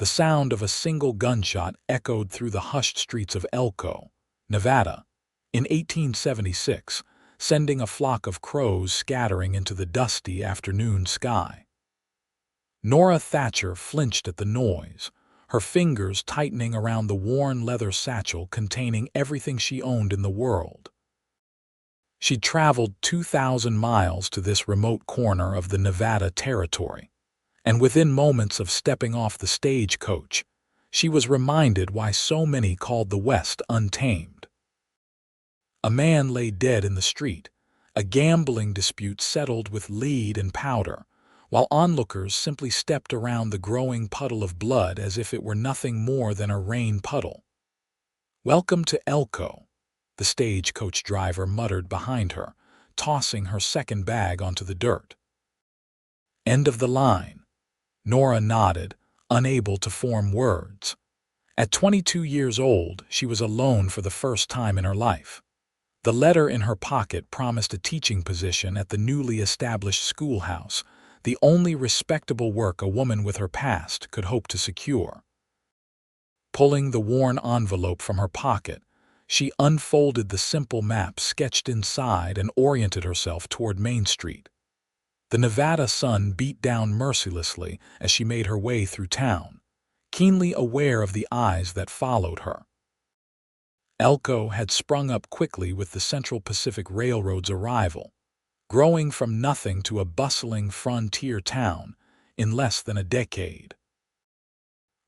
The sound of a single gunshot echoed through the hushed streets of Elko, Nevada, in 1876, sending a flock of crows scattering into the dusty afternoon sky. Nora Thatcher flinched at the noise, her fingers tightening around the worn leather satchel containing everything she owned in the world. She'd traveled 2,000 miles to this remote corner of the Nevada territory, and within moments of stepping off the stagecoach, she was reminded why so many called the West untamed. A man lay dead in the street, a gambling dispute settled with lead and powder, while onlookers simply stepped around the growing puddle of blood as if it were nothing more than a rain puddle. "Welcome to Elko," the stagecoach driver muttered behind her, tossing her second bag onto the dirt. "End of the line." Nora nodded, unable to form words. At 22 years old, she was alone for the first time in her life. The letter in her pocket promised a teaching position at the newly established schoolhouse, the only respectable work a woman with her past could hope to secure. Pulling the worn envelope from her pocket, she unfolded the simple map sketched inside and oriented herself toward Main Street. The Nevada sun beat down mercilessly as she made her way through town, keenly aware of the eyes that followed her. Elko had sprung up quickly with the Central Pacific Railroad's arrival, growing from nothing to a bustling frontier town in less than a decade.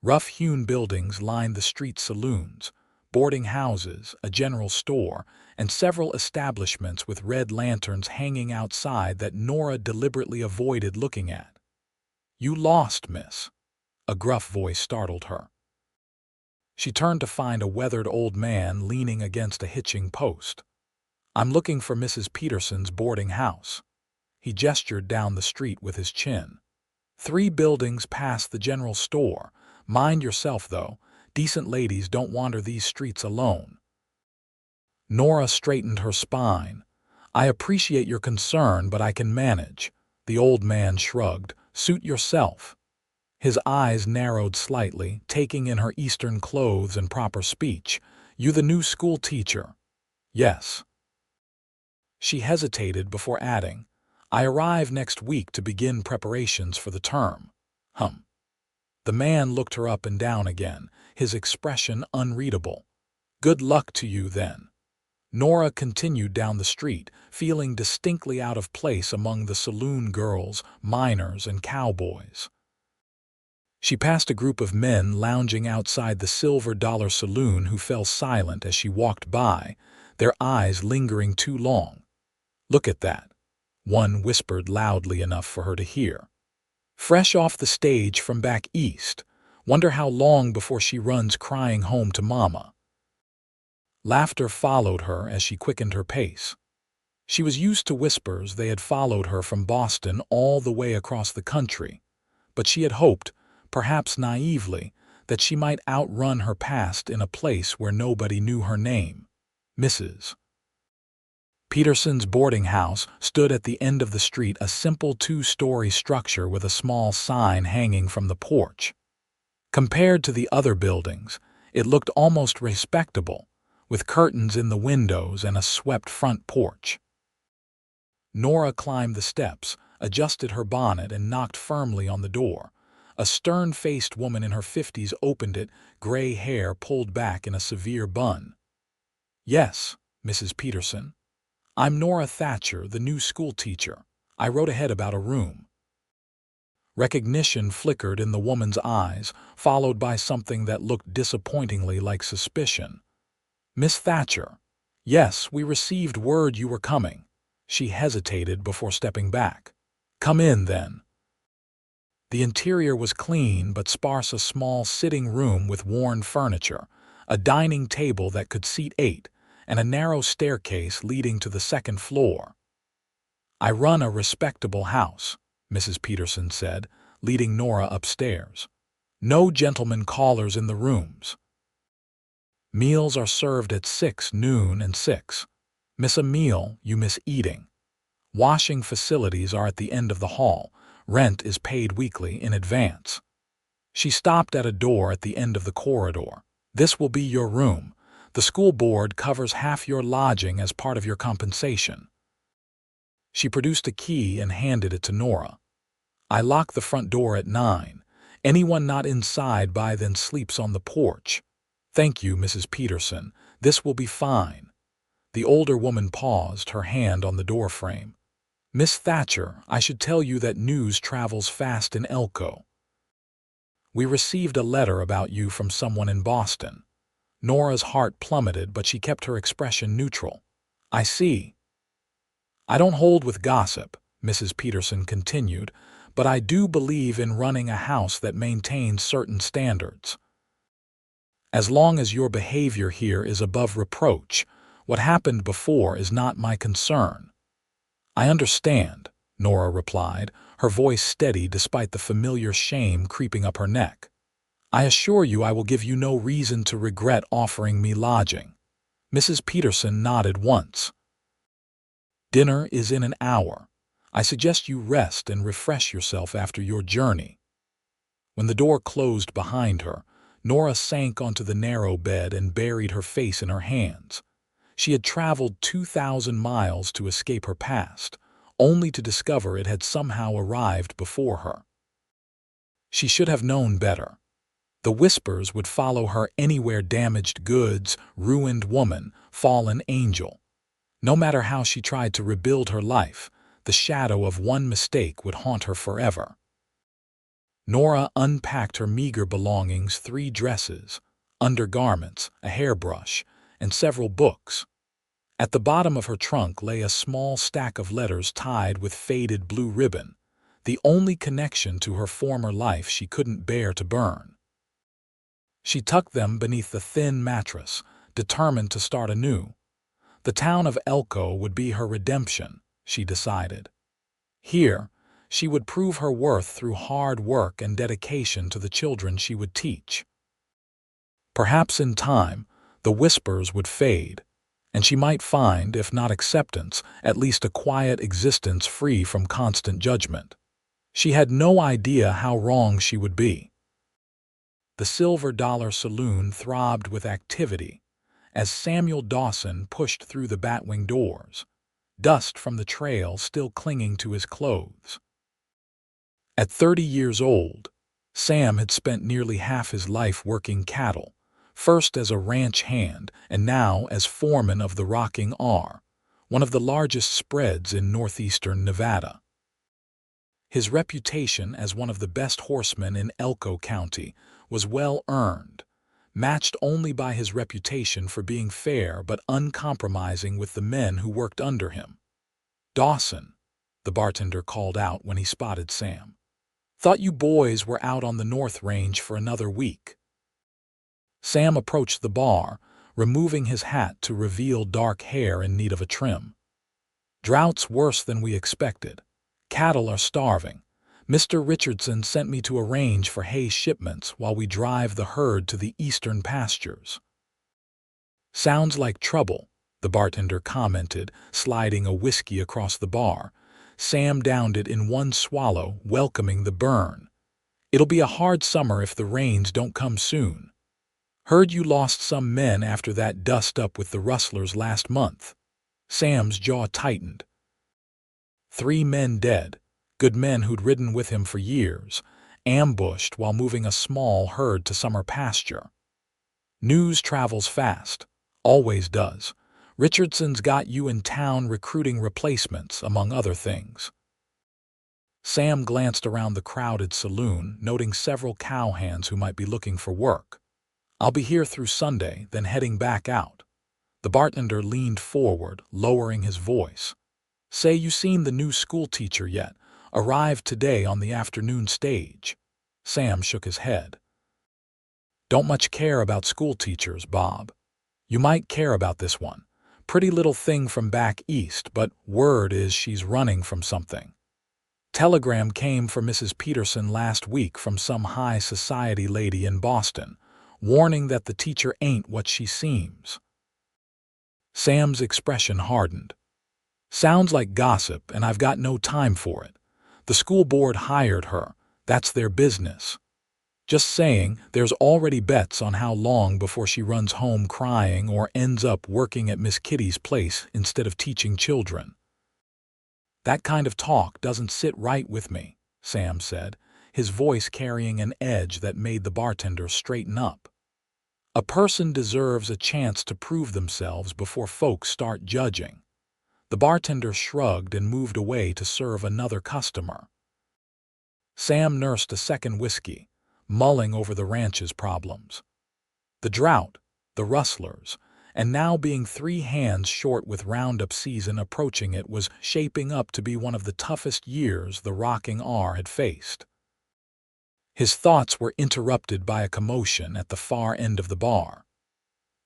Rough-hewn buildings lined the street: saloons, boarding houses, a general store, and several establishments with red lanterns hanging outside that Nora deliberately avoided looking at. "You lost, miss," a gruff voice startled her. She turned to find a weathered old man leaning against a hitching post. "I'm looking for Mrs. Peterson's boarding house." He gestured down the street with his chin. "3 buildings past the general store. Mind yourself, though. Decent ladies don't wander these streets alone." Nora straightened her spine. "I appreciate your concern, but I can manage." The old man shrugged. "Suit yourself." His eyes narrowed slightly, taking in her Eastern clothes and proper speech. "You the new school teacher?" "Yes." She hesitated before adding, "I arrive next week to begin preparations for the term." The man looked her up and down again, his expression unreadable. "Good luck to you, then." Nora continued down the street, feeling distinctly out of place among the saloon girls, miners, and cowboys. She passed a group of men lounging outside the Silver Dollar Saloon who fell silent as she walked by, their eyes lingering too long. "Look at that," one whispered loudly enough for her to hear. "Fresh off the stage from back east. Wonder how long before she runs crying home to mama." Laughter followed her as she quickened her pace. She was used to whispers. They had followed her from Boston all the way across the country, but she had hoped, perhaps naively, that she might outrun her past in a place where nobody knew her name. Mrs. Peterson's boarding house stood at the end of the street, a simple 2-story structure with a small sign hanging from the porch. Compared to the other buildings, it looked almost respectable, with curtains in the windows and a swept front porch. Nora climbed the steps, adjusted her bonnet, and knocked firmly on the door. A stern-faced woman in her 50s opened it, gray hair pulled back in a severe bun. "Yes, Mrs. Peterson. I'm Nora Thatcher, the new school teacher. I wrote ahead about a room." Recognition flickered in the woman's eyes, followed by something that looked disappointingly like suspicion. "Miss Thatcher. Yes, we received word you were coming." She hesitated before stepping back. "Come in, then." The interior was clean but sparse: a small sitting room with worn furniture, a dining table that could seat 8, and a narrow staircase leading to the second floor. "I run a respectable house," Mrs. Peterson said, leading Nora upstairs. "No gentlemen callers in the rooms. Meals are served at 6, noon, and 6. Miss a meal, you miss eating. Washing facilities are at the end of the hall. Rent is paid weekly in advance." She stopped at a door at the end of the corridor. "This will be your room. The school board covers half your lodging as part of your compensation." She produced a key and handed it to Nora. "I lock the front door at 9. Anyone not inside by then sleeps on the porch." "Thank you, Mrs. Peterson. This will be fine." The older woman paused, her hand on the doorframe. "Miss Thatcher, I should tell you that news travels fast in Elko. We received a letter about you from someone in Boston." Nora's heart plummeted, but she kept her expression neutral. "I see." "I don't hold with gossip," Mrs. Peterson continued, "but I do believe in running a house that maintains certain standards. As long as your behavior here is above reproach, what happened before is not my concern." "I understand," Nora replied, her voice steady despite the familiar shame creeping up her neck. "I assure you I will give you no reason to regret offering me lodging." Mrs. Peterson nodded once. "Dinner is in an hour. I suggest you rest and refresh yourself after your journey." When the door closed behind her, Nora sank onto the narrow bed and buried her face in her hands. She had traveled 2,000 miles to escape her past, only to discover it had somehow arrived before her. She should have known better. The whispers would follow her anywhere: damaged goods, ruined woman, fallen angel. No matter how she tried to rebuild her life, the shadow of one mistake would haunt her forever. Nora unpacked her meager belongings: 3 dresses, undergarments, a hairbrush, and several books. At the bottom of her trunk lay a small stack of letters tied with faded blue ribbon, the only connection to her former life she couldn't bear to burn. She tucked them beneath the thin mattress, determined to start anew. The town of Elko would be her redemption, she decided. Here, she would prove her worth through hard work and dedication to the children she would teach. Perhaps in time, the whispers would fade, and she might find, if not acceptance, at least a quiet existence free from constant judgment. She had no idea how wrong she would be. The Silver Dollar Saloon throbbed with activity as Samuel Dawson pushed through the batwing doors, dust from the trail still clinging to his clothes. At 30 years old, Sam had spent nearly half his life working cattle, first as a ranch hand and now as foreman of the Rocking R, one of the largest spreads in northeastern Nevada. His reputation as one of the best horsemen in Elko County was well earned, matched only by his reputation for being fair but uncompromising with the men who worked under him. "Dawson," the bartender called out when he spotted Sam. "Thought you boys were out on the North Range for another week." Sam approached the bar, removing his hat to reveal dark hair in need of a trim. "Drought's worse than we expected. Cattle are starving. Mr. Richardson sent me to arrange for hay shipments while we drive the herd to the eastern pastures." "Sounds like trouble," the bartender commented, sliding a whiskey across the bar. Sam downed it in one swallow, welcoming the burn. "It'll be a hard summer if the rains don't come soon. Heard you lost some men after that dust-up with the rustlers last month." Sam's jaw tightened. 3 men dead, good men who'd ridden with him for years, ambushed while moving a small herd to summer pasture. "News travels fast. Always does. Richardson's got you in town recruiting replacements, among other things." Sam glanced around the crowded saloon, noting several cowhands who might be looking for work. "I'll be here through Sunday, then heading back out." The bartender leaned forward, lowering his voice. "Say, you seen the new schoolteacher yet? Arrived today on the afternoon stage." Sam shook his head. "Don't much care about schoolteachers, Bob. You might care about this one. Pretty little thing from back east, but word is she's running from something. Telegram came for Mrs. Peterson last week from some high society lady in Boston, warning that the teacher ain't what she seems." Sam's expression hardened. "Sounds like gossip, and I've got no time for it. The school board hired her. That's their business." Just saying, there's already bets on how long before she runs home crying or ends up working at Miss Kitty's place instead of teaching children. That kind of talk doesn't sit right with me, Sam said, his voice carrying an edge that made the bartender straighten up. A person deserves a chance to prove themselves before folks start judging. The bartender shrugged and moved away to serve another customer. Sam nursed a second whiskey, mulling over the ranch's problems. The drought, the rustlers, and now being 3 hands short with roundup season approaching, it was shaping up to be one of the toughest years the Rocking R had faced. His thoughts were interrupted by a commotion at the far end of the bar.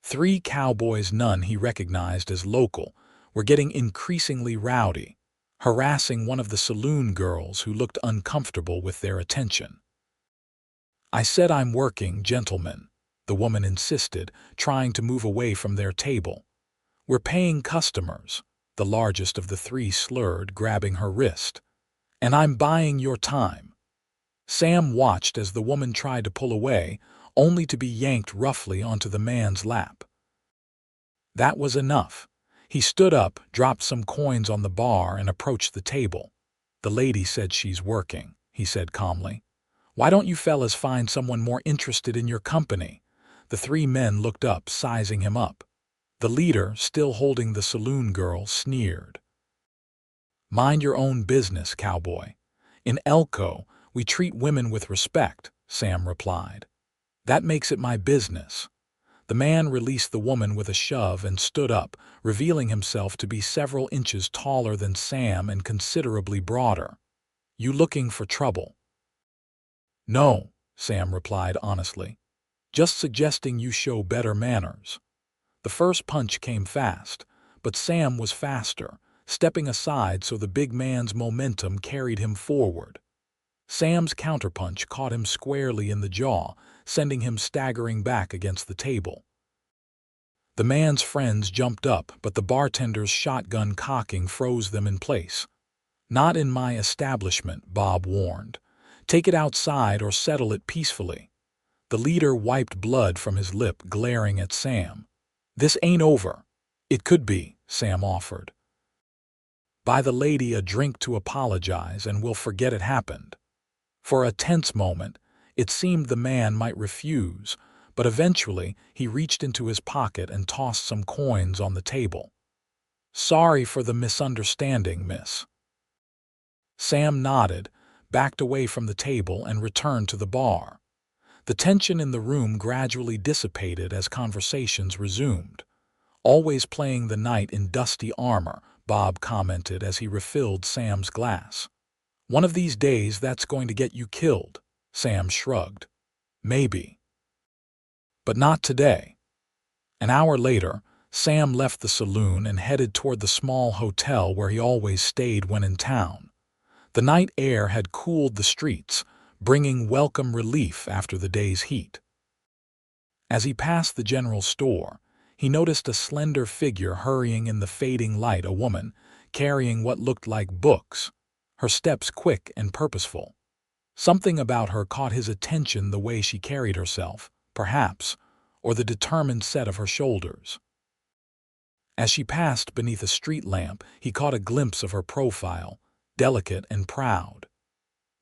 3 cowboys, none he recognized as local, were getting increasingly rowdy, harassing one of the saloon girls who looked uncomfortable with their attention. "I said I'm working, gentlemen," the woman insisted, trying to move away from their table. "We're paying customers," the largest of the 3 slurred, grabbing her wrist. "And I'm buying your time." Sam watched as the woman tried to pull away, only to be yanked roughly onto the man's lap. That was enough. He stood up, dropped some coins on the bar, and approached the table. "The lady said she's working," he said calmly. "Why don't you fellas find someone more interested in your company?" The 3 men looked up, sizing him up. The leader, still holding the saloon girl, sneered. "Mind your own business, cowboy. In Elko, we treat women with respect," Sam replied. "That makes it my business." The man released the woman with a shove and stood up, revealing himself to be several inches taller than Sam and considerably broader. "You looking for trouble?" "No," Sam replied honestly. "Just suggesting you show better manners." The first punch came fast, but Sam was faster, stepping aside so the big man's momentum carried him forward. Sam's counterpunch caught him squarely in the jaw, sending him staggering back against the table. The man's friends jumped up, but the bartender's shotgun cocking froze them in place. "Not in my establishment," Bob warned. "Take it outside or settle it peacefully." The leader wiped blood from his lip, glaring at Sam. "This ain't over." "It could be," Sam offered. "Buy the lady a drink to apologize and we'll forget it happened." For a tense moment, it seemed the man might refuse, but eventually he reached into his pocket and tossed some coins on the table. "Sorry for the misunderstanding, miss." Sam nodded, backed away from the table, and returned to the bar. The tension in the room gradually dissipated as conversations resumed. "Always playing the knight in dusty armor," Bob commented as he refilled Sam's glass. "One of these days that's going to get you killed," Sam shrugged. "Maybe. But not today." An hour later, Sam left the saloon and headed toward the small hotel where he always stayed when in town. The night air had cooled the streets, bringing welcome relief after the day's heat. As he passed the general store, he noticed a slender figure hurrying in the fading light, a woman carrying what looked like books, her steps quick and purposeful. Something about her caught his attention, the way she carried herself, perhaps, or the determined set of her shoulders. As she passed beneath a street lamp, he caught a glimpse of her profile, delicate and proud.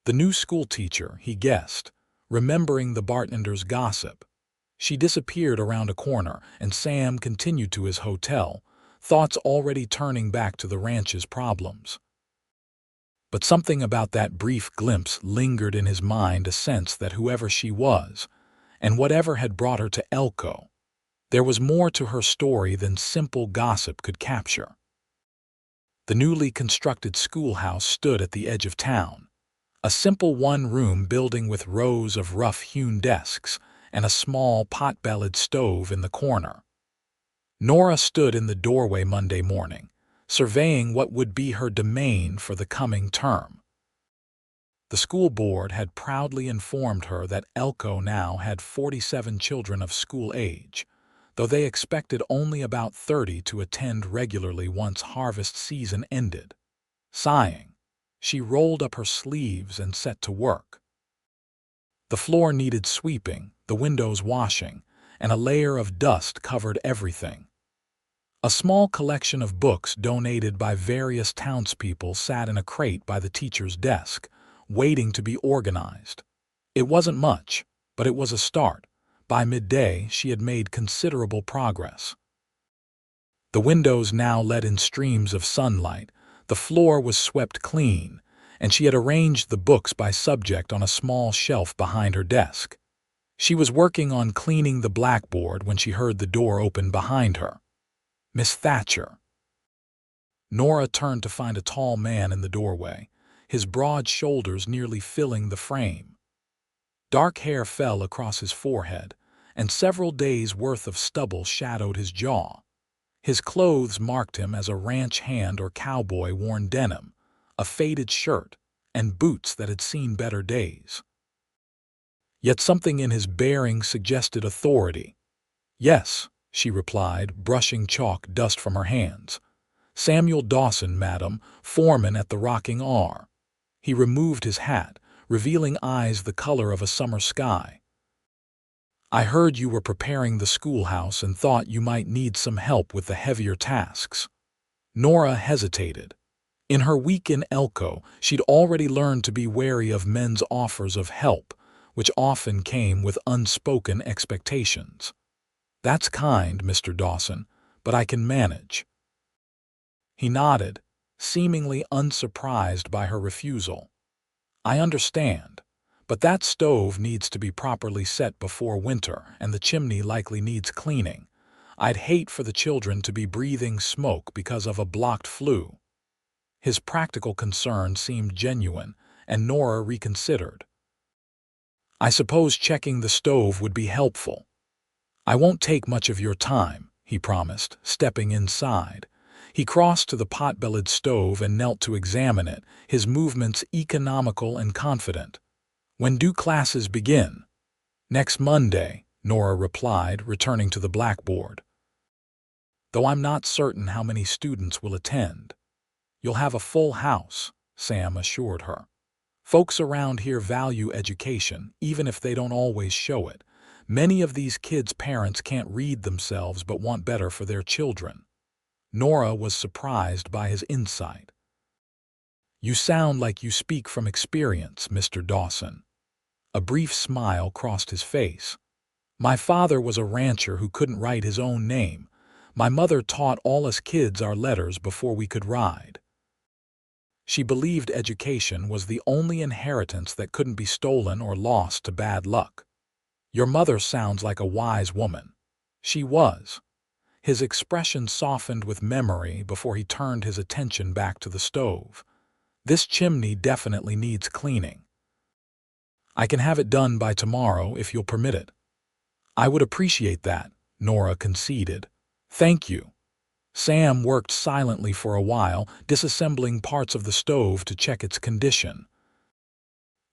The new schoolteacher, he guessed, remembering the bartender's gossip. She disappeared around a corner, and Sam continued to his hotel, thoughts already turning back to the ranch's problems. But something about that brief glimpse lingered in his mind, a sense that whoever she was, and whatever had brought her to Elko, there was more to her story than simple gossip could capture. The newly constructed schoolhouse stood at the edge of town, a simple one-room building with rows of rough-hewn desks and a small pot-bellied stove in the corner. Nora stood in the doorway Monday morning, surveying what would be her domain for the coming term. The school board had proudly informed her that Elko now had 47 children of school age, though they expected only about 30 to attend regularly once harvest season ended. Sighing, she rolled up her sleeves and set to work. The floor needed sweeping, the windows washing, and a layer of dust covered everything. A small collection of books donated by various townspeople sat in a crate by the teacher's desk, waiting to be organized. It wasn't much, but it was a start. By midday, she had made considerable progress. The windows now let in streams of sunlight, the floor was swept clean, and she had arranged the books by subject on a small shelf behind her desk. She was working on cleaning the blackboard when she heard the door open behind her. "Miss Thatcher." Nora turned to find a tall man in the doorway, his broad shoulders nearly filling the frame. Dark hair fell across his forehead, and several days' worth of stubble shadowed his jaw. His clothes marked him as a ranch hand or cowboy worn denim, a faded shirt, and boots that had seen better days. Yet something in his bearing suggested authority. "Yes," she replied, brushing chalk dust from her hands. "Samuel Dawson, madam, foreman at the Rocking R." He removed his hat, revealing eyes the color of a summer sky. "I heard you were preparing the schoolhouse and thought you might need some help with the heavier tasks." Nora hesitated. In her week in Elko, she'd already learned to be wary of men's offers of help, which often came with unspoken expectations. "That's kind, Mr. Dawson, but I can manage." He nodded, seemingly unsurprised by her refusal. "I understand, but that stove needs to be properly set before winter, and the chimney likely needs cleaning. I'd hate for the children to be breathing smoke because of a blocked flue." His practical concern seemed genuine, and Nora reconsidered. "I suppose checking the stove would be helpful." "I won't take much of your time," he promised, stepping inside. He crossed to the pot-bellied stove and knelt to examine it, his movements economical and confident. "When do classes begin?" "Next Monday," Nora replied, returning to the blackboard. "Though I'm not certain how many students will attend." "You'll have a full house," Sam assured her. "Folks around here value education, even if they don't always show it. Many of these kids' parents can't read themselves but want better for their children." Nora was surprised by his insight. "You sound like you speak from experience, Mr. Dawson." A brief smile crossed his face. "My father was a rancher who couldn't write his own name. My mother taught all us kids our letters before we could ride." She believed education was the only inheritance that couldn't be stolen or lost to bad luck. "Your mother sounds like a wise woman." She was. His expression softened with memory before he turned his attention back to the stove. "This chimney definitely needs cleaning. I can have it done by tomorrow if you'll permit it." "I would appreciate that," Nora conceded. "Thank you." Sam worked silently for a while, disassembling parts of the stove to check its condition.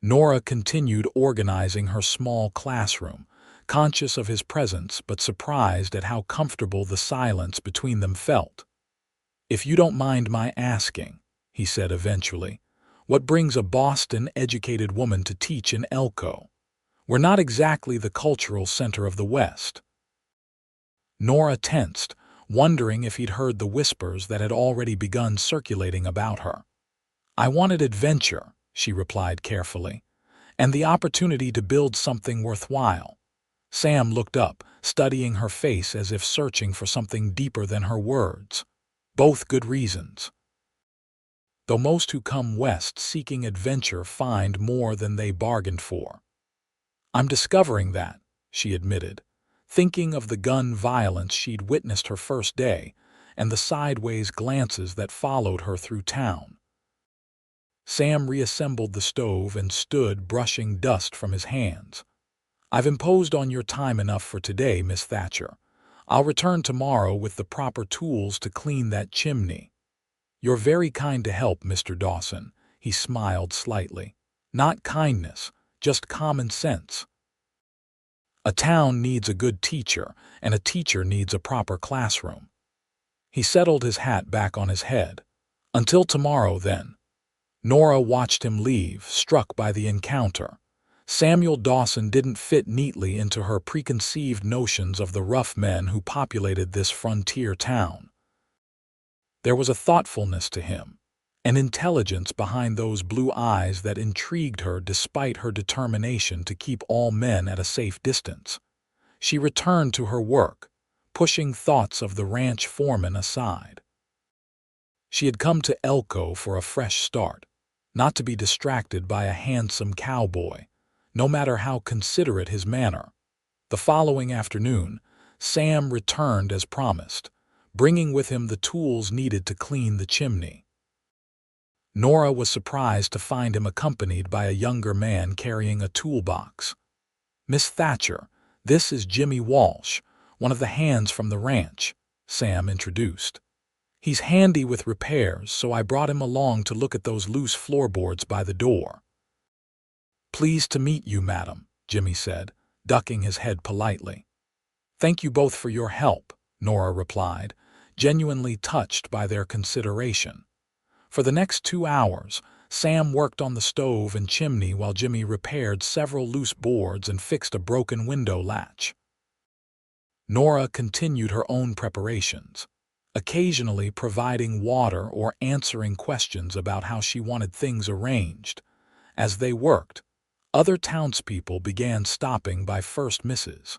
Nora continued organizing her small classroom, conscious of his presence but surprised at how comfortable the silence between them felt. "If you don't mind my asking," he said eventually, "what brings a Boston-educated woman to teach in Elko? We're not exactly the cultural center of the West." Nora tensed, wondering if he'd heard the whispers that had already begun circulating about her. "I wanted adventure," she replied carefully, "and the opportunity to build something worthwhile." Sam looked up, studying her face as if searching for something deeper than her words. "Both good reasons. Though most who come west seeking adventure find more than they bargained for." "I'm discovering that," she admitted, thinking of the gun violence she'd witnessed her first day and the sideways glances that followed her through town. Sam reassembled the stove and stood brushing dust from his hands. "I've imposed on your time enough for today, Miss Thatcher. I'll return tomorrow with the proper tools to clean that chimney." "You're very kind to help, Mr. Dawson," he smiled slightly. "Not kindness, just common sense. A town needs a good teacher, and a teacher needs a proper classroom." He settled his hat back on his head. "Until tomorrow, then." Nora watched him leave, struck by the encounter. Samuel Dawson didn't fit neatly into her preconceived notions of the rough men who populated this frontier town. There was a thoughtfulness to him, an intelligence behind those blue eyes that intrigued her despite her determination to keep all men at a safe distance. She returned to her work, pushing thoughts of the ranch foreman aside. She had come to Elko for a fresh start, not to be distracted by a handsome cowboy, no matter how considerate his manner. The following afternoon, Sam returned as promised, bringing with him the tools needed to clean the chimney. Nora was surprised to find him accompanied by a younger man carrying a toolbox. "Miss Thatcher, this is Jimmy Walsh, one of the hands from the ranch," Sam introduced. "He's handy with repairs, so I brought him along to look at those loose floorboards by the door." "Pleased to meet you, madam," Jimmy said, ducking his head politely. "Thank you both for your help," Nora replied, genuinely touched by their consideration. For the next 2 hours, Sam worked on the stove and chimney while Jimmy repaired several loose boards and fixed a broken window latch. Nora continued her own preparations, occasionally providing water or answering questions about how she wanted things arranged. As they worked, other townspeople began stopping by first Mrs.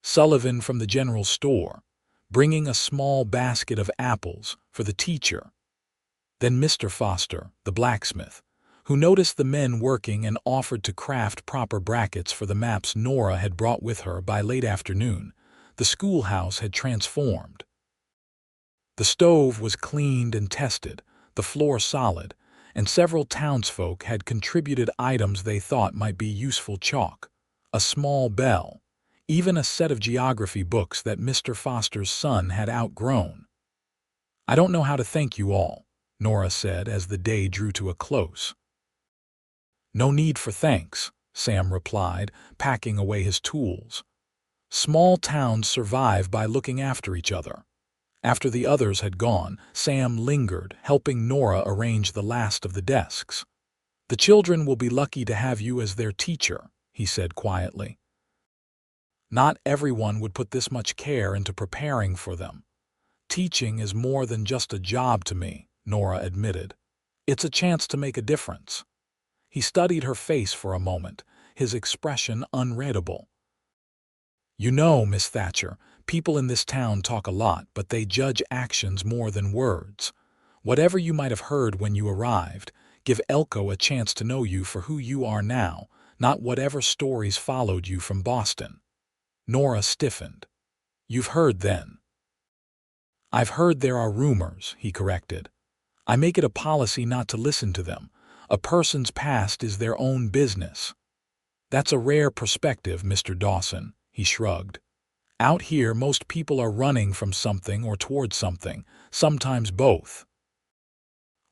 Sullivan from the general store, bringing a small basket of apples for the teacher. Then Mr. Foster, the blacksmith, who noticed the men working and offered to craft proper brackets for the maps Nora had brought with her. By late afternoon, the schoolhouse had transformed. The stove was cleaned and tested, the floor solid, and several townsfolk had contributed items they thought might be useful: chalk, a small bell, even a set of geography books that Mr. Foster's son had outgrown. "I don't know how to thank you all," Nora said as the day drew to a close. "No need for thanks," Sam replied, packing away his tools. "Small towns survive by looking after each other." After the others had gone, Sam lingered, helping Nora arrange the last of the desks. "The children will be lucky to have you as their teacher," he said quietly. "Not everyone would put this much care into preparing for them. Teaching is more than just a job to me," Nora admitted. "It's a chance to make a difference." He studied her face for a moment, his expression unreadable. "You know, Miss Thatcher, people in this town talk a lot, but they judge actions more than words. Whatever you might have heard when you arrived, give Elko a chance to know you for who you are now, not whatever stories followed you from Boston." Nora stiffened. "You've heard then?" "I've heard there are rumors," he corrected. "I make it a policy not to listen to them. A person's past is their own business." "That's a rare perspective, Mr. Dawson," he shrugged. "Out here, most people are running from something or towards something, sometimes both.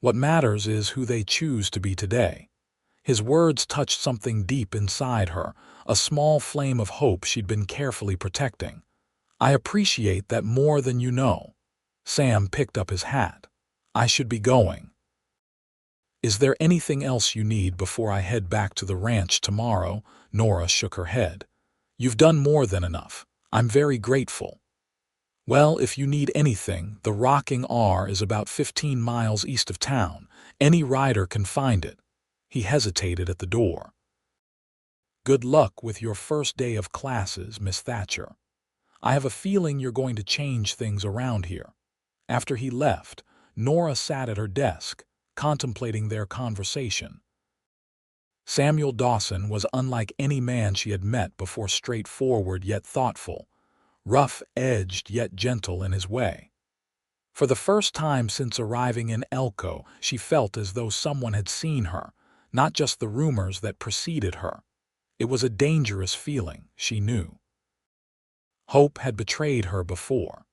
What matters is who they choose to be today." His words touched something deep inside her, a small flame of hope she'd been carefully protecting. "I appreciate that more than you know." Sam picked up his hat. "I should be going." "Is there anything else you need before I head back to the ranch tomorrow?" Nora shook her head. "You've done more than enough. I'm very grateful." "Well, if you need anything, the Rocking R is about 15 miles east of town. Any rider can find it." He hesitated at the door. "Good luck with your first day of classes, Miss Thatcher. I have a feeling you're going to change things around here." After he left, Nora sat at her desk, contemplating their conversation. Samuel Dawson was unlike any man she had met before, straightforward yet thoughtful, rough-edged yet gentle in his way. For the first time since arriving in Elko, she felt as though someone had seen her, not just the rumors that preceded her. It was a dangerous feeling, she knew. Hope had betrayed her before.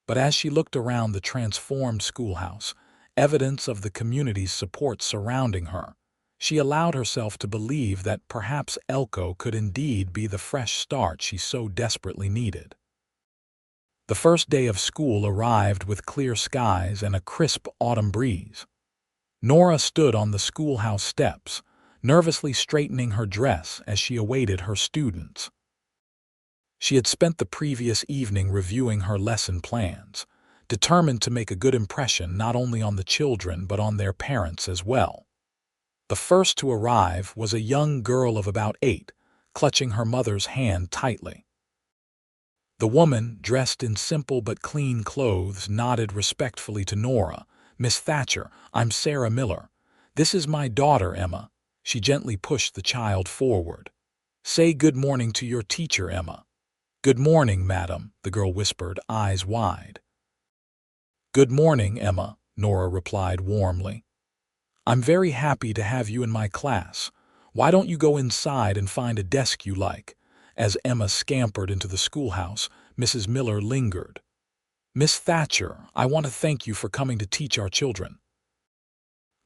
But as she looked around the transformed schoolhouse, evidence of the community's support surrounding her, she allowed herself to believe that perhaps Elko could indeed be the fresh start she so desperately needed. The first day of school arrived with clear skies and a crisp autumn breeze. Nora stood on the schoolhouse steps, nervously straightening her dress as she awaited her students. She had spent the previous evening reviewing her lesson plans, determined to make a good impression not only on the children but on their parents as well. The first to arrive was a young girl of about 8, clutching her mother's hand tightly. The woman, dressed in simple but clean clothes, nodded respectfully to Nora. "Miss Thatcher, I'm Sarah Miller. This is my daughter, Emma." She gently pushed the child forward. "Say good morning to your teacher, Emma." "Good morning, madam," the girl whispered, eyes wide. "Good morning, Emma," Nora replied warmly. "I'm very happy to have you in my class. Why don't you go inside and find a desk you like?" As Emma scampered into the schoolhouse, Mrs. Miller lingered. "Miss Thatcher, I want to thank you for coming to teach our children.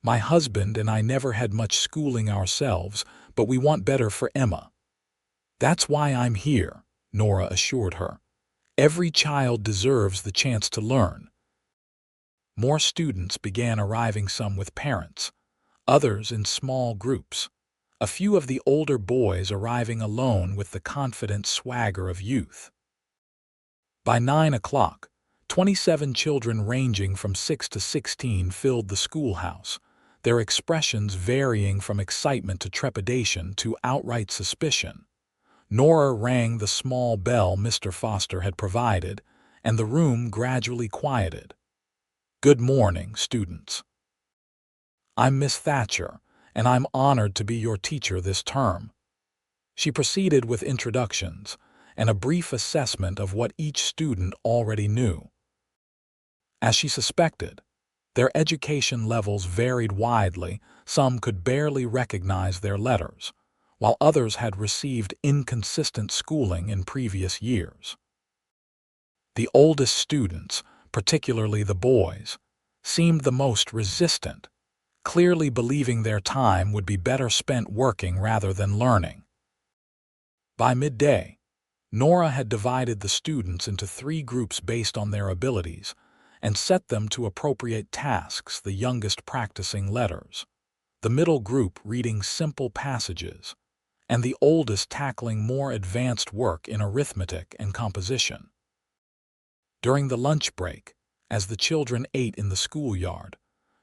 My husband and I never had much schooling ourselves, but we want better for Emma." "That's why I'm here," Nora assured her. "Every child deserves the chance to learn." More students began arriving, some with parents, others in small groups, a few of the older boys arriving alone with the confident swagger of youth. By 9 o'clock, 27 children ranging from 6 to 16 filled the schoolhouse, their expressions varying from excitement to trepidation to outright suspicion. Nora rang the small bell Mr. Foster had provided, and the room gradually quieted. "Good morning, students. I'm Miss Thatcher, and I'm honored to be your teacher this term." She proceeded with introductions and a brief assessment of what each student already knew. As she suspected, their education levels varied widely. Some could barely recognize their letters, while others had received inconsistent schooling in previous years. The oldest students, particularly the boys, seemed the most resistant, clearly believing their time would be better spent working rather than learning. By midday, Nora had divided the students into 3 groups based on their abilities and set them to appropriate tasks, the youngest practicing letters, the middle group reading simple passages, and the oldest tackling more advanced work in arithmetic and composition. During the lunch break, as the children ate in the schoolyard,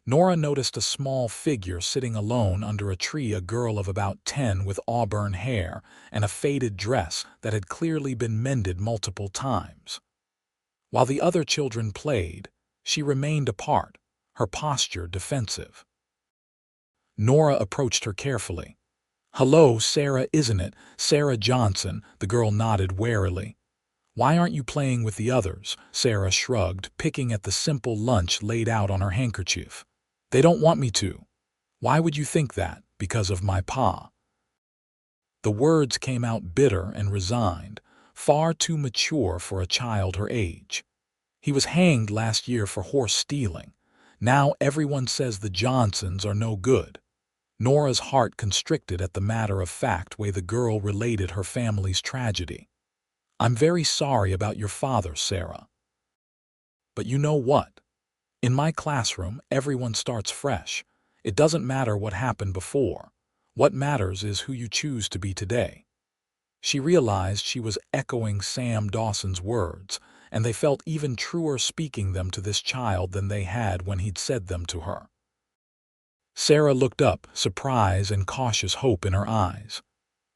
Nora noticed a small figure sitting alone under a tree, a girl of about 10 with auburn hair and a faded dress that had clearly been mended multiple times. While the other children played, she remained apart, her posture defensive. Nora approached her carefully. "Hello, Sarah, isn't it? Sarah Johnson," the girl nodded warily. "Why aren't you playing with the others?" Sarah shrugged, picking at the simple lunch laid out on her handkerchief. "They don't want me to." "Why would you think that? Because of my pa." The words came out bitter and resigned, far too mature for a child her age. "He was hanged last year for horse stealing. Now everyone says the Johnsons are no good." Nora's heart constricted at the matter-of-fact way the girl related her family's tragedy. "I'm very sorry about your father, Sarah. But you know what? In my classroom, everyone starts fresh. It doesn't matter what happened before. What matters is who you choose to be today." She realized she was echoing Sam Dawson's words, and they felt even truer speaking them to this child than they had when he'd said them to her. Sarah looked up, surprise and cautious hope in her eyes.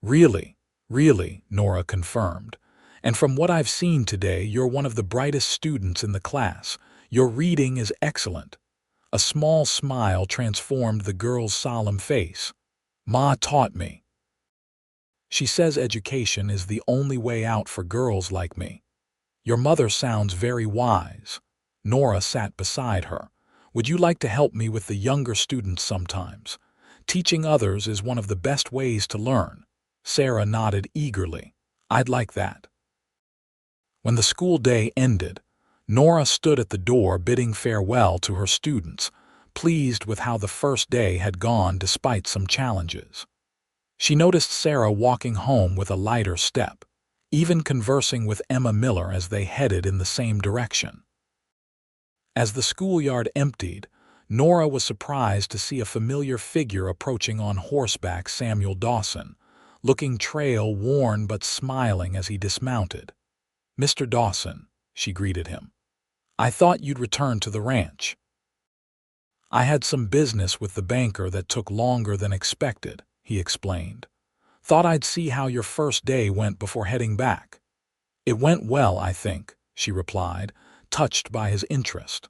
"Really, really," Nora confirmed. "And from what I've seen today, you're one of the brightest students in the class. Your reading is excellent." A small smile transformed the girl's solemn face. "Ma taught me. She says education is the only way out for girls like me." "Your mother sounds very wise." Nora sat beside her. "Would you like to help me with the younger students sometimes? Teaching others is one of the best ways to learn." Sarah nodded eagerly. "I'd like that." When the school day ended, Nora stood at the door bidding farewell to her students, pleased with how the first day had gone despite some challenges. She noticed Sarah walking home with a lighter step, even conversing with Emma Miller as they headed in the same direction. As the schoolyard emptied, Nora was surprised to see a familiar figure approaching on horseback, Samuel Dawson, looking trail-worn but smiling as he dismounted. "Mr. Dawson," she greeted him. "I thought you'd return to the ranch." "I had some business with the banker that took longer than expected," he explained. "Thought I'd see how your first day went before heading back." "It went well, I think," she replied, touched by his interest.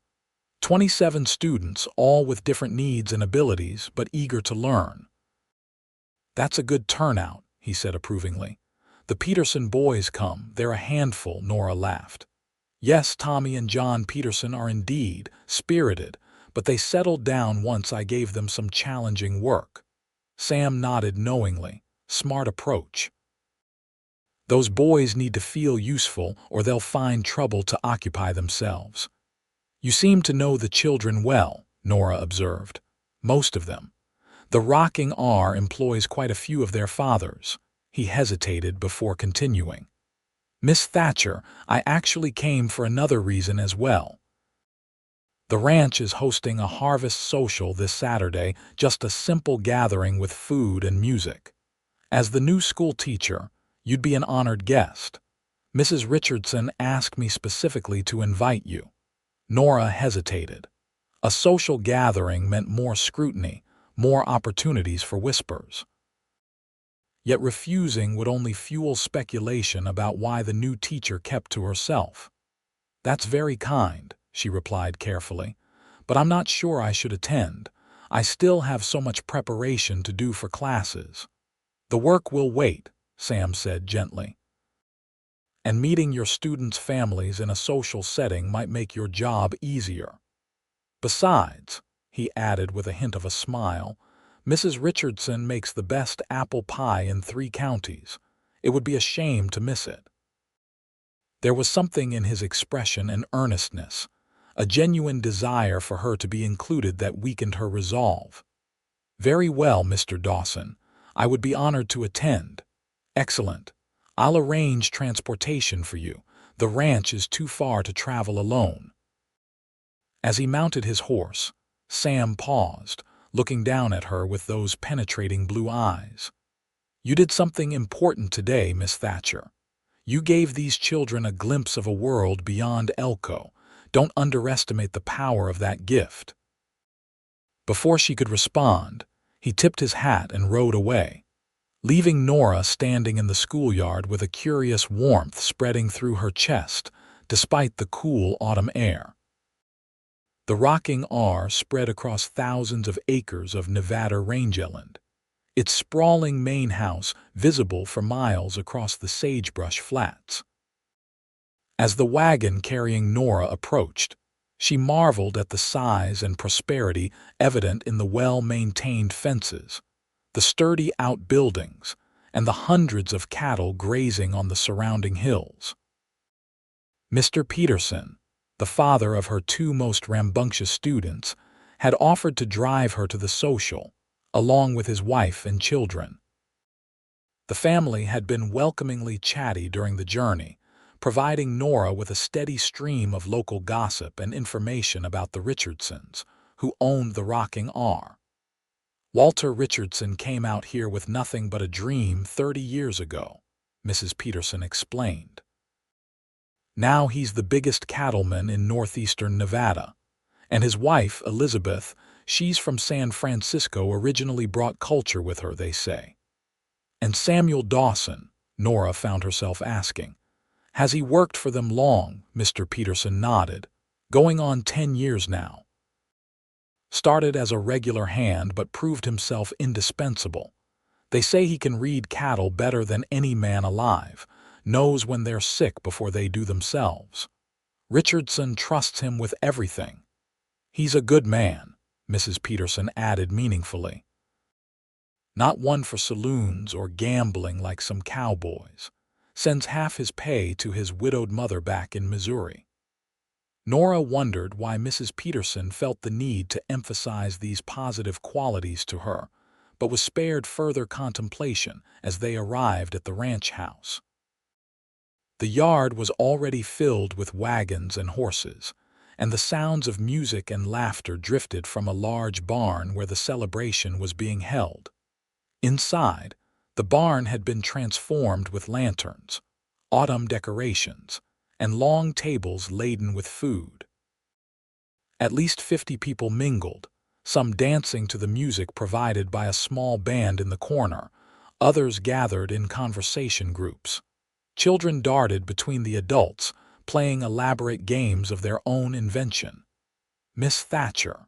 27 students, all with different needs and abilities, but eager to learn. "That's a good turnout," he said approvingly. "The Peterson boys come. They're a handful," Nora laughed. "Yes, Tommy and John Peterson are indeed spirited, but they settled down once I gave them some challenging work." Sam nodded knowingly. "Smart approach. Those boys need to feel useful or they'll find trouble to occupy themselves." "You seem to know the children well," Nora observed. "Most of them. The Rocking R employs quite a few of their fathers." He hesitated before continuing. "Miss Thatcher, I actually came for another reason as well. The ranch is hosting a harvest social this Saturday, just a simple gathering with food and music. As the new school teacher, you'd be an honored guest. Mrs. Richardson asked me specifically to invite you." Nora hesitated. A social gathering meant more scrutiny, more opportunities for whispers. Yet refusing would only fuel speculation about why the new teacher kept to herself. "That's very kind," she replied carefully, "but I'm not sure I should attend. I still have so much preparation to do for classes." "The work will wait," Sam said gently. "And meeting your students' families in a social setting might make your job easier. Besides," he added with a hint of a smile, "Mrs. Richardson makes the best apple pie in 3 counties. It would be a shame to miss it." There was something in his expression and earnestness, a genuine desire for her to be included that weakened her resolve. "Very well, Mr. Dawson. I would be honored to attend." "Excellent. I'll arrange transportation for you. The ranch is too far to travel alone." As he mounted his horse, Sam paused, looking down at her with those penetrating blue eyes. "You did something important today, Miss Thatcher. You gave these children a glimpse of a world beyond Elko. Don't underestimate the power of that gift." Before she could respond, he tipped his hat and rode away, leaving Nora standing in the schoolyard with a curious warmth spreading through her chest, despite the cool autumn air. The Rocking R spread across thousands of acres of Nevada rangeland, its sprawling main house visible for miles across the sagebrush flats. As the wagon carrying Nora approached, she marveled at the size and prosperity evident in the well-maintained fences, the sturdy outbuildings, and the hundreds of cattle grazing on the surrounding hills. Mr. Peterson, the father of her 2 most rambunctious students, had offered to drive her to the social, along with his wife and children. The family had been welcomingly chatty during the journey, providing Nora with a steady stream of local gossip and information about the Richardsons, who owned the Rocking R. "Walter Richardson came out here with nothing but a dream 30 years ago," Mrs. Peterson explained. "Now he's the biggest cattleman in northeastern Nevada. And his wife, Elizabeth, she's from San Francisco, originally brought culture with her, they say." "And Samuel Dawson," Nora found herself asking. "Has he worked for them long?" Mr. Peterson nodded. "Going on 10 years now. Started as a regular hand but proved himself indispensable. They say he can read cattle better than any man alive, knows when they're sick before they do themselves. Richardson trusts him with everything. He's a good man," Mrs. Peterson added meaningfully. "Not one for saloons or gambling like some cowboys. Sends half his pay to his widowed mother back in Missouri." Nora wondered why Mrs. Peterson felt the need to emphasize these positive qualities to her, but was spared further contemplation as they arrived at the ranch house. The yard was already filled with wagons and horses, and the sounds of music and laughter drifted from a large barn where the celebration was being held. Inside, the barn had been transformed with lanterns, autumn decorations, and long tables laden with food. At least 50 people mingled, some dancing to the music provided by a small band in the corner, others gathered in conversation groups. Children darted between the adults, playing elaborate games of their own invention. Miss Thatcher,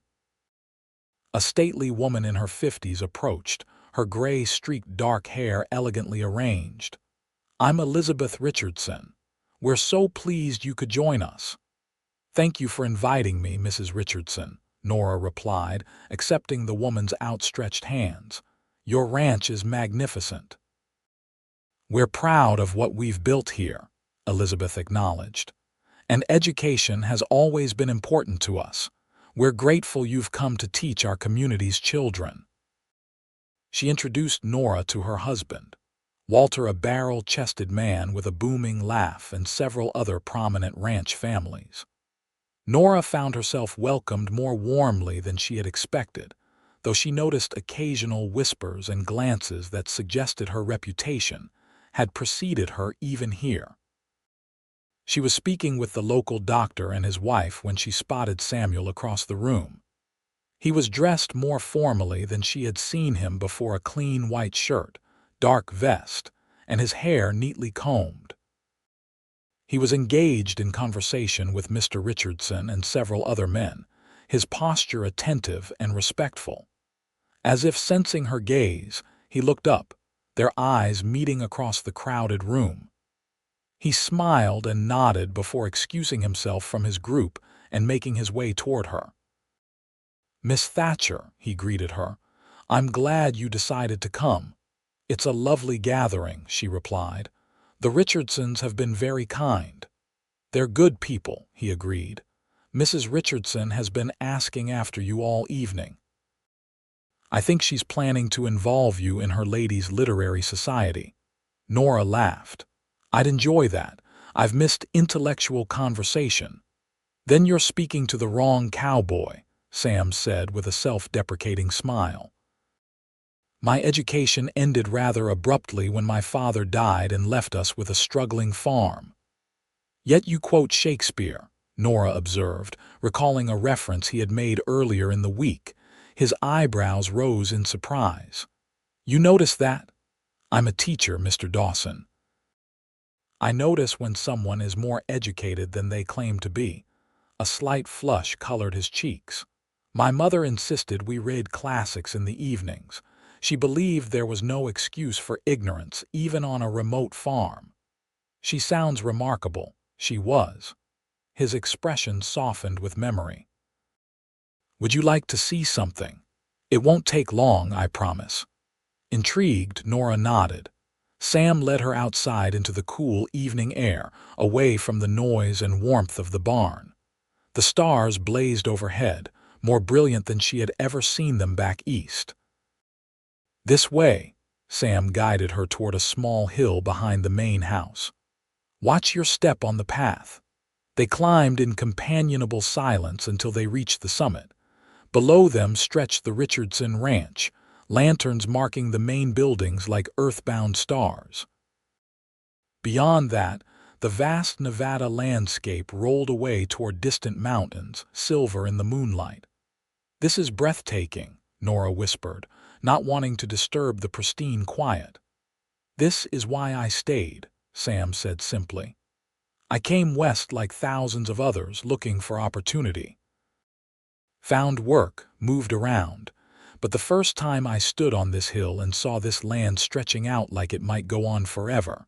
a stately woman in her 50s, approached, her gray-streaked dark hair elegantly arranged. "I'm Elizabeth Richardson. We're so pleased you could join us." "Thank you for inviting me, Mrs. Richardson," Nora replied, accepting the woman's outstretched hands. "Your ranch is magnificent." "We're proud of what we've built here," Elizabeth acknowledged. "And education has always been important to us. We're grateful you've come to teach our community's children." She introduced Nora to her husband, Walter, a barrel-chested man with a booming laugh, and several other prominent ranch families. Nora found herself welcomed more warmly than she had expected, though she noticed occasional whispers and glances that suggested her reputation had preceded her even here. She was speaking with the local doctor and his wife when she spotted Samuel across the room. He was dressed more formally than she had seen him before, a clean white shirt, dark vest, and his hair neatly combed. He was engaged in conversation with Mr. Richardson and several other men, his posture attentive and respectful. As if sensing her gaze, he looked up, their eyes meeting across the crowded room. He smiled and nodded before excusing himself from his group and making his way toward her. "Miss Thatcher," he greeted her, "I'm glad you decided to come." "It's a lovely gathering," she replied. "The Richardsons have been very kind." "They're good people," he agreed. "Mrs. Richardson has been asking after you all evening. I think she's planning to involve you in her ladies' literary society." Nora laughed. "I'd enjoy that. I've missed intellectual conversation." "Then you're speaking to the wrong cowboy," Sam said with a self-deprecating smile. "My education ended rather abruptly when my father died and left us with a struggling farm." "Yet you quote Shakespeare," Nora observed, recalling a reference he had made earlier in the week. His eyebrows rose in surprise. "You notice that?" "I'm a teacher, Mr. Dawson. I notice when someone is more educated than they claim to be." A slight flush colored his cheeks. "My mother insisted we read classics in the evenings. She believed there was no excuse for ignorance, even on a remote farm." "She sounds remarkable." She was. His expression softened with memory. "Would you like to see something? It won't take long, I promise." Intrigued, Nora nodded. Sam led her outside into the cool evening air, away from the noise and warmth of the barn. The stars blazed overhead, more brilliant than she had ever seen them back east. "This way," Sam guided her toward a small hill behind the main house. "Watch your step on the path." They climbed in companionable silence until they reached the summit. Below them stretched the Richardson Ranch, lanterns marking the main buildings like earthbound stars. Beyond that, the vast Nevada landscape rolled away toward distant mountains, silver in the moonlight. "This is breathtaking," Nora whispered, not wanting to disturb the pristine quiet. "This is why I stayed," Sam said simply. "I came west like thousands of others looking for opportunity. Found work, moved around, but the first time I stood on this hill and saw this land stretching out like it might go on forever."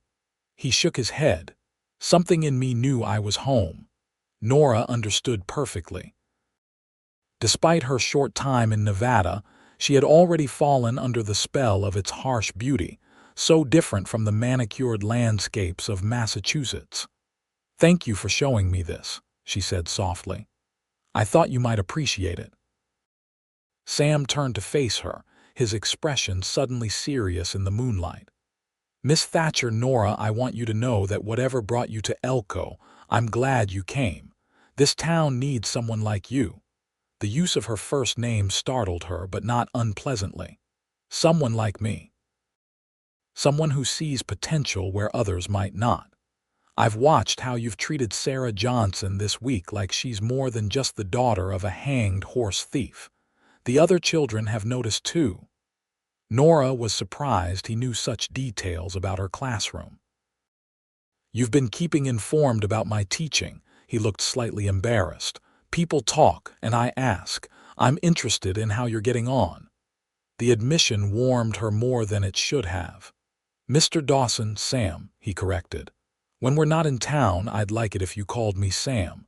He shook his head. "Something in me knew I was home." Nora understood perfectly. Despite her short time in Nevada, she had already fallen under the spell of its harsh beauty, so different from the manicured landscapes of Massachusetts. "Thank you for showing me this," she said softly. "I thought you might appreciate it." Sam turned to face her, his expression suddenly serious in the moonlight. "Miss Thatcher, Nora, I want you to know that whatever brought you to Elko, I'm glad you came. This town needs someone like you." The use of her first name startled her, but not unpleasantly. "Someone like me. Someone who sees potential where others might not. I've watched how you've treated Sarah Johnson this week like she's more than just the daughter of a hanged horse thief. The other children have noticed too." Nora was surprised he knew such details about her classroom. "You've been keeping informed about my teaching." He looked slightly embarrassed. "People talk, and I ask. I'm interested in how you're getting on." The admission warmed her more than it should have. "Mr. Dawson, Sam," he corrected. "When we're not in town, I'd like it if you called me Sam."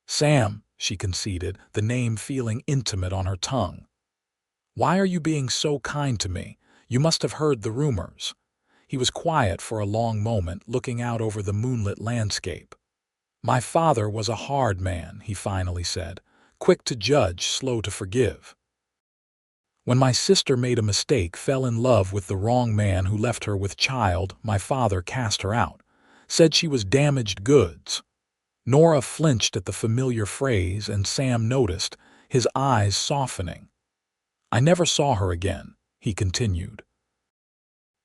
"Sam," she conceded, the name feeling intimate on her tongue. "Why are you being so kind to me? You must have heard the rumors." He was quiet for a long moment, looking out over the moonlit landscape. "My father was a hard man," he finally said, "quick to judge, slow to forgive. When my sister made a mistake, fell in love with the wrong man who left her with child, my father cast her out, said she was damaged goods." Nora flinched at the familiar phrase, and Sam noticed, his eyes softening. "I never saw her again," he continued.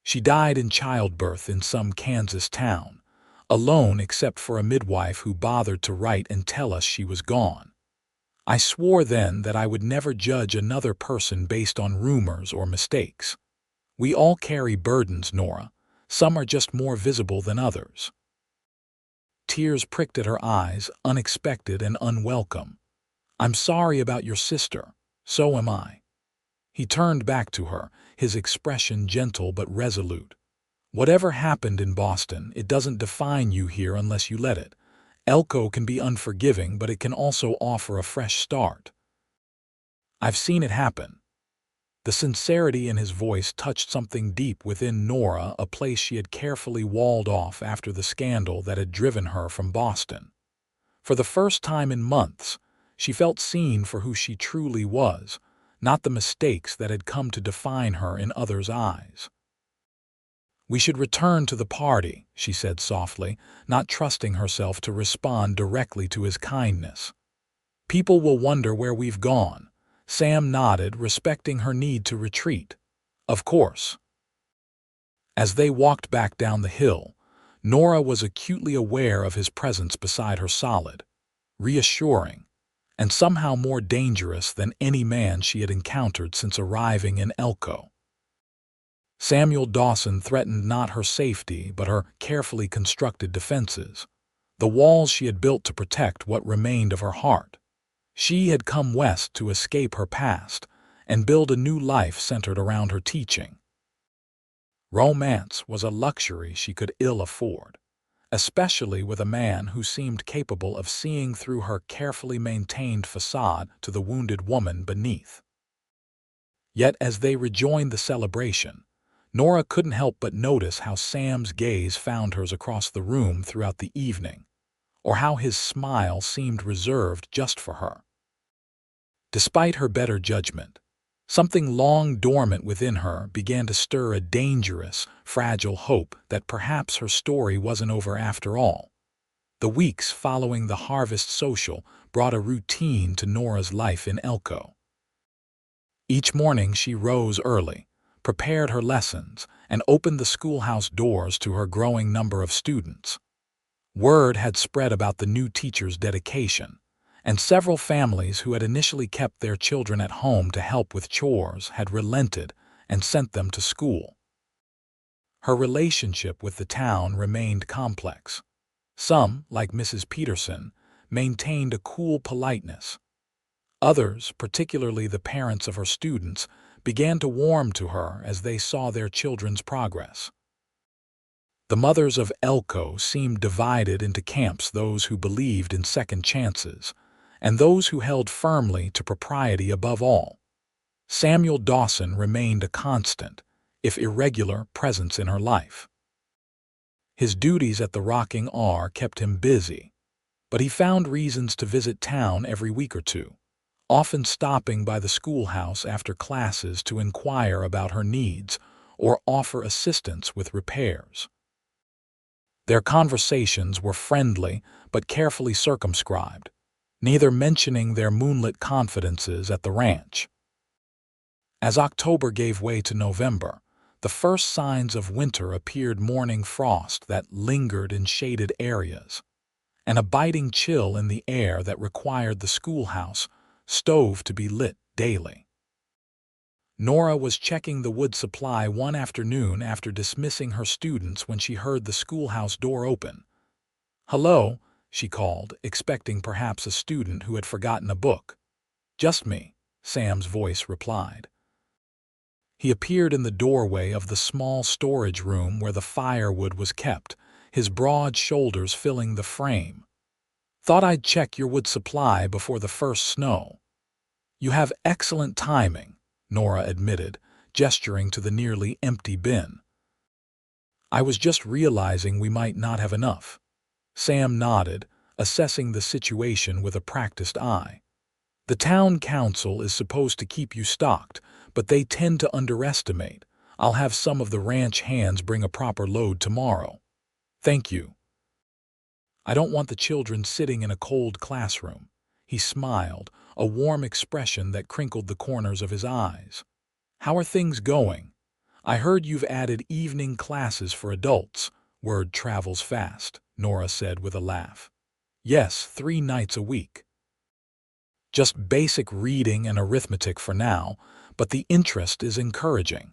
"She died in childbirth in some Kansas town, alone except for a midwife who bothered to write and tell us she was gone. I swore then that I would never judge another person based on rumors or mistakes. We all carry burdens, Nora. Some are just more visible than others." Tears pricked at her eyes, unexpected and unwelcome. "I'm sorry about your sister. So am I." He turned back to her, his expression gentle but resolute. "Whatever happened in Boston, it doesn't define you here unless you let it. Elko can be unforgiving, but it can also offer a fresh start. I've seen it happen." The sincerity in his voice touched something deep within Nora, a place she had carefully walled off after the scandal that had driven her from Boston. For the first time in months, she felt seen for who she truly was, not the mistakes that had come to define her in others' eyes. "We should return to the party," she said softly, not trusting herself to respond directly to his kindness. "People will wonder where we've gone." Sam nodded, respecting her need to retreat. "Of course." As they walked back down the hill, Nora was acutely aware of his presence beside her, solid, reassuring, and somehow more dangerous than any man she had encountered since arriving in Elko. Samuel Dawson threatened not her safety, but her carefully constructed defenses, the walls she had built to protect what remained of her heart. She had come west to escape her past and build a new life centered around her teaching. Romance was a luxury she could ill afford, especially with a man who seemed capable of seeing through her carefully maintained facade to the wounded woman beneath. Yet as they rejoined the celebration, Nora couldn't help but notice how Sam's gaze found hers across the room throughout the evening, or how his smile seemed reserved just for her. Despite her better judgment, something long dormant within her began to stir a dangerous, fragile hope that perhaps her story wasn't over after all. The weeks following the harvest social brought a routine to Nora's life in Elko. Each morning she rose early, prepared her lessons, and opened the schoolhouse doors to her growing number of students. Word had spread about the new teacher's dedication, and several families who had initially kept their children at home to help with chores had relented and sent them to school. Her relationship with the town remained complex. Some, like Mrs. Peterson, maintained a cool politeness. Others, particularly the parents of her students, began to warm to her as they saw their children's progress. The mothers of Elko seemed divided into camps: those who believed in second chances, and those who held firmly to propriety above all. Samuel Dawson remained a constant, if irregular, presence in her life. His duties at the Rocking R kept him busy, but he found reasons to visit town every week or two, often stopping by the schoolhouse after classes to inquire about her needs or offer assistance with repairs. Their conversations were friendly but carefully circumscribed, neither mentioning their moonlit confidences at the ranch. As October gave way to November, the first signs of winter appeared: morning frost that lingered in shaded areas, and a biting chill in the air that required the schoolhouse stove to be lit daily. Nora was checking the wood supply one afternoon after dismissing her students when she heard the schoolhouse door open. "Hello," she called, expecting perhaps a student who had forgotten a book. "Just me," Sam's voice replied. He appeared in the doorway of the small storage room where the firewood was kept, his broad shoulders filling the frame. "Thought I'd check your wood supply before the first snow." "You have excellent timing," Nora admitted, gesturing to the nearly empty bin. "I was just realizing we might not have enough." Sam nodded, assessing the situation with a practiced eye. "The town council is supposed to keep you stocked, but they tend to underestimate. I'll have some of the ranch hands bring a proper load tomorrow." "Thank you." "I don't want the children sitting in a cold classroom." He smiled, a warm expression that crinkled the corners of his eyes. "How are things going? I heard you've added evening classes for adults." "Word travels fast," Nora said with a laugh. "Yes, 3 nights a week. Just basic reading and arithmetic for now, but the interest is encouraging."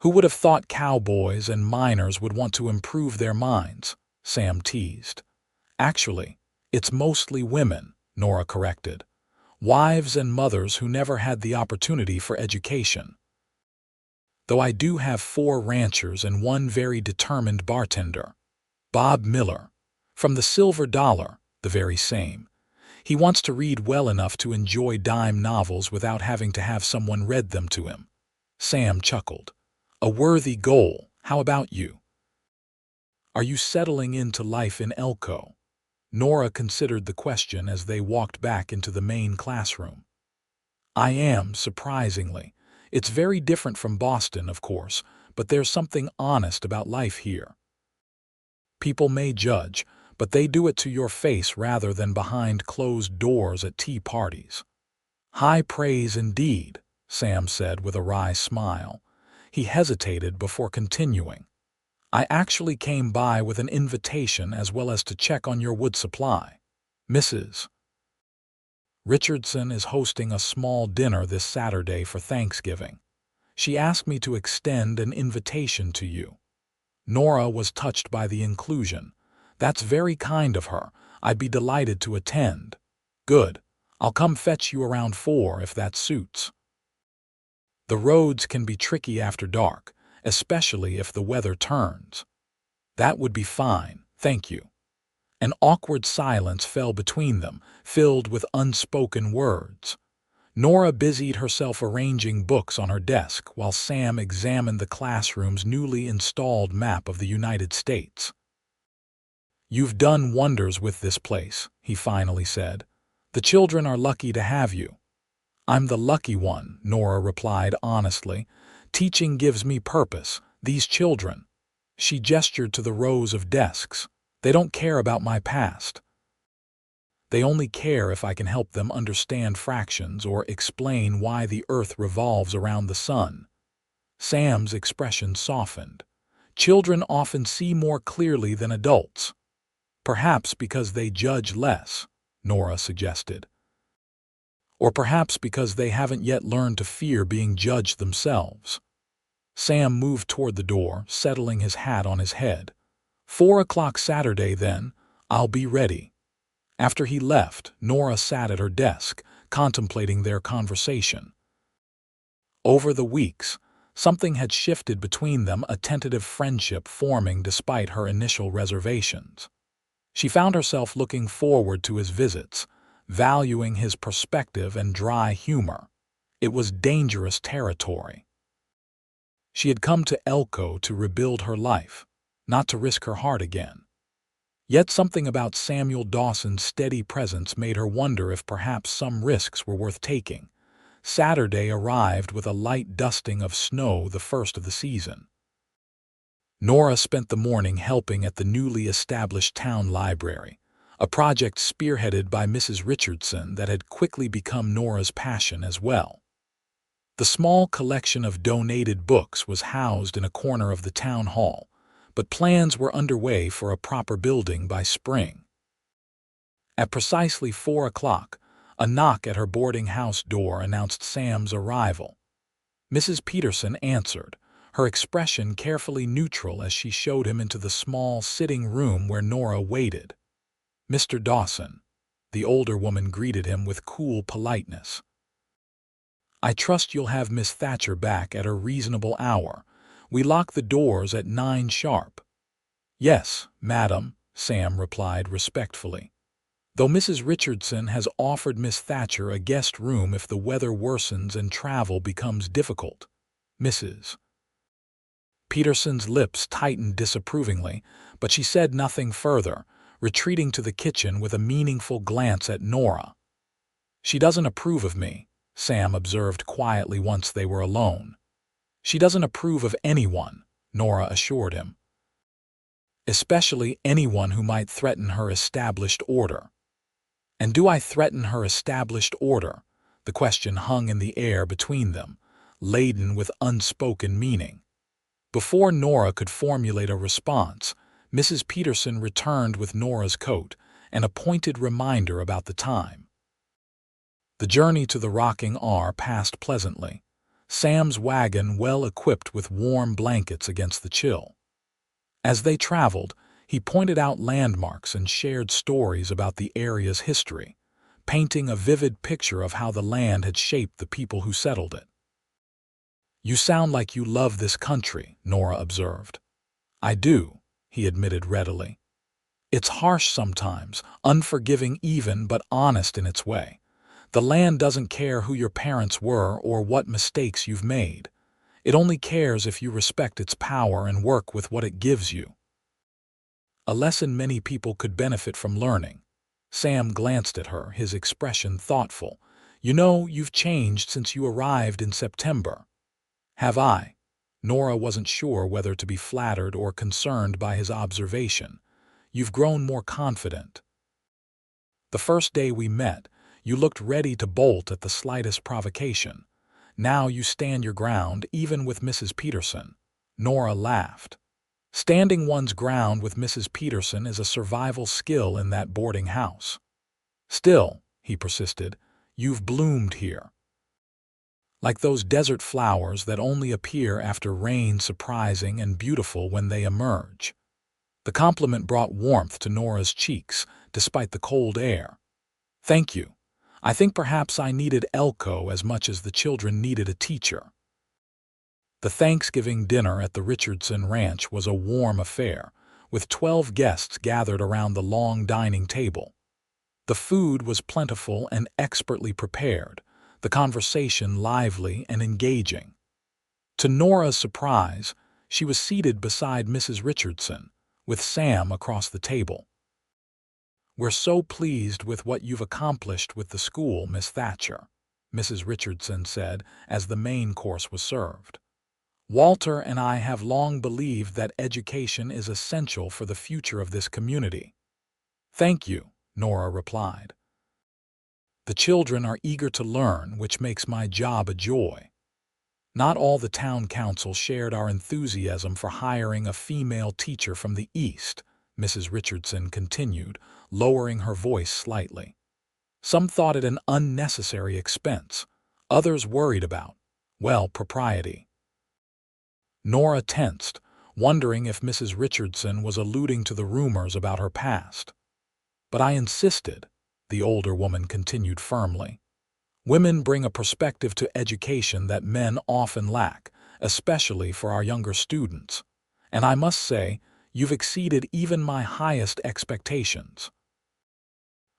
"Who would have thought cowboys and miners would want to improve their minds?" Sam teased. "Actually, it's mostly women," Nora corrected. "Wives and mothers who never had the opportunity for education. Though I do have 4 ranchers and 1 very determined bartender. Bob Miller, from the Silver Dollar, the very same. He wants to read well enough to enjoy dime novels without having to have someone read them to him." Sam chuckled. "A worthy goal. How about you? Are you settling into life in Elko?" Nora considered the question as they walked back into the main classroom. "I am, surprisingly. It's very different from Boston, of course, but there's something honest about life here. People may judge, but they do it to your face rather than behind closed doors at tea parties." "High praise indeed," Sam said with a wry smile. He hesitated before continuing. "I actually came by with an invitation as well as to check on your wood supply. Mrs. Richardson is hosting a small dinner this Saturday for Thanksgiving. She asked me to extend an invitation to you." Nora was touched by the inclusion. "That's very kind of her. I'd be delighted to attend." "Good. I'll come fetch you around 4 if that suits." "The roads can be tricky after dark, especially if the weather turns." "That would be fine, thank you." An awkward silence fell between them, filled with unspoken words. Nora busied herself arranging books on her desk while Sam examined the classroom's newly installed map of the United States. "You've done wonders with this place," he finally said. "The children are lucky to have you." "I'm the lucky one," Nora replied honestly. "Teaching gives me purpose. These children—" She gestured to the rows of desks. "They don't care about my past. They only care if I can help them understand fractions or explain why the earth revolves around the sun." Sam's expression softened. "Children often see more clearly than adults." "Perhaps because they judge less," Nora suggested. "Or perhaps because they haven't yet learned to fear being judged themselves." Sam moved toward the door, settling his hat on his head. 4 o'clock Saturday, then. I'll be ready." After he left, Nora sat at her desk, contemplating their conversation. Over the weeks, something had shifted between them, a tentative friendship forming despite her initial reservations. She found herself looking forward to his visits, valuing his perspective and dry humor. It was dangerous territory. She had come to Elko to rebuild her life, not to risk her heart again. Yet something about Samuel Dawson's steady presence made her wonder if perhaps some risks were worth taking. Saturday arrived with a light dusting of snow, the first of the season. Nora spent the morning helping at the newly established town library, a project spearheaded by Mrs. Richardson that had quickly become Nora's passion as well. The small collection of donated books was housed in a corner of the town hall, but plans were underway for a proper building by spring. At precisely 4 o'clock, a knock at her boarding house door announced Sam's arrival. Mrs. Peterson answered, her expression carefully neutral as she showed him into the small sitting room where Nora waited. "Mr. Dawson," the older woman greeted him with cool politeness. "I trust you'll have Miss Thatcher back at a reasonable hour. We lock the doors at 9 sharp." "Yes, madam," Sam replied respectfully, though Mrs. Richardson has offered Miss Thatcher a guest room if the weather worsens and travel becomes difficult. Mrs. Peterson's lips tightened disapprovingly, but she said nothing further, retreating to the kitchen with a meaningful glance at Nora. "She doesn't approve of me," Sam observed quietly once they were alone. "She doesn't approve of anyone," Nora assured him. "Especially anyone who might threaten her established order." "And do I threaten her established order?" The question hung in the air between them, laden with unspoken meaning. Before Nora could formulate a response, Mrs. Peterson returned with Nora's coat, an appointed reminder about the time. The journey to the rocking R passed pleasantly, Sam's wagon well equipped with warm blankets against the chill. As they traveled, he pointed out landmarks and shared stories about the area's history, painting a vivid picture of how the land had shaped the people who settled it. "You sound like you love this country," Nora observed. "I do," he admitted readily. "It's harsh sometimes, unforgiving even, but honest in its way. The land doesn't care who your parents were or what mistakes you've made. It only cares if you respect its power and work with what it gives you." A lesson many people could benefit from learning. Sam glanced at her, his expression thoughtful. "You know, you've changed since you arrived in September." "Have I?" Nora wasn't sure whether to be flattered or concerned by his observation. "You've grown more confident. The first day we met, you looked ready to bolt at the slightest provocation. Now you stand your ground, even with Mrs. Peterson." Nora laughed. "Standing one's ground with Mrs. Peterson is a survival skill in that boarding house." "Still," he persisted, "you've bloomed here. Like those desert flowers that only appear after rain, surprising and beautiful when they emerge." The compliment brought warmth to Nora's cheeks, despite the cold air. "Thank you. I think perhaps I needed Elko as much as the children needed a teacher." The Thanksgiving dinner at the Richardson Ranch was a warm affair, with 12 guests gathered around the long dining table. The food was plentiful and expertly prepared, the conversation lively and engaging. To Nora's surprise, she was seated beside Mrs. Richardson, with Sam across the table. "We're so pleased with what you've accomplished with the school, Miss Thatcher," Mrs. Richardson said as the main course was served. "Walter and I have long believed that education is essential for the future of this community." "Thank you," Nora replied. "The children are eager to learn, which makes my job a joy." Not all the town council shared our enthusiasm for hiring a female teacher from the East, Mrs. Richardson continued, lowering her voice slightly. "Some thought it an unnecessary expense. Others worried about, well, propriety." Nora tensed, wondering if Mrs. Richardson was alluding to the rumors about her past. "But I insisted," the older woman continued firmly. "Women bring a perspective to education that men often lack, especially for our younger students. And I must say, you've exceeded even my highest expectations."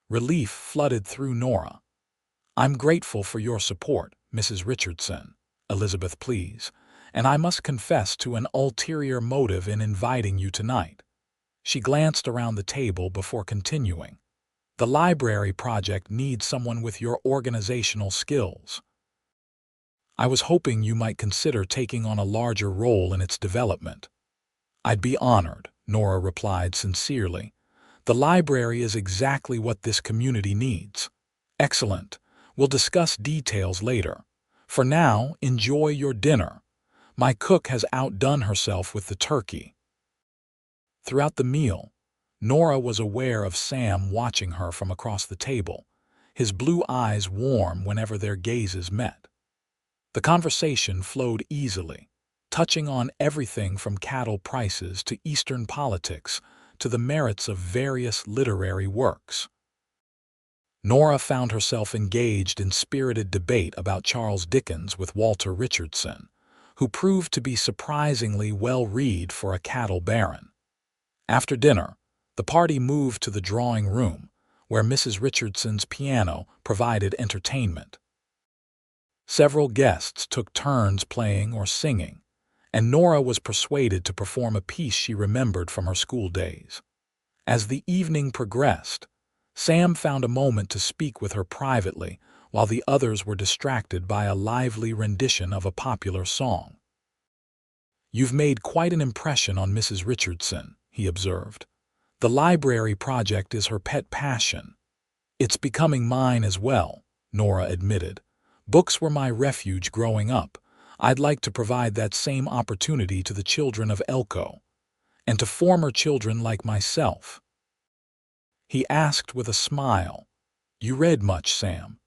Relief flooded through Nora. "I'm grateful for your support, Mrs. Richardson," Elizabeth pleased, "and I must confess to an ulterior motive in inviting you tonight." She glanced around the table before continuing. "The library project needs someone with your organizational skills. I was hoping you might consider taking on a larger role in its development." "I'd be honored," Nora replied sincerely. "The library is exactly what this community needs." "Excellent. We'll discuss details later. For now, enjoy your dinner. My cook has outdone herself with the turkey." Throughout the meal, Nora was aware of Sam watching her from across the table, his blue eyes warm whenever their gazes met. The conversation flowed easily, touching on everything from cattle prices to Eastern politics to the merits of various literary works. Nora found herself engaged in spirited debate about Charles Dickens with Walter Richardson, who proved to be surprisingly well-read for a cattle baron. After dinner, the party moved to the drawing room, where Mrs. Richardson's piano provided entertainment. Several guests took turns playing or singing, and Nora was persuaded to perform a piece she remembered from her school days. As the evening progressed, Sam found a moment to speak with her privately while the others were distracted by a lively rendition of a popular song. "You've made quite an impression on Mrs. Richardson," he observed. "The library project is her pet passion." "It's becoming mine as well," Nora admitted. "Books were my refuge growing up. I'd like to provide that same opportunity to the children of Elko, and to former children like myself." He asked with a smile, "You read much, Sam?"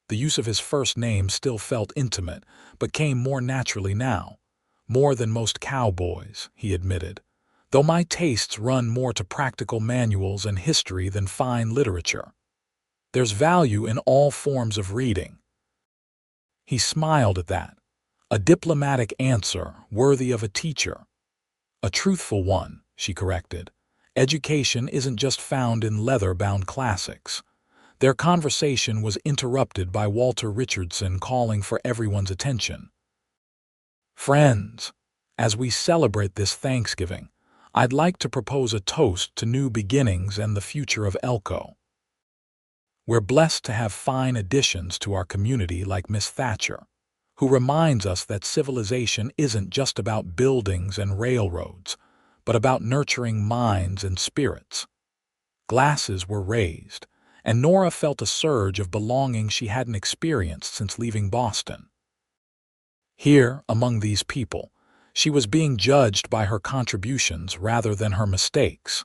The use of his first name still felt intimate, but came more naturally now. "More than most cowboys," he admitted, "though my tastes run more to practical manuals and history than fine literature. There's value in all forms of reading." He smiled at that, a diplomatic answer worthy of a teacher. "A truthful one," she corrected. "Education isn't just found in leather-bound classics." Their conversation was interrupted by Walter Richardson calling for everyone's attention. "Friends, as we celebrate this Thanksgiving, I'd like to propose a toast to new beginnings and the future of Elko. We're blessed to have fine additions to our community like Miss Thatcher, who reminds us that civilization isn't just about buildings and railroads, but about nurturing minds and spirits." Glasses were raised, and Nora felt a surge of belonging she hadn't experienced since leaving Boston. Here, among these people, she was being judged by her contributions rather than her mistakes.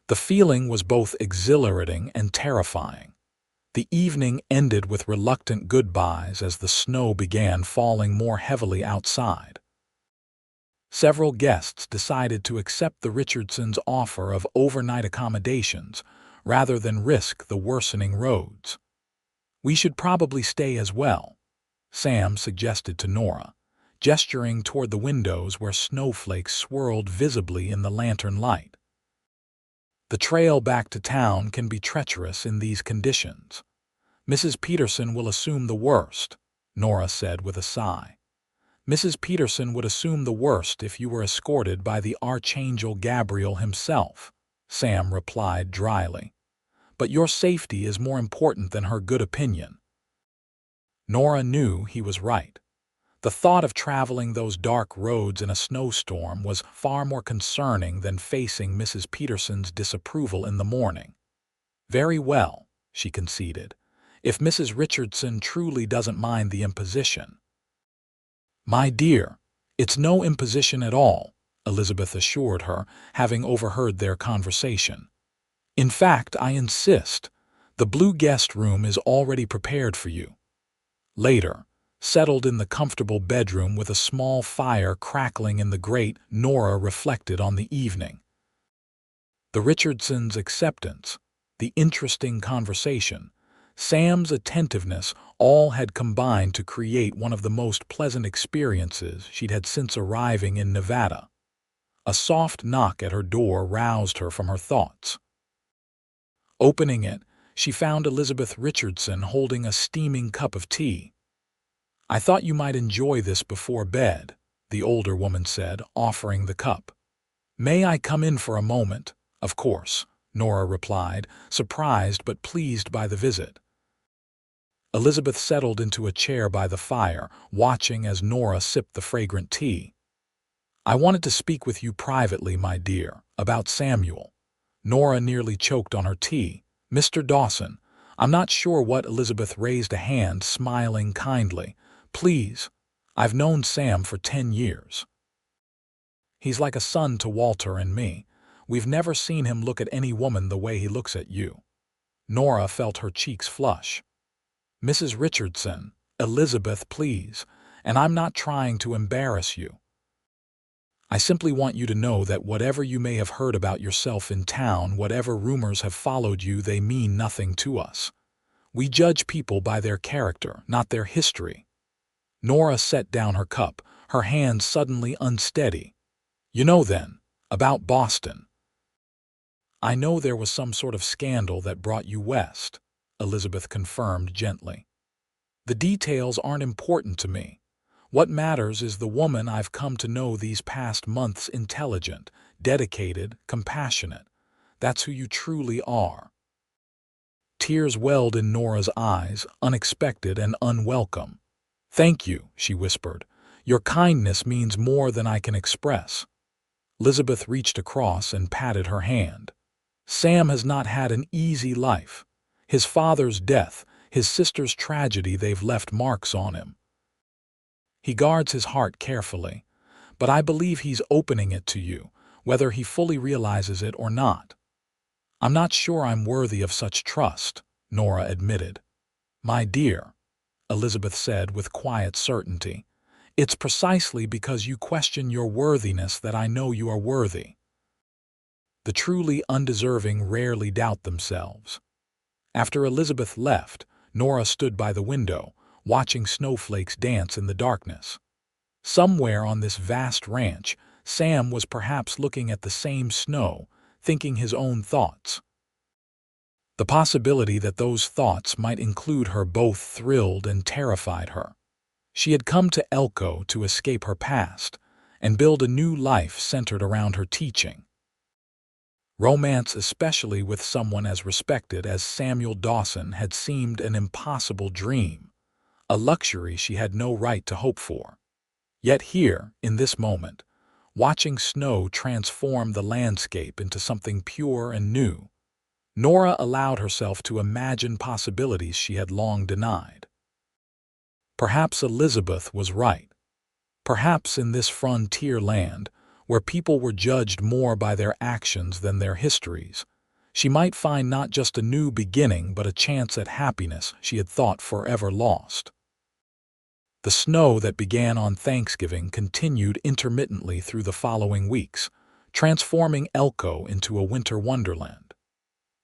The feeling was both exhilarating and terrifying. The evening ended with reluctant goodbyes as the snow began falling more heavily outside. Several guests decided to accept the Richardsons' offer of overnight accommodations rather than risk the worsening roads. "We should probably stay as well," Sam suggested to Nora, gesturing toward the windows where snowflakes swirled visibly in the lantern light. "The trail back to town can be treacherous in these conditions. Mrs. Peterson will assume the worst," Nora said with a sigh. "Mrs. Peterson would assume the worst if you were escorted by the Archangel Gabriel himself," Sam replied dryly. "But your safety is more important than her good opinion." Nora knew he was right. The thought of traveling those dark roads in a snowstorm was far more concerning than facing Mrs. Peterson's disapproval in the morning. "Very well," she conceded, "if Mrs. Richardson truly doesn't mind the imposition." "My dear, it's no imposition at all," Elizabeth assured her, having overheard their conversation. "In fact, I insist. The blue guest room is already prepared for you." Later, settled in the comfortable bedroom with a small fire crackling in the grate, Nora reflected on the evening. The Richardsons' acceptance, the interesting conversation, Sam's attentiveness all had combined to create one of the most pleasant experiences she'd had since arriving in Nevada. A soft knock at her door roused her from her thoughts. Opening it, she found Elizabeth Richardson holding a steaming cup of tea. "I thought you might enjoy this before bed," the older woman said, offering the cup. "May I come in for a moment?" "Of course," Nora replied, surprised but pleased by the visit. Elizabeth settled into a chair by the fire, watching as Nora sipped the fragrant tea. "I wanted to speak with you privately, my dear, about Samuel." Nora nearly choked on her tea. "Mr. Dawson, I'm not sure what." Elizabeth raised a hand, smiling kindly. "Please, I've known Sam for 10 years. He's like a son to Walter and me. We've never seen him look at any woman the way he looks at you." Nora felt her cheeks flush. "Mrs. Richardson, Elizabeth, please, and I'm not trying to embarrass you. I simply want you to know that whatever you may have heard about yourself in town, whatever rumors have followed you, they mean nothing to us. We judge people by their character, not their history." Nora set down her cup, her hand suddenly unsteady. "You know then, about Boston." "I know there was some sort of scandal that brought you west," Elizabeth confirmed gently. "The details aren't important to me. What matters is the woman I've come to know these past months: intelligent, dedicated, compassionate. That's who you truly are." Tears welled in Nora's eyes, unexpected and unwelcome. "Thank you," she whispered. "Your kindness means more than I can express." Elizabeth reached across and patted her hand. "Sam has not had an easy life. His father's death, his sister's tragedy, they've left marks on him. He guards his heart carefully, but I believe he's opening it to you, whether he fully realizes it or not." "I'm not sure I'm worthy of such trust," Nora admitted. "My dear," Elizabeth said with quiet certainty, "it's precisely because you question your worthiness that I know you are worthy. The truly undeserving rarely doubt themselves." After Elizabeth left, Nora stood by the window, watching snowflakes dance in the darkness. Somewhere on this vast ranch, Sam was perhaps looking at the same snow, thinking his own thoughts. The possibility that those thoughts might include her both thrilled and terrified her. She had come to Elko to escape her past and build a new life centered around her teaching. Romance, especially with someone as respected as Samuel Dawson, had seemed an impossible dream, a luxury she had no right to hope for. Yet here, in this moment, watching snow transform the landscape into something pure and new, Nora allowed herself to imagine possibilities she had long denied. Perhaps Elizabeth was right. Perhaps in this frontier land, where people were judged more by their actions than their histories, she might find not just a new beginning but a chance at happiness she had thought forever lost. The snow that began on Thanksgiving continued intermittently through the following weeks, transforming Elko into a winter wonderland.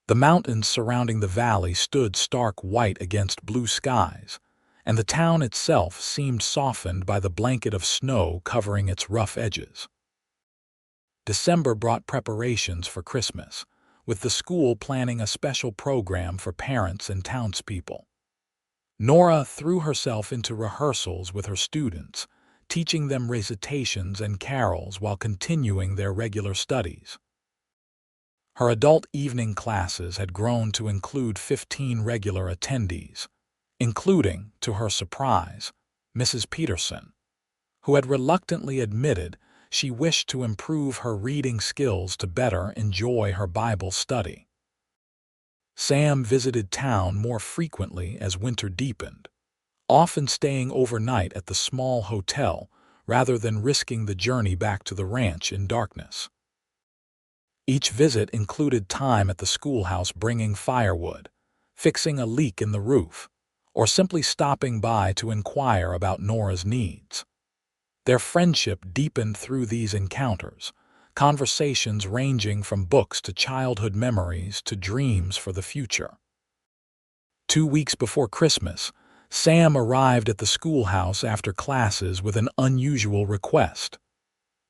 The mountains surrounding the valley stood stark white against blue skies, and the town itself seemed softened by the blanket of snow covering its rough edges. December brought preparations for Christmas, with the school planning a special program for parents and townspeople. Nora threw herself into rehearsals with her students, teaching them recitations and carols while continuing their regular studies. Her adult evening classes had grown to include 15 regular attendees, including, to her surprise, Mrs. Peterson, who had reluctantly admitted she wished to improve her reading skills to better enjoy her Bible study. Sam visited town more frequently as winter deepened, often staying overnight at the small hotel rather than risking the journey back to the ranch in darkness. Each visit included time at the schoolhouse bringing firewood, fixing a leak in the roof, or simply stopping by to inquire about Nora's needs. Their friendship deepened through these encounters, conversations ranging from books to childhood memories to dreams for the future. 2 weeks before Christmas, Sam arrived at the schoolhouse after classes with an unusual request.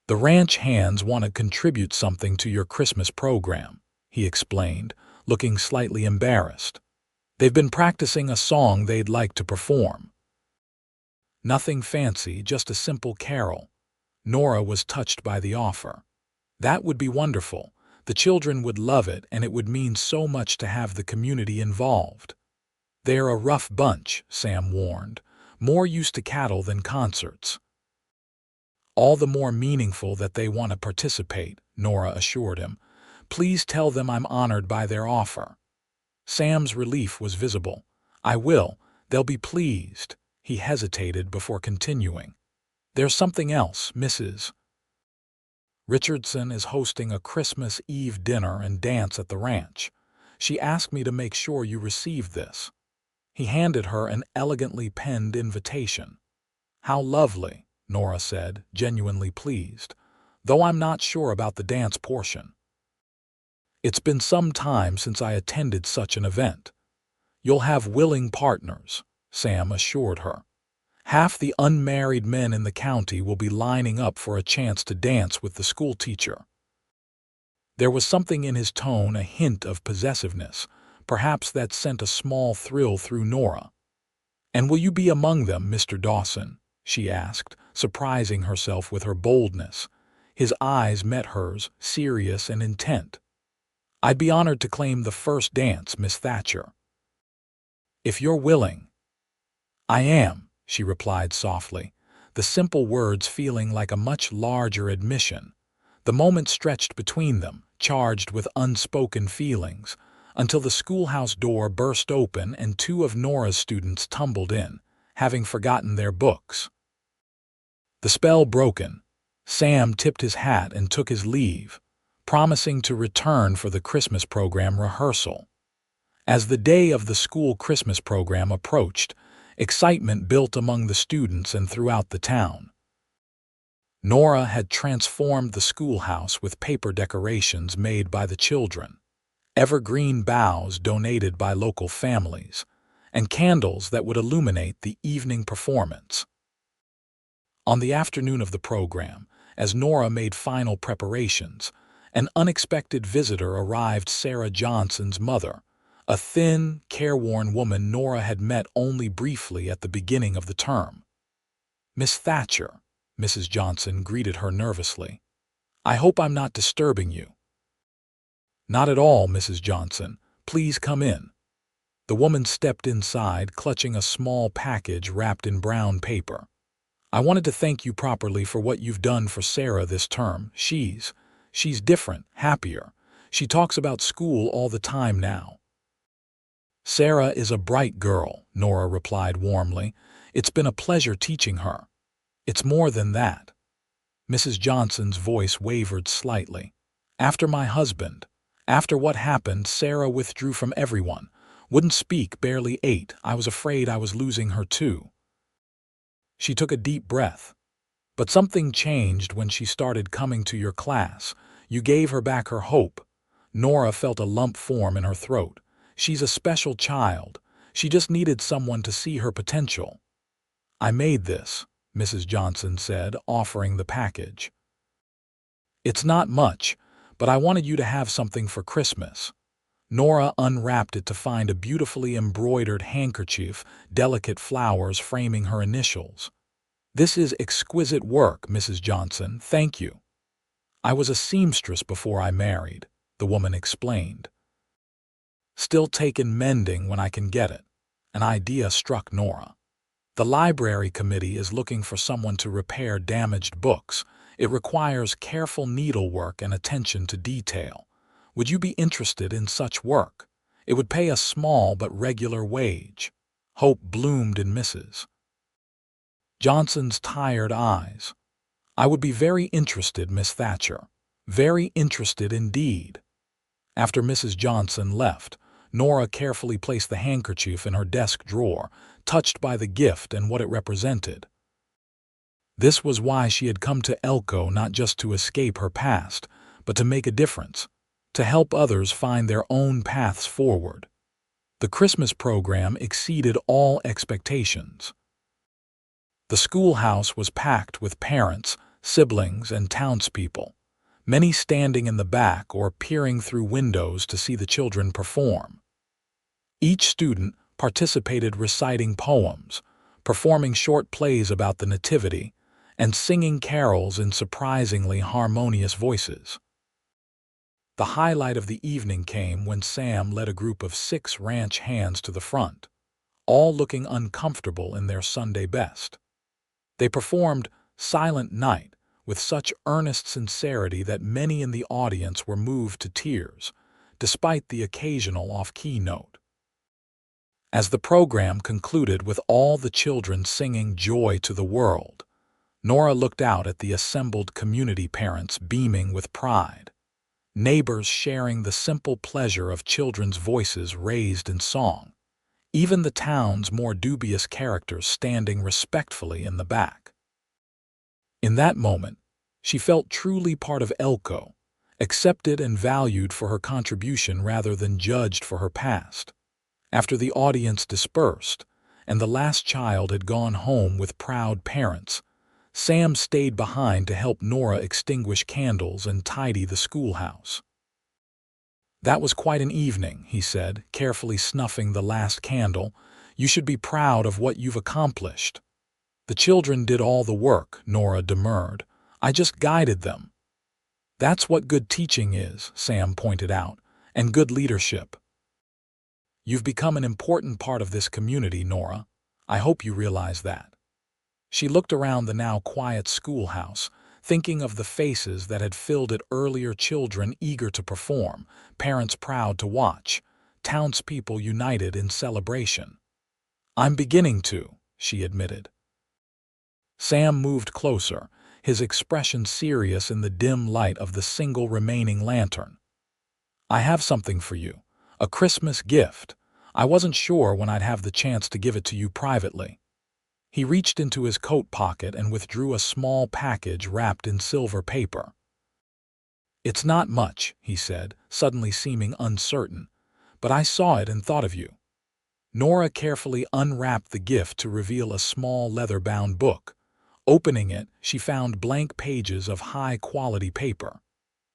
"The ranch hands want to contribute something to your Christmas program," he explained, looking slightly embarrassed. "They've been practicing a song they'd like to perform." Nothing fancy, just a simple carol. Nora was touched by the offer. That would be wonderful. The children would love it, and it would mean so much to have the community involved. "They're a rough bunch," Sam warned, "more used to cattle than concerts." All the more meaningful that they want to participate, Nora assured him. Please tell them I'm honored by their offer. Sam's relief was visible. I will. They'll be pleased. He hesitated before continuing. There's something else, Mrs. Richardson is hosting a Christmas Eve dinner and dance at the ranch. She asked me to make sure you received this. He handed her an elegantly penned invitation. How lovely, Nora said, genuinely pleased, though I'm not sure about the dance portion. It's been some time since I attended such an event. You'll have willing partners, Sam assured her. Half the unmarried men in the county will be lining up for a chance to dance with the schoolteacher. There was something in his tone, a hint of possessiveness, perhaps that sent a small thrill through Nora. And will you be among them, Mr. Dawson? She asked, surprising herself with her boldness. His eyes met hers, serious and intent. I'd be honored to claim the first dance, Miss Thatcher. If you're willing. I am, she replied softly, the simple words feeling like a much larger admission. The moment stretched between them, charged with unspoken feelings, until the schoolhouse door burst open and two of Nora's students tumbled in, having forgotten their books. The spell broken, Sam tipped his hat and took his leave, promising to return for the Christmas program rehearsal. As the day of the school Christmas program approached, excitement built among the students and throughout the town. Nora had transformed the schoolhouse with paper decorations made by the children, evergreen boughs donated by local families, and candles that would illuminate the evening performance. On the afternoon of the program, as Nora made final preparations, an unexpected visitor arrived, Sarah Johnson's mother, a thin, careworn woman Nora had met only briefly at the beginning of the term. Miss Thatcher, Mrs. Johnson greeted her nervously. I hope I'm not disturbing you. Not at all, Mrs. Johnson. Please come in. The woman stepped inside, clutching a small package wrapped in brown paper. I wanted to thank you properly for what you've done for Sarah this term. She's different, happier. She talks about school all the time now. Sarah is a bright girl, Nora replied warmly. It's been a pleasure teaching her. It's more than that. Mrs. Johnson's voice wavered slightly. After what happened, Sarah withdrew from everyone. Wouldn't speak, barely ate. I was afraid I was losing her too. She took a deep breath. But something changed when she started coming to your class. You gave her back her hope. Nora felt a lump form in her throat. She's a special child. She just needed someone to see her potential. I made this, Mrs. Johnson said, offering the package. It's not much, but I wanted you to have something for Christmas. Nora unwrapped it to find a beautifully embroidered handkerchief, delicate flowers framing her initials. This is exquisite work, Mrs. Johnson, thank you. I was a seamstress before I married, the woman explained. Still taking mending when I can get it. An idea struck Nora. The library committee is looking for someone to repair damaged books. It requires careful needlework and attention to detail. Would you be interested in such work? It would pay a small but regular wage. Hope bloomed in Mrs. Johnson's tired eyes. I would be very interested, Miss Thatcher. Very interested indeed. After Mrs. Johnson left, Nora carefully placed the handkerchief in her desk drawer, touched by the gift and what it represented. This was why she had come to Elko, not just to escape her past, but to make a difference, to help others find their own paths forward. The Christmas program exceeded all expectations. The schoolhouse was packed with parents, siblings, and townspeople, many standing in the back or peering through windows to see the children perform. Each student participated reciting poems, performing short plays about the Nativity, and singing carols in surprisingly harmonious voices. The highlight of the evening came when Sam led a group of 6 ranch hands to the front, all looking uncomfortable in their Sunday best. They performed Silent Night, with such earnest sincerity that many in the audience were moved to tears, despite the occasional off-key note. As the program concluded with all the children singing "Joy to the World," Nora looked out at the assembled community parents beaming with pride, neighbors sharing the simple pleasure of children's voices raised in song, even the town's more dubious characters standing respectfully in the back. In that moment, she felt truly part of Elko, accepted and valued for her contribution rather than judged for her past. After the audience dispersed, and the last child had gone home with proud parents, Sam stayed behind to help Nora extinguish candles and tidy the schoolhouse. "That was quite an evening," he said, carefully snuffing the last candle. "You should be proud of what you've accomplished." "The children did all the work," Nora demurred. "I just guided them." "That's what good teaching is," Sam pointed out, "and good leadership. You've become an important part of this community, Nora. I hope you realize that." She looked around the now quiet schoolhouse, thinking of the faces that had filled it earlier, children eager to perform, parents proud to watch, townspeople united in celebration. "I'm beginning to," she admitted. Sam moved closer, his expression serious in the dim light of the single remaining lantern. "I have something for you, a Christmas gift. I wasn't sure when I'd have the chance to give it to you privately." He reached into his coat pocket and withdrew a small package wrapped in silver paper. "It's not much," he said, suddenly seeming uncertain, "but I saw it and thought of you." Nora carefully unwrapped the gift to reveal a small leather-bound book. Opening it, she found blank pages of high-quality paper.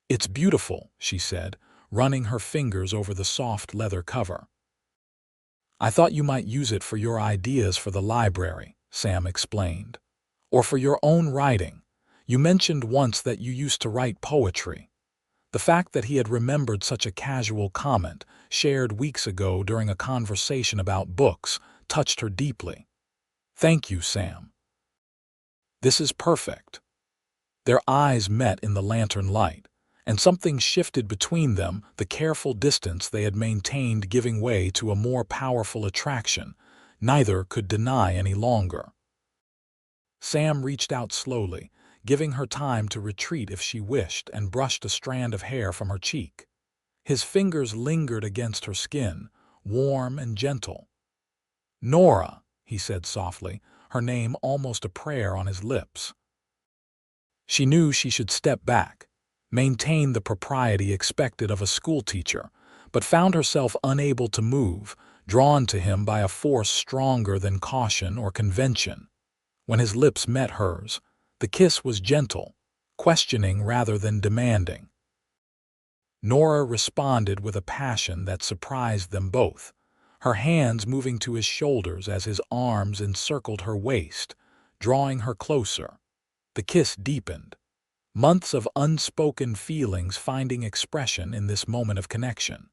"It's beautiful," she said, running her fingers over the soft leather cover. "I thought you might use it for your ideas for the library," Sam explained. "Or for your own writing. You mentioned once that you used to write poetry." The fact that he had remembered such a casual comment, shared weeks ago during a conversation about books, touched her deeply. "Thank you, Sam. This is perfect." Their eyes met in the lantern light, and something shifted between them, the careful distance they had maintained giving way to a more powerful attraction. Neither could deny any longer. Sam reached out slowly, giving her time to retreat if she wished, and brushed a strand of hair from her cheek. His fingers lingered against her skin, warm and gentle. "Nora," he said softly, her name almost a prayer on his lips. She knew she should step back, maintain the propriety expected of a schoolteacher, but found herself unable to move, drawn to him by a force stronger than caution or convention. When his lips met hers, the kiss was gentle, questioning rather than demanding. Nora responded with a passion that surprised them both, her hands moving to his shoulders as his arms encircled her waist, drawing her closer. The kiss deepened, months of unspoken feelings finding expression in this moment of connection.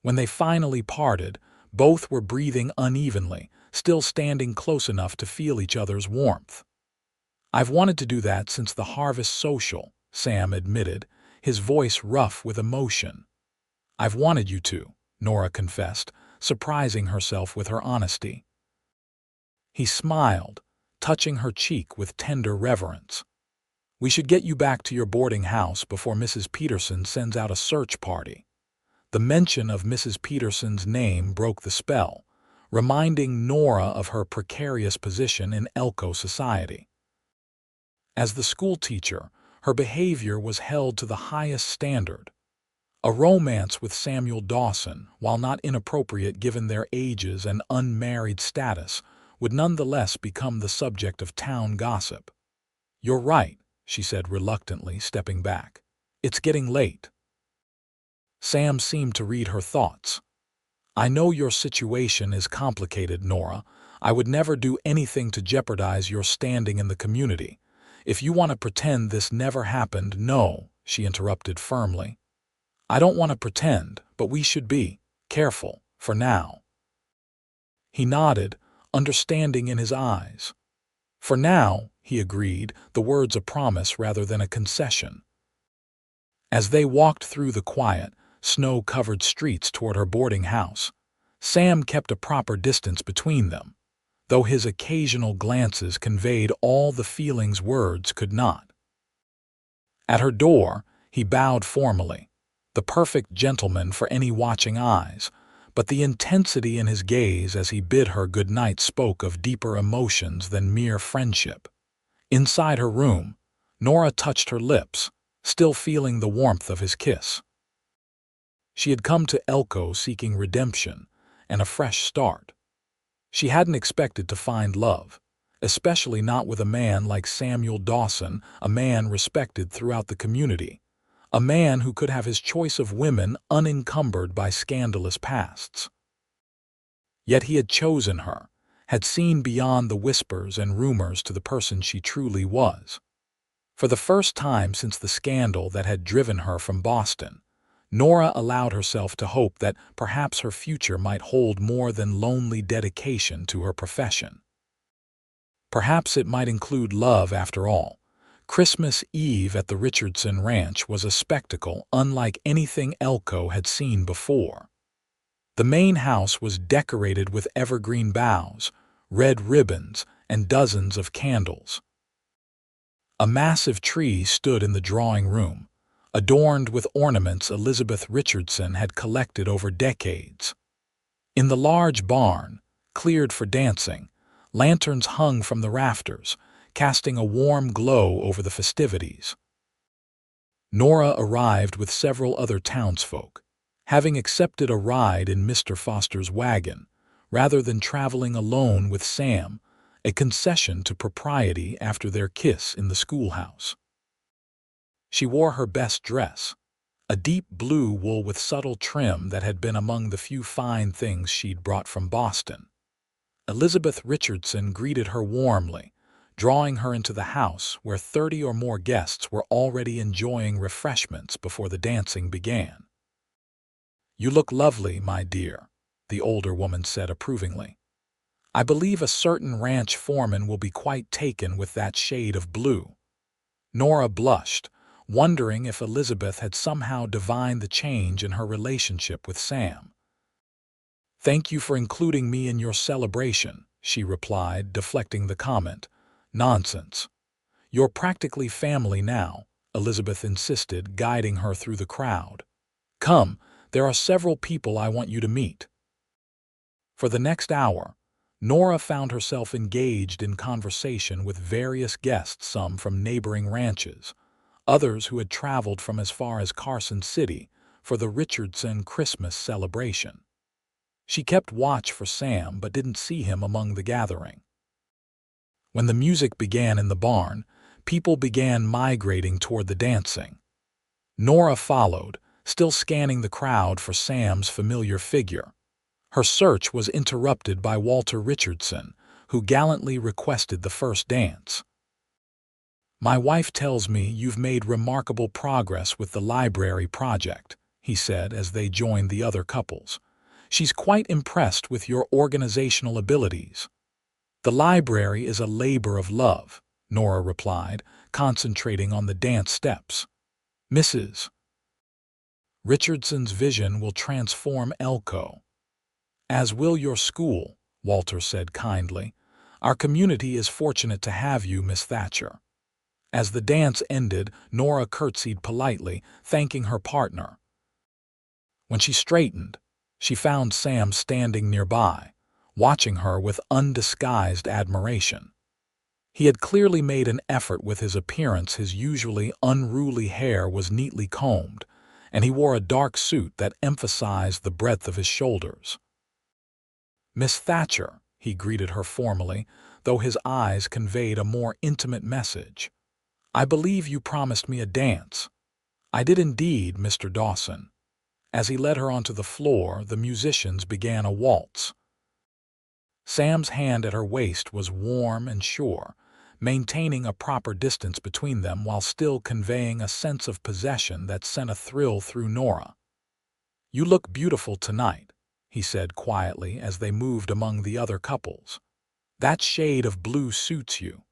When they finally parted, both were breathing unevenly, still standing close enough to feel each other's warmth. "I've wanted to do that since the harvest social," Sam admitted, his voice rough with emotion. "I've wanted you to," Nora confessed, surprising herself with her honesty. He smiled, touching her cheek with tender reverence. "We should get you back to your boarding house before Mrs. Peterson sends out a search party." The mention of Mrs. Peterson's name broke the spell, reminding Nora of her precarious position in Elko society. As the schoolteacher, her behavior was held to the highest standard. A romance with Samuel Dawson, while not inappropriate given their ages and unmarried status, would nonetheless become the subject of town gossip. "You're right," she said reluctantly, stepping back. "It's getting late." Sam seemed to read her thoughts. "I know your situation is complicated, Nora. I would never do anything to jeopardize your standing in the community. If you want to pretend this never happened, no," she interrupted firmly. "I don't want to pretend, but we should be careful, for now." He nodded, understanding in his eyes. For now, he agreed, the words a promise rather than a concession. As they walked through the quiet, snow-covered streets toward her boarding house, Sam kept a proper distance between them, though his occasional glances conveyed all the feelings words could not. At her door, he bowed formally, the perfect gentleman for any watching eyes, but the intensity in his gaze as he bid her good night spoke of deeper emotions than mere friendship. Inside her room, Nora touched her lips, still feeling the warmth of his kiss. She had come to Elko seeking redemption and a fresh start. She hadn't expected to find love, especially not with a man like Samuel Dawson, a man respected throughout the community, a man who could have his choice of women unencumbered by scandalous pasts. Yet he had chosen her, had seen beyond the whispers and rumors to the person she truly was. For the first time since the scandal that had driven her from Boston, Nora allowed herself to hope that perhaps her future might hold more than lonely dedication to her profession. Perhaps it might include love after all. Christmas Eve at the Richardson Ranch was a spectacle unlike anything Elko had seen before. The main house was decorated with evergreen boughs, red ribbons, and dozens of candles. A massive tree stood in the drawing room, adorned with ornaments Elizabeth Richardson had collected over decades. In the large barn, cleared for dancing, lanterns hung from the rafters, casting a warm glow over the festivities. Nora arrived with several other townsfolk, having accepted a ride in Mr. Foster's wagon, rather than traveling alone with Sam, a concession to propriety after their kiss in the schoolhouse. She wore her best dress, a deep blue wool with subtle trim that had been among the few fine things she'd brought from Boston. Elizabeth Richardson greeted her warmly, drawing her into the house where 30 or more guests were already enjoying refreshments before the dancing began. "You look lovely, my dear," the older woman said approvingly. "I believe a certain ranch foreman will be quite taken with that shade of blue." Nora blushed, wondering if Elizabeth had somehow divined the change in her relationship with Sam. "Thank you for including me in your celebration," she replied, deflecting the comment. "Nonsense. You're practically family now," Elizabeth insisted, guiding her through the crowd. "Come, there are several people I want you to meet." For the next hour, Nora found herself engaged in conversation with various guests, some from neighboring ranches, others who had traveled from as far as Carson City for the Richardson Christmas celebration. She kept watch for Sam but didn't see him among the gathering. When the music began in the barn, people began migrating toward the dancing. Nora followed, still scanning the crowd for Sam's familiar figure. Her search was interrupted by Walter Richardson, who gallantly requested the first dance. "My wife tells me you've made remarkable progress with the library project," he said as they joined the other couples. "She's quite impressed with your organizational abilities." "The library is a labor of love," Nora replied, concentrating on the dance steps. "Mrs. Richardson's vision will transform Elko." "As will your school," Walter said kindly. "Our community is fortunate to have you, Miss Thatcher." As the dance ended, Nora curtsied politely, thanking her partner. When she straightened, she found Sam standing nearby, watching her with undisguised admiration. He had clearly made an effort with his appearance. His usually unruly hair was neatly combed, and he wore a dark suit that emphasized the breadth of his shoulders. "Miss Thatcher," he greeted her formally, though his eyes conveyed a more intimate message. "I believe you promised me a dance." "I did indeed, Mr. Dawson." As he led her onto the floor, the musicians began a waltz. Sam's hand at her waist was warm and sure, maintaining a proper distance between them while still conveying a sense of possession that sent a thrill through Nora. "You look beautiful tonight," he said quietly as they moved among the other couples. "That shade of blue suits you."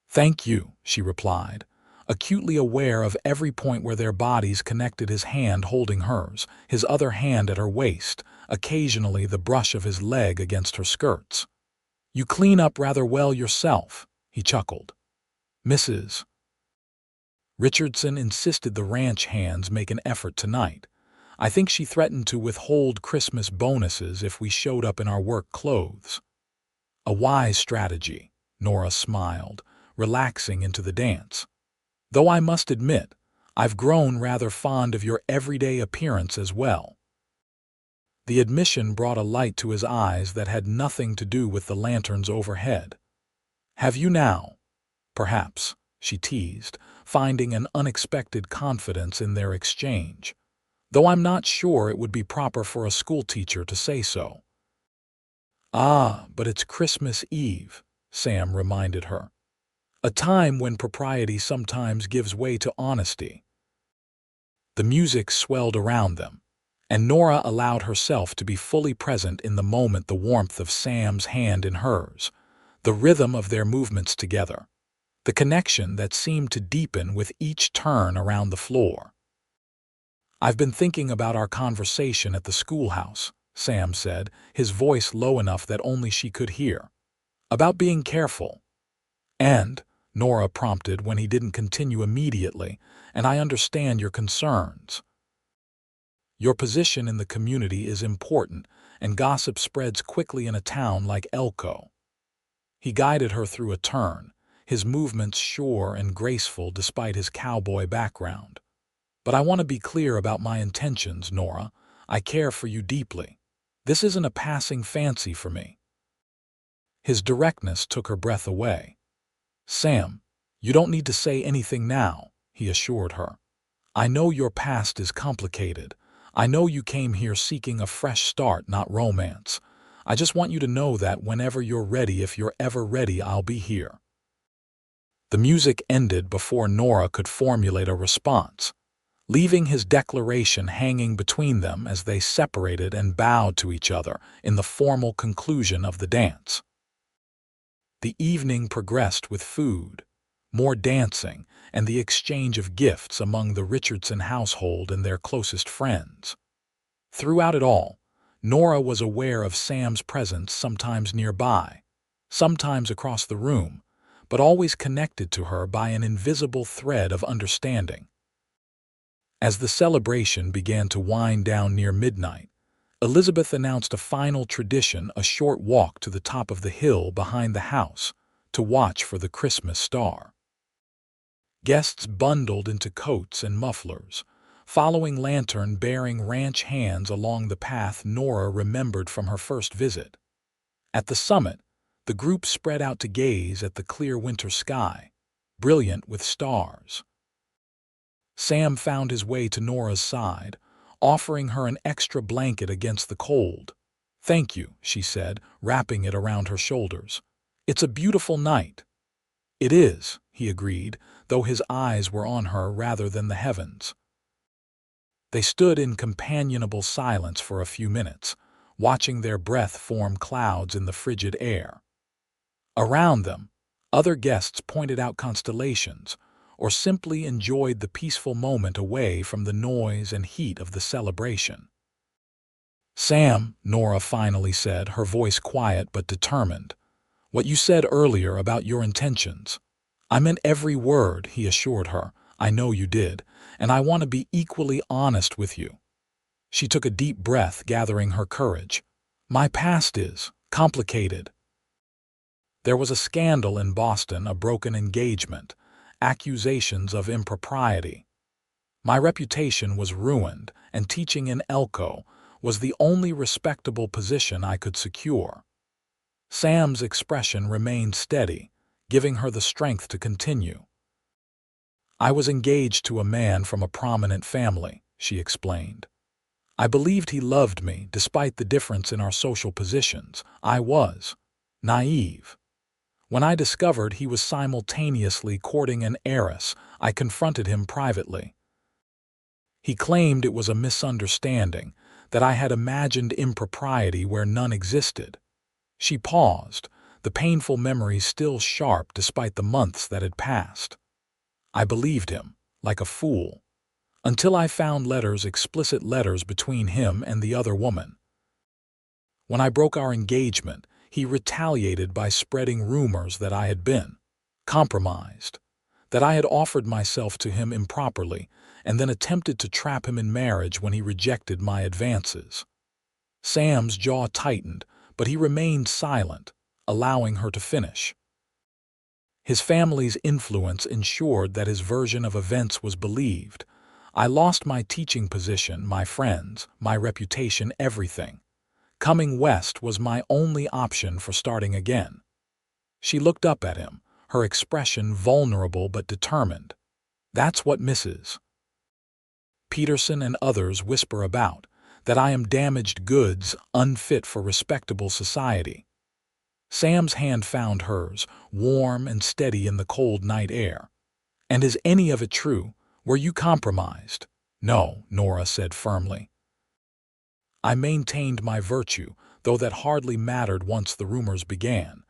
"Thank you," she replied, acutely aware of every point where their bodies connected, his hand holding hers, his other hand at her waist, occasionally the brush of his leg against her skirts. "You clean up rather well yourself," he chuckled. Mrs. Richardson insisted the ranch hands make an effort tonight. I think she threatened to withhold Christmas bonuses if we showed up in our work clothes. "A wise strategy," Nora smiled, relaxing into the dance. "Though I must admit, I've grown rather fond of your everyday appearance as well." The admission brought a light to his eyes that had nothing to do with the lanterns overhead. "Have you now?" "Perhaps," she teased, finding an unexpected confidence in their exchange. "Though I'm not sure it would be proper for a schoolteacher to say so." "Ah, but it's Christmas Eve," Sam reminded her. "A time when propriety sometimes gives way to honesty." The music swelled around them, and Nora allowed herself to be fully present in the moment, the warmth of Sam's hand in hers, the rhythm of their movements together, the connection that seemed to deepen with each turn around the floor. "I've been thinking about our conversation at the schoolhouse," Sam said, his voice low enough that only she could hear. "About being careful." "And," Nora prompted when he didn't continue immediately, "and I understand your concerns. Your position in the community is important, and gossip spreads quickly in a town like Elko." He guided her through a turn, his movements sure and graceful despite his cowboy background. "But I want to be clear about my intentions, Nora. I care for you deeply. This isn't a passing fancy for me." His directness took her breath away. "Sam, you don't need to say anything now," he assured her. "I know your past is complicated. I know you came here seeking a fresh start, not romance. I just want you to know that whenever you're ready, if you're ever ready, I'll be here." The music ended before Nora could formulate a response, leaving his declaration hanging between them as they separated and bowed to each other in the formal conclusion of the dance. The evening progressed with food, more dancing, and the exchange of gifts among the Richardson household and their closest friends. Throughout it all, Nora was aware of Sam's presence, sometimes nearby, sometimes across the room, but always connected to her by an invisible thread of understanding. As the celebration began to wind down near midnight, Elizabeth announced a final tradition: a short walk to the top of the hill behind the house to watch for the Christmas star. Guests bundled into coats and mufflers, following lantern-bearing ranch hands along the path Nora remembered from her first visit. At the summit, the group spread out to gaze at the clear winter sky, brilliant with stars. Sam found his way to Nora's side, offering her an extra blanket against the cold. "Thank you," she said, wrapping it around her shoulders. "It's a beautiful night." "It is," he agreed, though his eyes were on her rather than the heavens. They stood in companionable silence for a few minutes, watching their breath form clouds in the frigid air. Around them, other guests pointed out constellations, or simply enjoyed the peaceful moment away from the noise and heat of the celebration. "Sam," Nora finally said, her voice quiet but determined, "what you said earlier about your intentions." "I meant every word," he assured her. "I know you did, and I want to be equally honest with you." She took a deep breath, gathering her courage. "My past is complicated. There was a scandal in Boston, a broken engagement, accusations of impropriety. My reputation was ruined, and teaching in Elko was the only respectable position I could secure." Sam's expression remained steady, giving her the strength to continue. "I was engaged to a man from a prominent family," she explained. "I believed he loved me despite the difference in our social positions. I was naive. When I discovered he was simultaneously courting an heiress, I confronted him privately. He claimed it was a misunderstanding, that I had imagined impropriety where none existed." She paused, the painful memories still sharp despite the months that had passed. I believed him, like a fool, until I found explicit letters between him and the other woman. When I broke our engagement, he retaliated by spreading rumors that I had been compromised, that I had offered myself to him improperly, and then attempted to trap him in marriage when he rejected my advances. Sam's jaw tightened, but he remained silent, allowing her to finish. His family's influence ensured that his version of events was believed. I lost my teaching position, my friends, my reputation, everything. Coming west was my only option for starting again. She looked up at him, her expression vulnerable but determined. That's what Mrs. Peterson and others whisper about, that I am damaged goods, unfit for respectable society. Sam's hand found hers, warm and steady in the cold night air. And is any of it true? Were you compromised? No, Nora said firmly. I maintained my virtue, though that hardly mattered once the rumors began.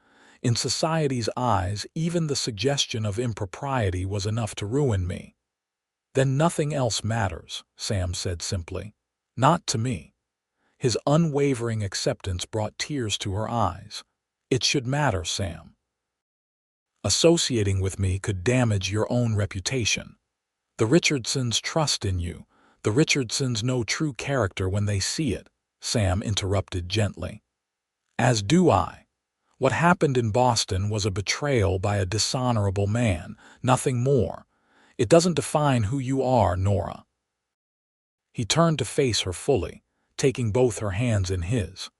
In society's eyes, even the suggestion of impropriety was enough to ruin me. Then nothing else matters, Sam said simply. Not to me. His unwavering acceptance brought tears to her eyes. It should matter, Sam. Associating with me could damage your own reputation. The Richardsons trust in you. The Richardsons know true character when they see it, Sam interrupted gently. As do I. What happened in Boston was a betrayal by a dishonorable man, nothing more. It doesn't define who you are, Nora. He turned to face her fully, taking both her hands in his.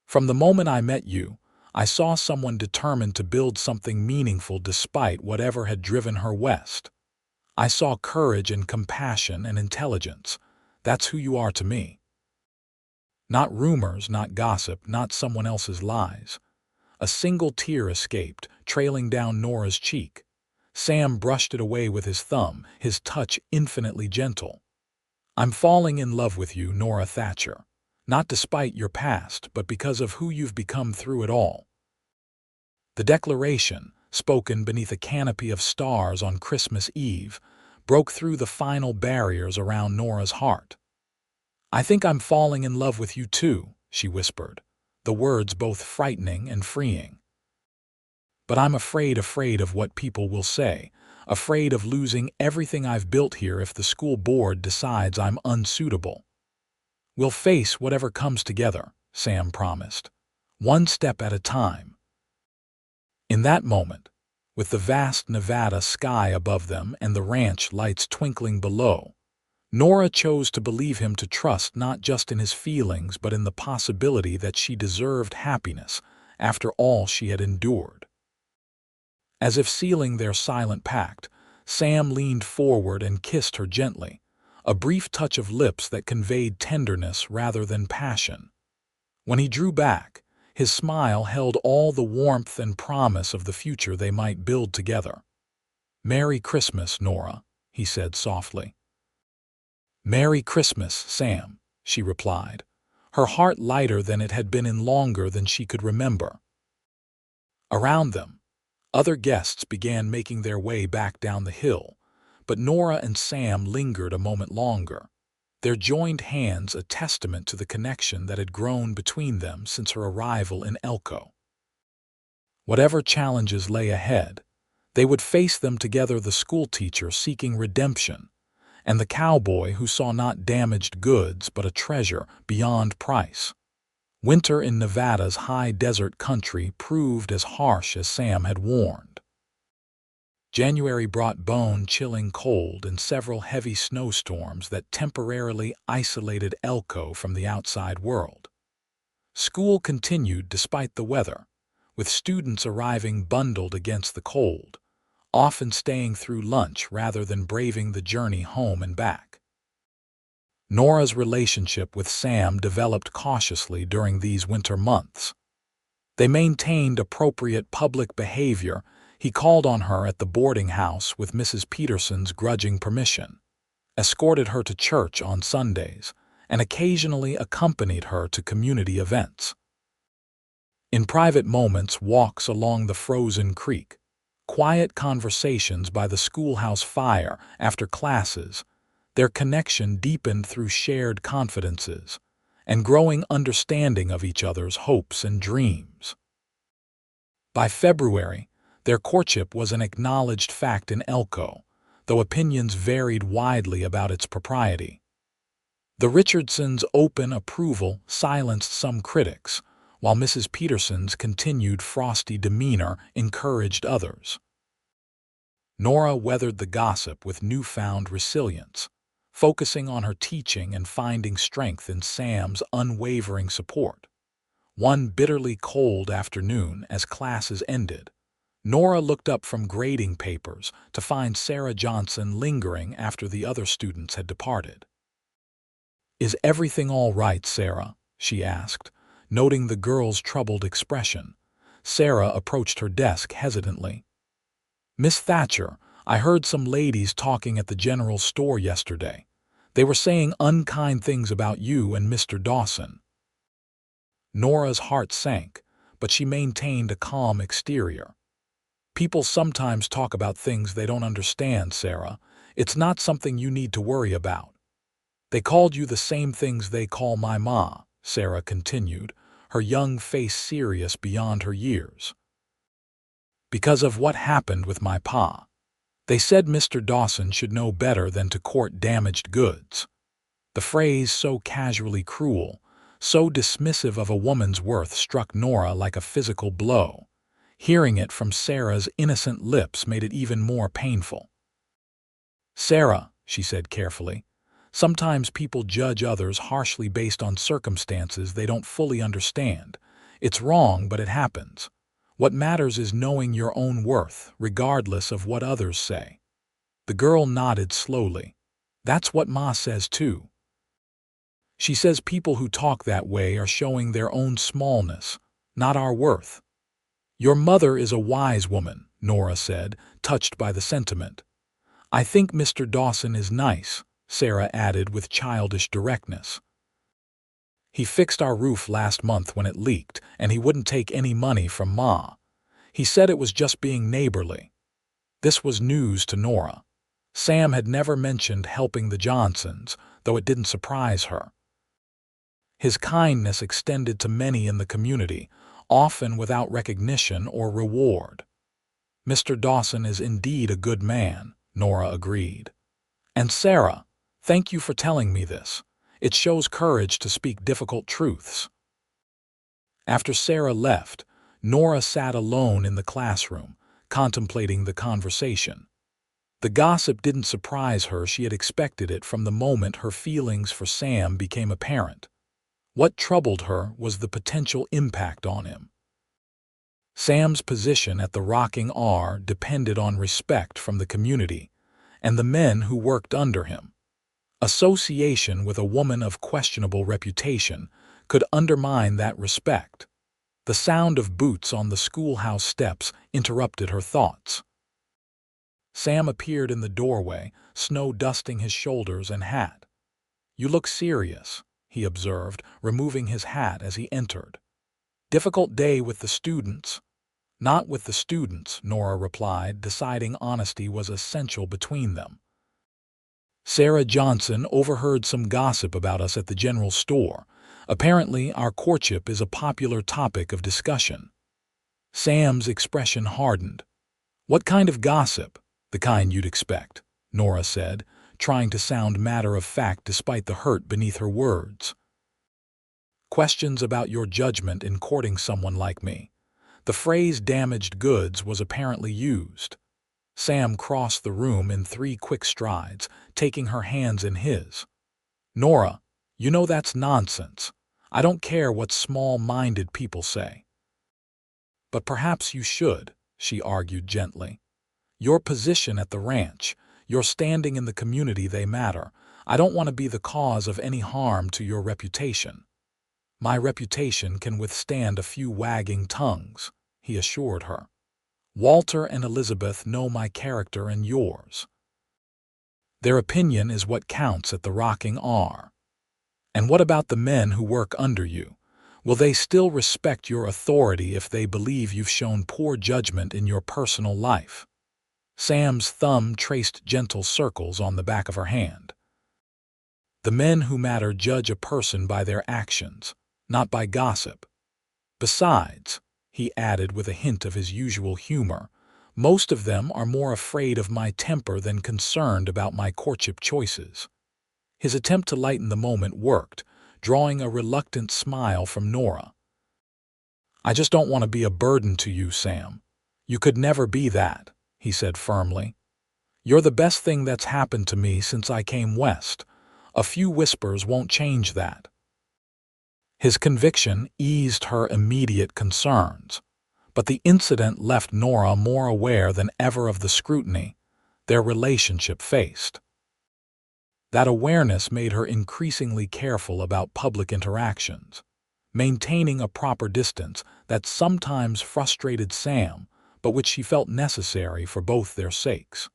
From the moment I met you, I saw someone determined to build something meaningful despite whatever had driven her west. I saw courage and compassion and intelligence. That's who you are to me. Not rumors, not gossip, not someone else's lies. A single tear escaped, trailing down Nora's cheek. Sam brushed it away with his thumb, his touch infinitely gentle. I'm falling in love with you, Nora Thatcher. Not despite your past, but because of who you've become through it all. The declaration, spoken beneath a canopy of stars on Christmas Eve, broke through the final barriers around Nora's heart. I think I'm falling in love with you too, she whispered, the words both frightening and freeing. But I'm afraid of what people will say, afraid of losing everything I've built here if the school board decides I'm unsuitable. We'll face whatever comes together, Sam promised, one step at a time. In that moment, with the vast Nevada sky above them and the ranch lights twinkling below, Nora chose to believe him, to trust not just in his feelings but in the possibility that she deserved happiness after all she had endured. As if sealing their silent pact, Sam leaned forward and kissed her gently, a brief touch of lips that conveyed tenderness rather than passion. When he drew back, his smile held all the warmth and promise of the future they might build together. "Merry Christmas, Nora," he said softly. "Merry Christmas, Sam," she replied, her heart lighter than it had been in longer than she could remember. Around them, other guests began making their way back down the hill, but Nora and Sam lingered a moment longer, their joined hands a testament to the connection that had grown between them since her arrival in Elko. Whatever challenges lay ahead, they would face them together, the schoolteacher seeking redemption, and the cowboy who saw not damaged goods but a treasure beyond price. Winter in Nevada's high desert country proved as harsh as Sam had warned. January brought bone-chilling cold and several heavy snowstorms that temporarily isolated Elko from the outside world. School continued despite the weather, with students arriving bundled against the cold, often staying through lunch rather than braving the journey home and back. Nora's relationship with Sam developed cautiously during these winter months. They maintained appropriate public behavior. He called on her at the boarding house with Mrs. Peterson's grudging permission, escorted her to church on Sundays, and occasionally accompanied her to community events. In private moments, walks along the frozen creek, quiet conversations by the schoolhouse fire after classes, their connection deepened through shared confidences and growing understanding of each other's hopes and dreams. By February, their courtship was an acknowledged fact in Elko, though opinions varied widely about its propriety. The Richardsons' open approval silenced some critics, while Mrs. Peterson's continued frosty demeanor encouraged others. Nora weathered the gossip with newfound resilience, focusing on her teaching and finding strength in Sam's unwavering support. One bitterly cold afternoon, as classes ended, Nora looked up from grading papers to find Sarah Johnson lingering after the other students had departed. "Is everything all right, Sarah?" she asked, noting the girl's troubled expression. Sarah approached her desk hesitantly. "Miss Thatcher, I heard some ladies talking at the general store yesterday. They were saying unkind things about you and Mr. Dawson." Nora's heart sank, but she maintained a calm exterior. "People sometimes talk about things they don't understand, Sarah. It's not something you need to worry about." "They called you the same things they call my ma," Sarah continued, her young face serious beyond her years. "Because of what happened with my pa. They said Mr. Dawson should know better than to court damaged goods." The phrase, so casually cruel, so dismissive of a woman's worth, struck Nora like a physical blow. Hearing it from Sarah's innocent lips made it even more painful. "Sarah," she said carefully, "sometimes people judge others harshly based on circumstances they don't fully understand. It's wrong, but it happens. What matters is knowing your own worth, regardless of what others say." The girl nodded slowly. "That's what Ma says too. She says people who talk that way are showing their own smallness, not our worth." "Your mother is a wise woman," Nora said, touched by the sentiment. "I think Mr. Dawson is nice," Sarah added with childish directness. "He fixed our roof last month when it leaked, and he wouldn't take any money from Ma. He said it was just being neighborly." This was news to Nora. Sam had never mentioned helping the Johnsons, though it didn't surprise her. His kindness extended to many in the community, often without recognition or reward. "Mr. Dawson is indeed a good man," Nora agreed. "And Sarah, thank you for telling me this. It shows courage to speak difficult truths." After Sarah left, Nora sat alone in the classroom, contemplating the conversation. The gossip didn't surprise her. She had expected it from the moment her feelings for Sam became apparent. What troubled her was the potential impact on him. Sam's position at the Rocking R depended on respect from the community and the men who worked under him. Association with a woman of questionable reputation could undermine that respect. The sound of boots on the schoolhouse steps interrupted her thoughts. Sam appeared in the doorway, snow dusting his shoulders and hat. "You look serious," he observed, removing his hat as he entered. "Difficult day with the students?" "Not with the students," Nora replied, deciding honesty was essential between them. "Sarah Johnson overheard some gossip about us at the general store. Apparently, our courtship is a popular topic of discussion." Sam's expression hardened. "What kind of gossip?" "The kind you'd expect," Nora said, trying to sound matter-of-fact despite the hurt beneath her words. "Questions about your judgment in courting someone like me." The phrase "damaged goods" was apparently used. Sam crossed the room in 3 quick strides, taking her hands in his. "Nora, you know that's nonsense. I don't care what small-minded people say." "But perhaps you should," she argued gently. "Your position at the ranch, your standing in the community, they matter. I don't want to be the cause of any harm to your reputation." "My reputation can withstand a few wagging tongues," he assured her. "Walter and Elizabeth know my character and yours. Their opinion is what counts at the Rocking R." "And what about the men who work under you? Will they still respect your authority if they believe you've shown poor judgment in your personal life? Sam's thumb traced gentle circles on the back of her hand. The men who matter judge a person by their actions, not by gossip. Besides, he added with a hint of his usual humor, most of them are more afraid of my temper than concerned about my courtship choices. His attempt to lighten the moment worked, drawing a reluctant smile from Nora. I just don't want to be a burden to you, Sam. You could never be that, he said firmly. You're the best thing that's happened to me since I came west. A few whispers won't change that. His conviction eased her immediate concerns, but the incident left Nora more aware than ever of the scrutiny their relationship faced. That awareness made her increasingly careful about public interactions, maintaining a proper distance that sometimes frustrated Sam, but which she felt necessary for both their sakes.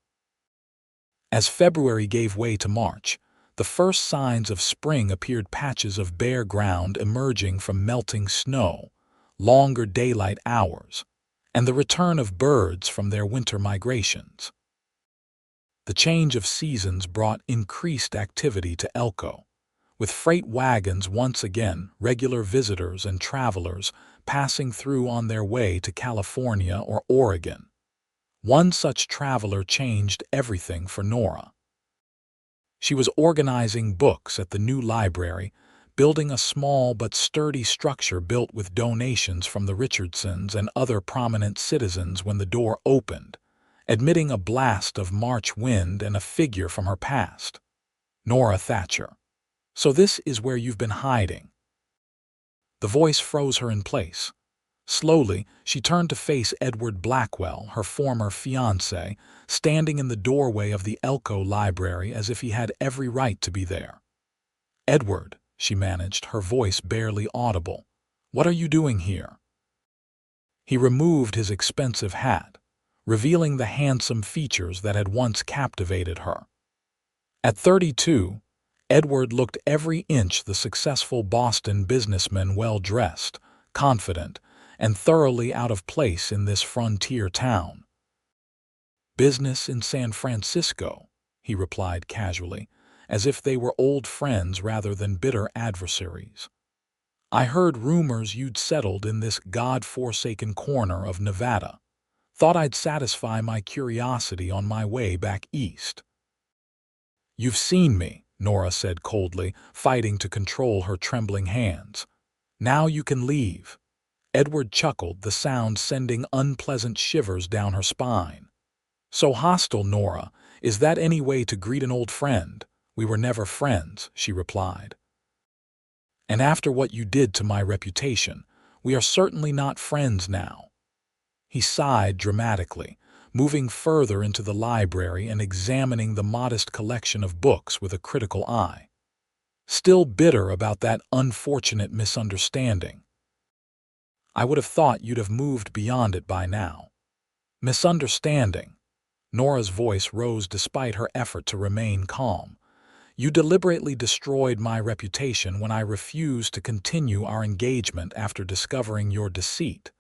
As February gave way to March, the first signs of spring appeared, patches of bare ground emerging from melting snow, longer daylight hours, and the return of birds from their winter migrations. The change of seasons brought increased activity to Elko, with freight wagons once again regular visitors and travelers passing through on their way to California or Oregon. One such traveler changed everything for Nora. She was organizing books at the new library, building a small but sturdy structure built with donations from the Richardsons and other prominent citizens when the door opened, admitting a blast of March wind and a figure from her past. Nora Thatcher. So this is where you've been hiding. The voice froze her in place. Slowly, she turned to face Edward Blackwell, her former fiancé, standing in the doorway of the Elko library as if he had every right to be there. Edward, she managed, her voice barely audible. What are you doing here? He removed his expensive hat, revealing the handsome features that had once captivated her. At 32, Edward looked every inch the successful Boston businessman, well-dressed, confident, and thoroughly out of place in this frontier town. Business in San Francisco, he replied casually, as if they were old friends rather than bitter adversaries. I heard rumors you'd settled in this God-forsaken corner of Nevada. Thought I'd satisfy my curiosity on my way back east. You've seen me, Nora said coldly, fighting to control her trembling hands. Now you can leave. Edward chuckled, the sound sending unpleasant shivers down her spine. So hostile, Nora. Is that any way to greet an old friend? We were never friends, she replied. And after what you did to my reputation, we are certainly not friends now. He sighed dramatically, moving further into the library and examining the modest collection of books with a critical eye. Still bitter about that unfortunate misunderstanding. I would have thought you'd have moved beyond it by now. Misunderstanding. Nora's voice rose despite her effort to remain calm. You deliberately destroyed my reputation when I refused to continue our engagement after discovering your deceit.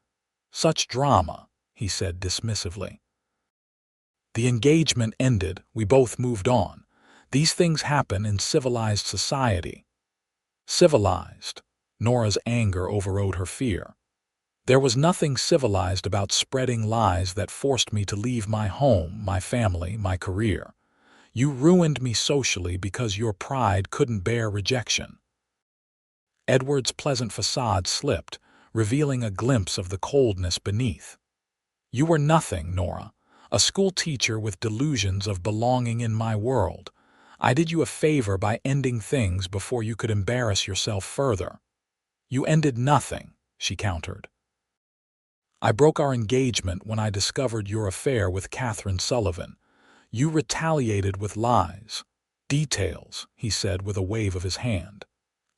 Such drama, he said dismissively. The engagement ended, we both moved on. These things happen in civilized society. Civilized. Nora's anger overrode her fear. There was nothing civilized about spreading lies that forced me to leave my home, my family, my career. You ruined me socially because your pride couldn't bear rejection. Edward's pleasant facade slipped, revealing a glimpse of the coldness beneath. You were nothing, Nora, a schoolteacher with delusions of belonging in my world. I did you a favor by ending things before you could embarrass yourself further. You ended nothing, she countered. I broke our engagement when I discovered your affair with Catherine Sullivan. You retaliated with lies. Details, he said with a wave of his hand.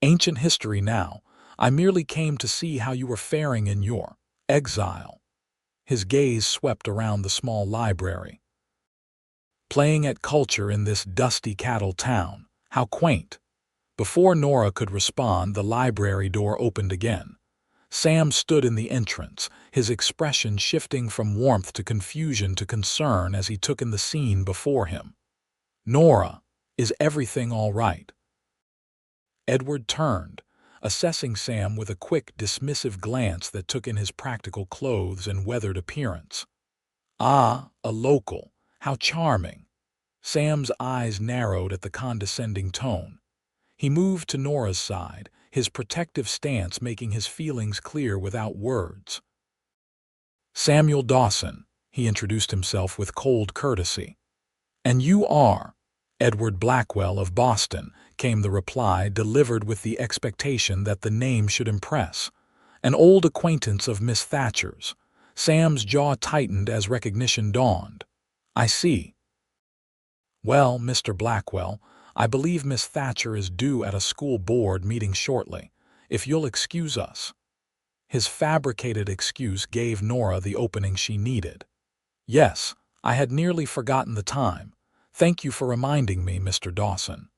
Ancient history now. I merely came to see how you were faring in your exile. His gaze swept around the small library. Playing at culture in this dusty cattle town. How quaint. Before Nora could respond, the library door opened again, Sam stood in the entrance, his expression shifting from warmth to confusion to concern as he took in the scene before him. "Nora, is everything all right?" Edward turned, assessing Sam with a quick, dismissive glance that took in his practical clothes and weathered appearance. "Ah, a local. How charming." Sam's eyes narrowed at the condescending tone. He moved to Nora's side, his protective stance making his feelings clear without words. "Samuel Dawson," he introduced himself with cold courtesy. "And you are—" "Edward Blackwell of Boston," came the reply, delivered with the expectation that the name should impress. "An old acquaintance of Miss Thatcher's." Sam's jaw tightened as recognition dawned. "I see. Well, Mr. Blackwell, I believe Miss Thatcher is due at a school board meeting shortly. If you'll excuse us." His fabricated excuse gave Nora the opening she needed. "Yes, I had nearly forgotten the time. Thank you for reminding me, Mr. Dawson."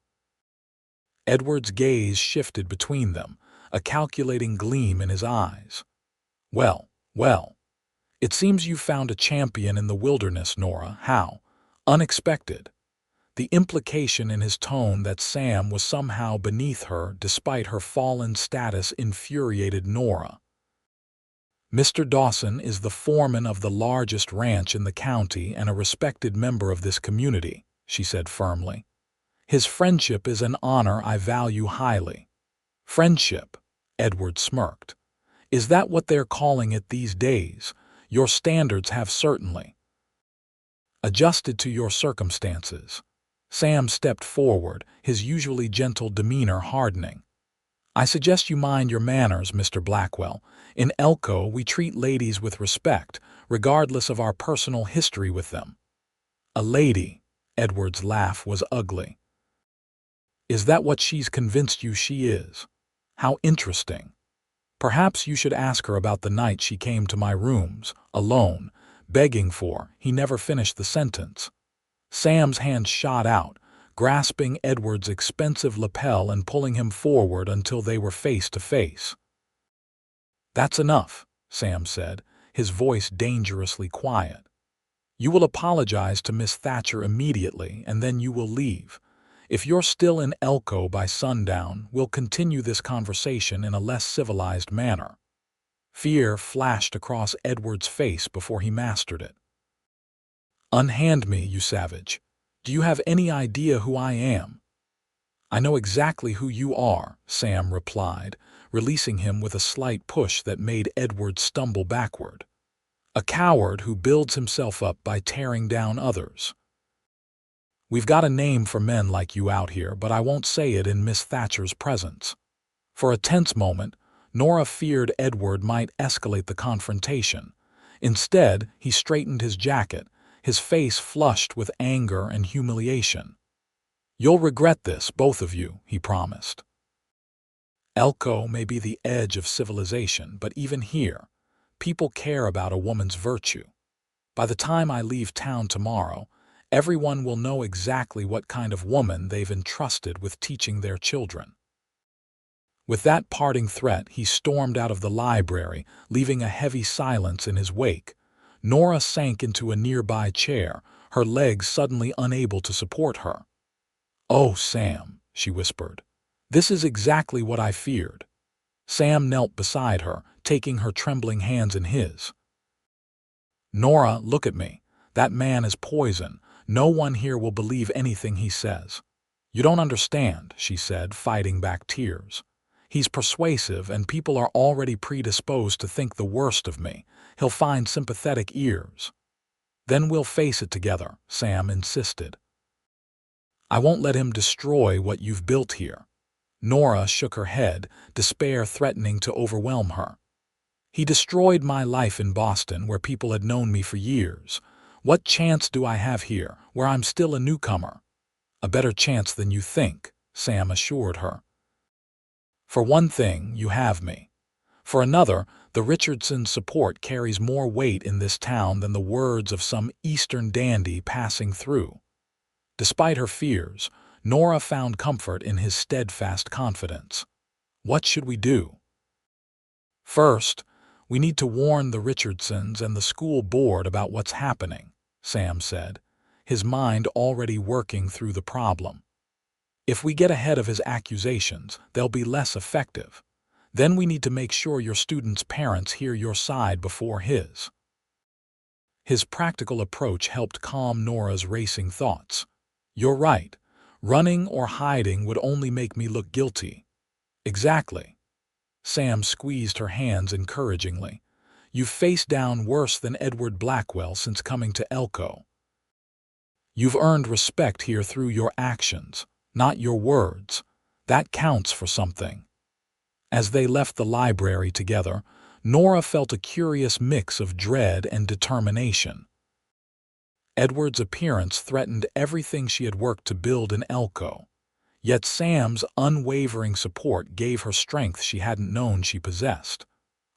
Edward's gaze shifted between them, a calculating gleam in his eyes. "Well, well. It seems you found a champion in the wilderness, Nora. How unexpected." The implication in his tone that Sam was somehow beneath her despite her fallen status infuriated Nora. "Mr. Dawson is the foreman of the largest ranch in the county and a respected member of this community," she said firmly. "His friendship is an honor I value highly." "Friendship?" Edward smirked. "Is that what they're calling it these days? Your standards have certainly adjusted to your circumstances." Sam stepped forward, his usually gentle demeanor hardening. "I suggest you mind your manners, Mr. Blackwell. In Elko, we treat ladies with respect, regardless of our personal history with them." "A lady?" Edward's laugh was ugly. "Is that what she's convinced you she is? How interesting. Perhaps you should ask her about the night she came to my rooms, alone, begging for—" He never finished the sentence. Sam's hand shot out, grasping Edward's expensive lapel and pulling him forward until they were face to face. "That's enough," Sam said, his voice dangerously quiet. "You will apologize to Miss Thatcher immediately, and then you will leave. If you're still in Elko by sundown, we'll continue this conversation in a less civilized manner." Fear flashed across Edward's face before he mastered it. "Unhand me, you savage. Do you have any idea who I am?" "I know exactly who you are," Sam replied, releasing him with a slight push that made Edward stumble backward. "A coward who builds himself up by tearing down others. We've got a name for men like you out here, but I won't say it in Miss Thatcher's presence." For a tense moment, Nora feared Edward might escalate the confrontation. Instead, he straightened his jacket, his face flushed with anger and humiliation. "You'll regret this, both of you," he promised. "Elko may be the edge of civilization, but even here, people care about a woman's virtue. By the time I leave town tomorrow, everyone will know exactly what kind of woman they've entrusted with teaching their children." With that parting threat, he stormed out of the library, leaving a heavy silence in his wake. Nora sank into a nearby chair, her legs suddenly unable to support her. "Oh, Sam," she whispered. "This is exactly what I feared." Sam knelt beside her, taking her trembling hands in his. "Nora, look at me. That man is poison. No one here will believe anything he says." "You don't understand," she said, fighting back tears. "He's persuasive, and people are already predisposed to think the worst of me. He'll find sympathetic ears." "Then we'll face it together," Sam insisted. "I won't let him destroy what you've built here." Nora shook her head, despair threatening to overwhelm her. "He destroyed my life in Boston, where people had known me for years. What chance do I have here, where I'm still a newcomer?" "A better chance than you think," Sam assured her. "For one thing, you have me. For another, the Richardsons' support carries more weight in this town than the words of some Eastern dandy passing through." Despite her fears, Nora found comfort in his steadfast confidence. "What should we do?" First, we need to warn the Richardsons and the school board about what's happening, Sam said, his mind already working through the problem. If we get ahead of his accusations, they'll be less effective. Then we need to make sure your students' parents hear your side before his. His practical approach helped calm Nora's racing thoughts. You're right. Running or hiding would only make me look guilty. Exactly. Sam squeezed her hands encouragingly. You've faced down worse than Edward Blackwell since coming to Elko. You've earned respect here through your actions, not your words. That counts for something. As they left the library together, Nora felt a curious mix of dread and determination. Edward's appearance threatened everything she had worked to build in Elko, yet Sam's unwavering support gave her strength she hadn't known she possessed.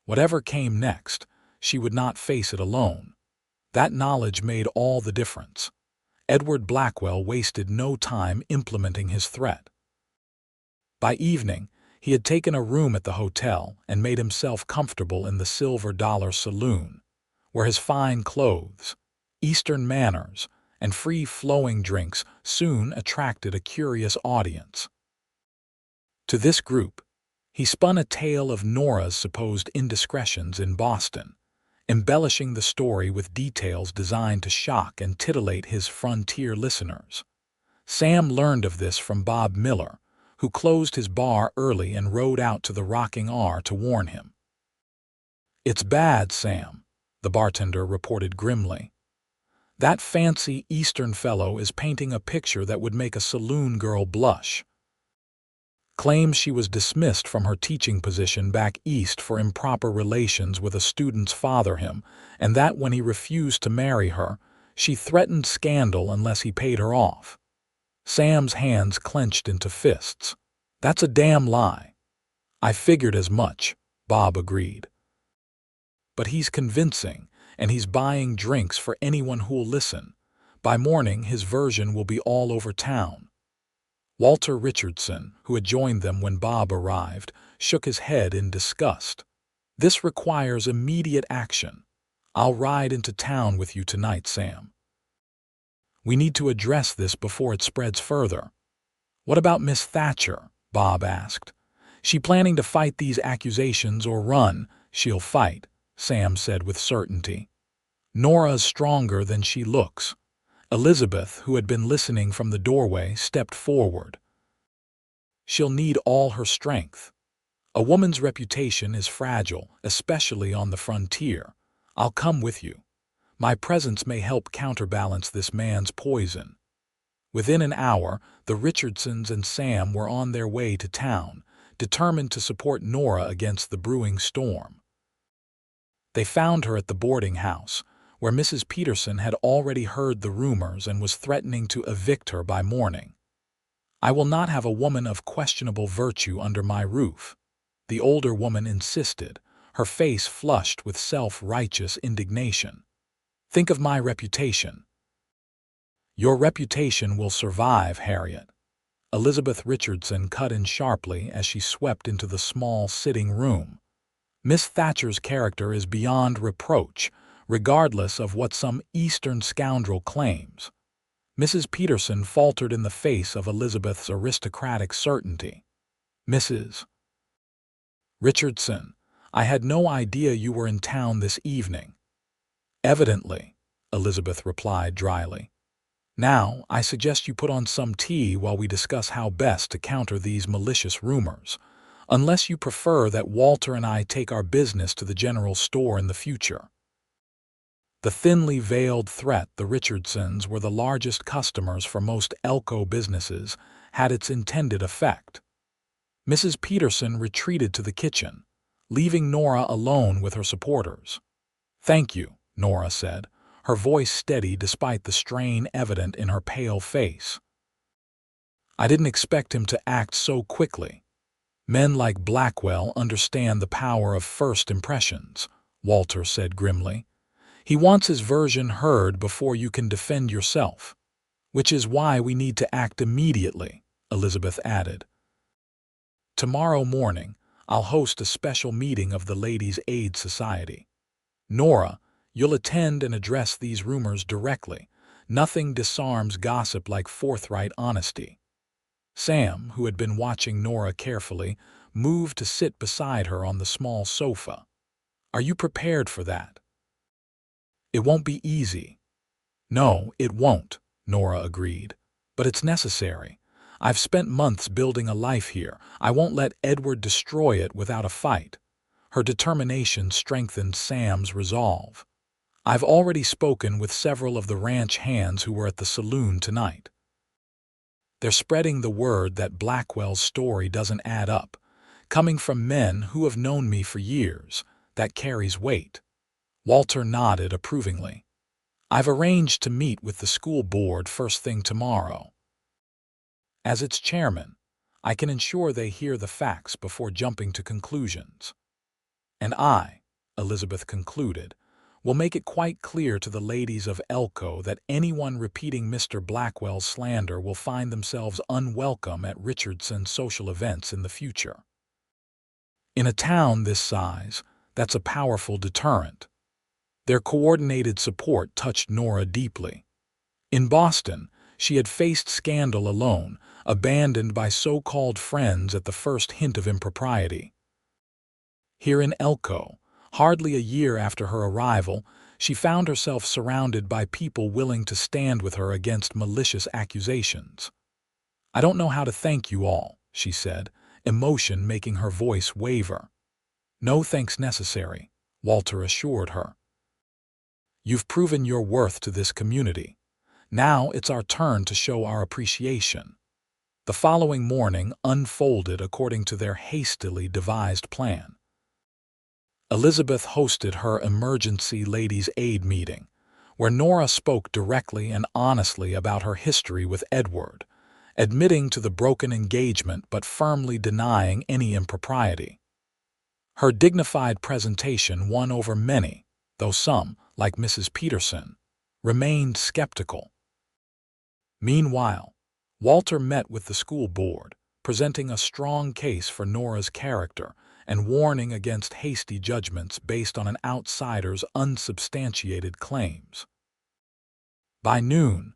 Whatever came next, she would not face it alone. That knowledge made all the difference. Edward Blackwell wasted no time implementing his threat. By evening, he had taken a room at the hotel and made himself comfortable in the Silver Dollar Saloon, where his fine clothes, Eastern manners, and free-flowing drinks soon attracted a curious audience. To this group, he spun a tale of Nora's supposed indiscretions in Boston, embellishing the story with details designed to shock and titillate his frontier listeners. Sam learned of this from Bob Miller, who closed his bar early and rode out to the Rocking R to warn him. It's bad, Sam, the bartender reported grimly. That fancy Eastern fellow is painting a picture that would make a saloon girl blush. Claims she was dismissed from her teaching position back east for improper relations with a student's father him, and that when he refused to marry her, she threatened scandal unless he paid her off. Sam's hands clenched into fists. That's a damn lie. I figured as much, Bob agreed. But he's convincing, and he's buying drinks for anyone who'll listen. By morning, his version will be all over town. Walter Richardson, who had joined them when Bob arrived, shook his head in disgust. This requires immediate action. I'll ride into town with you tonight, Sam. We need to address this before it spreads further. What about Miss Thatcher? Bob asked. She planning to fight these accusations or run? She'll fight, Sam said with certainty. Nora's stronger than she looks. Elizabeth, who had been listening from the doorway, stepped forward. She'll need all her strength. A woman's reputation is fragile, especially on the frontier. I'll come with you. My presence may help counterbalance this man's poison. Within an hour, the Richardsons and Sam were on their way to town, determined to support Nora against the brewing storm. They found her at the boarding house, where Mrs. Peterson had already heard the rumors and was threatening to evict her by morning. I will not have a woman of questionable virtue under my roof, the older woman insisted, her face flushed with self-righteous indignation. Think of my reputation. Your reputation will survive, Harriet. Elizabeth Richardson cut in sharply as she swept into the small sitting room. Miss Thatcher's character is beyond reproach, regardless of what some Eastern scoundrel claims. Mrs. Peterson faltered in the face of Elizabeth's aristocratic certainty. Mrs. Richardson, I had no idea you were in town this evening. Evidently, Elizabeth replied dryly. Now, I suggest you put on some tea while we discuss how best to counter these malicious rumors, unless you prefer that Walter and I take our business to the general store in the future. The thinly veiled threat the Richardsons were the largest customers for most Elko businesses had its intended effect. Mrs. Peterson retreated to the kitchen, leaving Nora alone with her supporters. Thank you, Nora said, her voice steady despite the strain evident in her pale face. I didn't expect him to act so quickly. Men like Blackwell understand the power of first impressions, Walter said grimly. He wants his version heard before you can defend yourself. Which is why we need to act immediately, Elizabeth added. Tomorrow morning, I'll host a special meeting of the Ladies' Aid Society. Nora, you'll attend and address these rumors directly. Nothing disarms gossip like forthright honesty." Sam, who had been watching Nora carefully, moved to sit beside her on the small sofa. "Are you prepared for that?" "It won't be easy." "No, it won't," Nora agreed. "But it's necessary. I've spent months building a life here. I won't let Edward destroy it without a fight." Her determination strengthened Sam's resolve. "I've already spoken with several of the ranch hands who were at the saloon tonight. They're spreading the word that Blackwell's story doesn't add up. Coming from men who have known me for years, that carries weight." Walter nodded approvingly. "I've arranged to meet with the school board first thing tomorrow. As its chairman, I can ensure they hear the facts before jumping to conclusions. And I," Elizabeth concluded, "will make it quite clear to the ladies of Elko that anyone repeating Mr. Blackwell's slander will find themselves unwelcome at Richardson's social events in the future." In a town this size, that's a powerful deterrent. Their coordinated support touched Nora deeply. In Boston, she had faced scandal alone, abandoned by so-called friends at the first hint of impropriety. Here in Elko, hardly a year after her arrival, she found herself surrounded by people willing to stand with her against malicious accusations. "I don't know how to thank you all," she said, emotion making her voice waver. "No thanks necessary," Walter assured her. "You've proven your worth to this community. Now it's our turn to show our appreciation." The following morning unfolded according to their hastily devised plan. Elizabeth hosted her emergency ladies' aid meeting, where Nora spoke directly and honestly about her history with Edward, admitting to the broken engagement but firmly denying any impropriety. Her dignified presentation won over many, though some, like Mrs. Peterson, remained skeptical. Meanwhile, Walter met with the school board, presenting a strong case for Nora's character and warning against hasty judgments based on an outsider's unsubstantiated claims. By noon,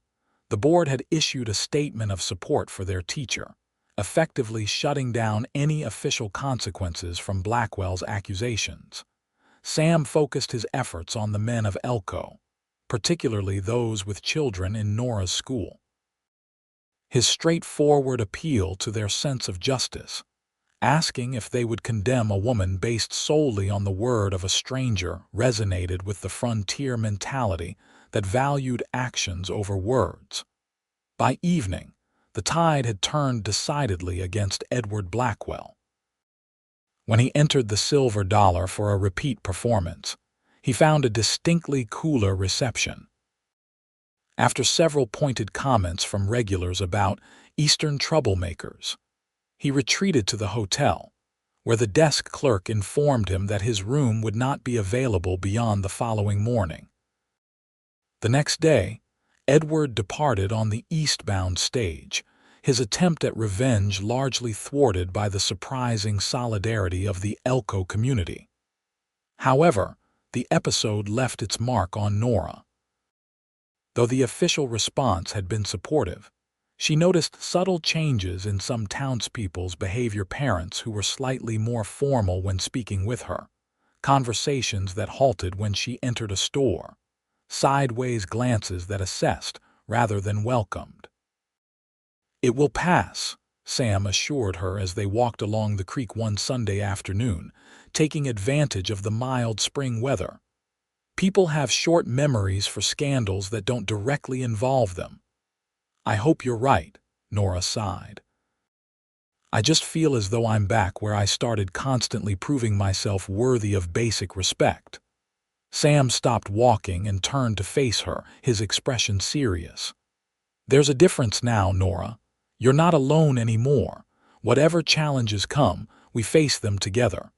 the board had issued a statement of support for their teacher, effectively shutting down any official consequences from Blackwell's accusations. Sam focused his efforts on the men of Elko, particularly those with children in Nora's school. His straightforward appeal to their sense of justice, asking if they would condemn a woman based solely on the word of a stranger, resonated with the frontier mentality that valued actions over words. By evening, the tide had turned decidedly against Edward Blackwell. When he entered the Silver Dollar for a repeat performance, he found a distinctly cooler reception. After several pointed comments from regulars about Eastern troublemakers, he retreated to the hotel, where the desk clerk informed him that his room would not be available beyond the following morning. The next day, Edward departed on the eastbound stage, his attempt at revenge largely thwarted by the surprising solidarity of the Elko community. However, the episode left its mark on Nora. Though the official response had been supportive, she noticed subtle changes in some townspeople's behavior. Parents who were slightly more formal when speaking with her, conversations that halted when she entered a store, sideways glances that assessed rather than welcomed. "It will pass," Sam assured her as they walked along the creek one Sunday afternoon, taking advantage of the mild spring weather. "People have short memories for scandals that don't directly involve them." "I hope you're right," Nora sighed. "I just feel as though I'm back where I started, constantly proving myself worthy of basic respect." Sam stopped walking and turned to face her, his expression serious. "There's a difference now, Nora. You're not alone anymore. Whatever challenges come, we face them together."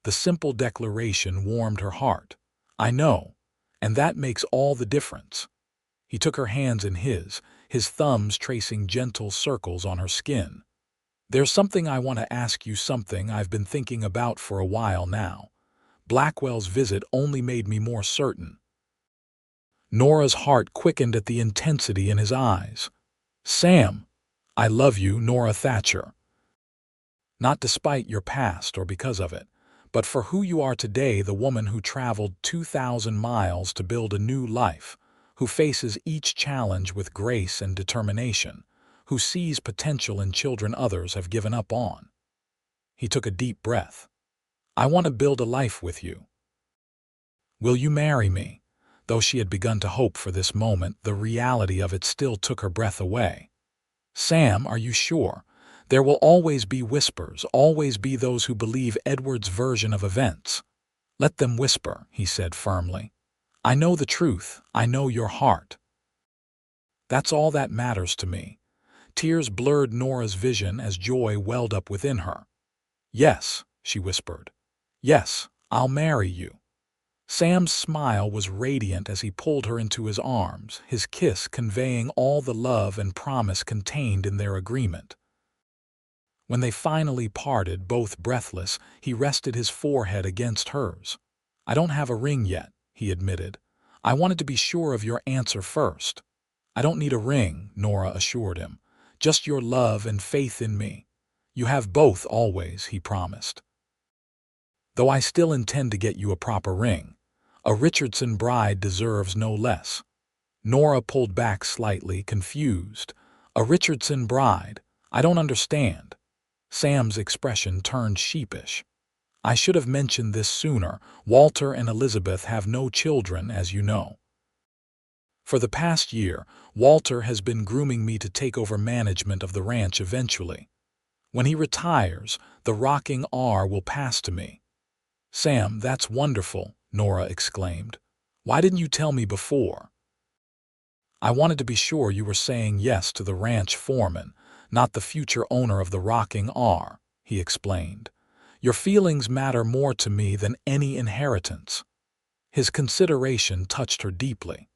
The simple declaration warmed her heart. "I know, and that makes all the difference." He took her hands in his thumbs tracing gentle circles on her skin. There's something I want to ask you, something I've been thinking about for a while now. Blackwell's visit only made me more certain. Nora's heart quickened at the intensity in his eyes. Sam, I love you, Nora Thatcher. Not despite your past or because of it, but for who you are today, the woman who traveled 2,000 miles to build a new life, who faces each challenge with grace and determination, who sees potential in children others have given up on. He took a deep breath. I want to build a life with you. Will you marry me? Though she had begun to hope for this moment, the reality of it still took her breath away. Sam, are you sure? There will always be whispers, always be those who believe Edward's version of events. Let them whisper, he said firmly. I know the truth. I know your heart. That's all that matters to me. Tears blurred Nora's vision as joy welled up within her. Yes, she whispered. Yes, I'll marry you. Sam's smile was radiant as he pulled her into his arms, his kiss conveying all the love and promise contained in their agreement. When they finally parted, both breathless, he rested his forehead against hers. I don't have a ring yet, he admitted. I wanted to be sure of your answer first. I don't need a ring, Nora assured him. Just your love and faith in me. You have both always, he promised. Though I still intend to get you a proper ring. A Richardson bride deserves no less. Nora pulled back slightly, confused. A Richardson bride? I don't understand. Sam's expression turned sheepish. I should have mentioned this sooner. Walter and Elizabeth have no children, as you know. For the past year, Walter has been grooming me to take over management of the ranch eventually. When he retires, the rocking R will pass to me. Sam, that's wonderful, Nora exclaimed. Why didn't you tell me before? I wanted to be sure you were saying yes to the ranch foreman, not the future owner of the rocking R, he explained. Your feelings matter more to me than any inheritance. His consideration touched her deeply.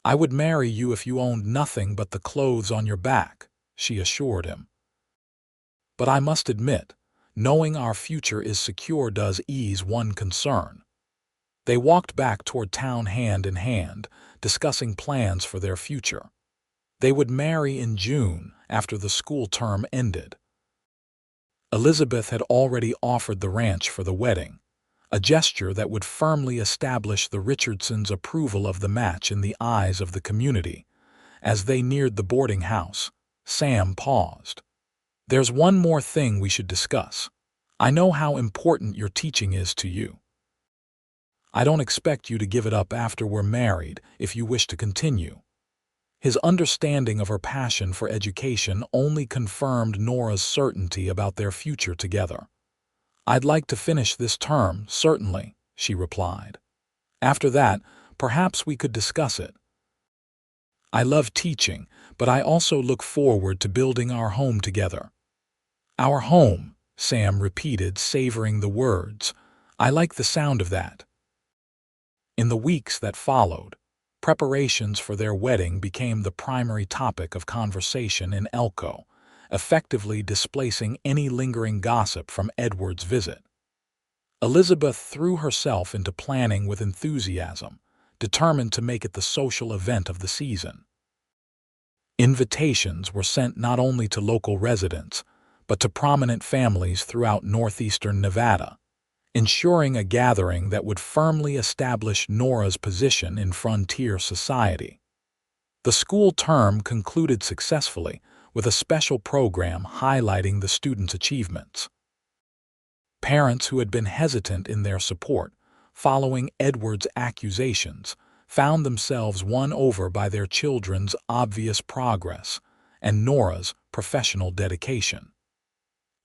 I would marry you if you owned nothing but the clothes on your back, she assured him. But I must admit, knowing our future is secure does ease one concern. They walked back toward town hand in hand, discussing plans for their future. They would marry in June, after the school term ended. Elizabeth had already offered the ranch for the wedding, a gesture that would firmly establish the Richardsons' approval of the match in the eyes of the community. As they neared the boarding house, Sam paused. There's one more thing we should discuss. I know how important your teaching is to you. I don't expect you to give it up after we're married if you wish to continue. His understanding of her passion for education only confirmed Nora's certainty about their future together. I'd like to finish this term, certainly, she replied. After that, perhaps we could discuss it. I love teaching, but I also look forward to building our home together. Our home, Sam repeated, savoring the words. I like the sound of that. In the weeks that followed, preparations for their wedding became the primary topic of conversation in Elko, effectively displacing any lingering gossip from Edward's visit. Elizabeth threw herself into planning with enthusiasm, determined to make it the social event of the season. Invitations were sent not only to local residents, but to prominent families throughout northeastern Nevada, ensuring a gathering that would firmly establish Nora's position in frontier society. The school term concluded successfully with a special program highlighting the students' achievements. Parents who had been hesitant in their support following Edward's accusations found themselves won over by their children's obvious progress and Nora's professional dedication.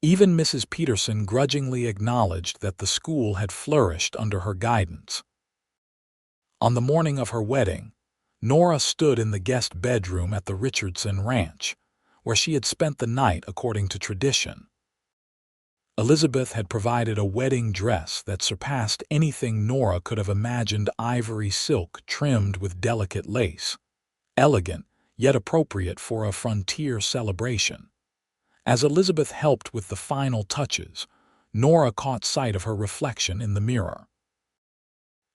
Even Mrs. Peterson grudgingly acknowledged that the school had flourished under her guidance. On the morning of her wedding, Nora stood in the guest bedroom at the Richardson Ranch, where she had spent the night according to tradition. Elizabeth had provided a wedding dress that surpassed anything Nora could have imagined, ivory silk trimmed with delicate lace, elegant yet appropriate for a frontier celebration. As Elizabeth helped with the final touches, Nora caught sight of her reflection in the mirror.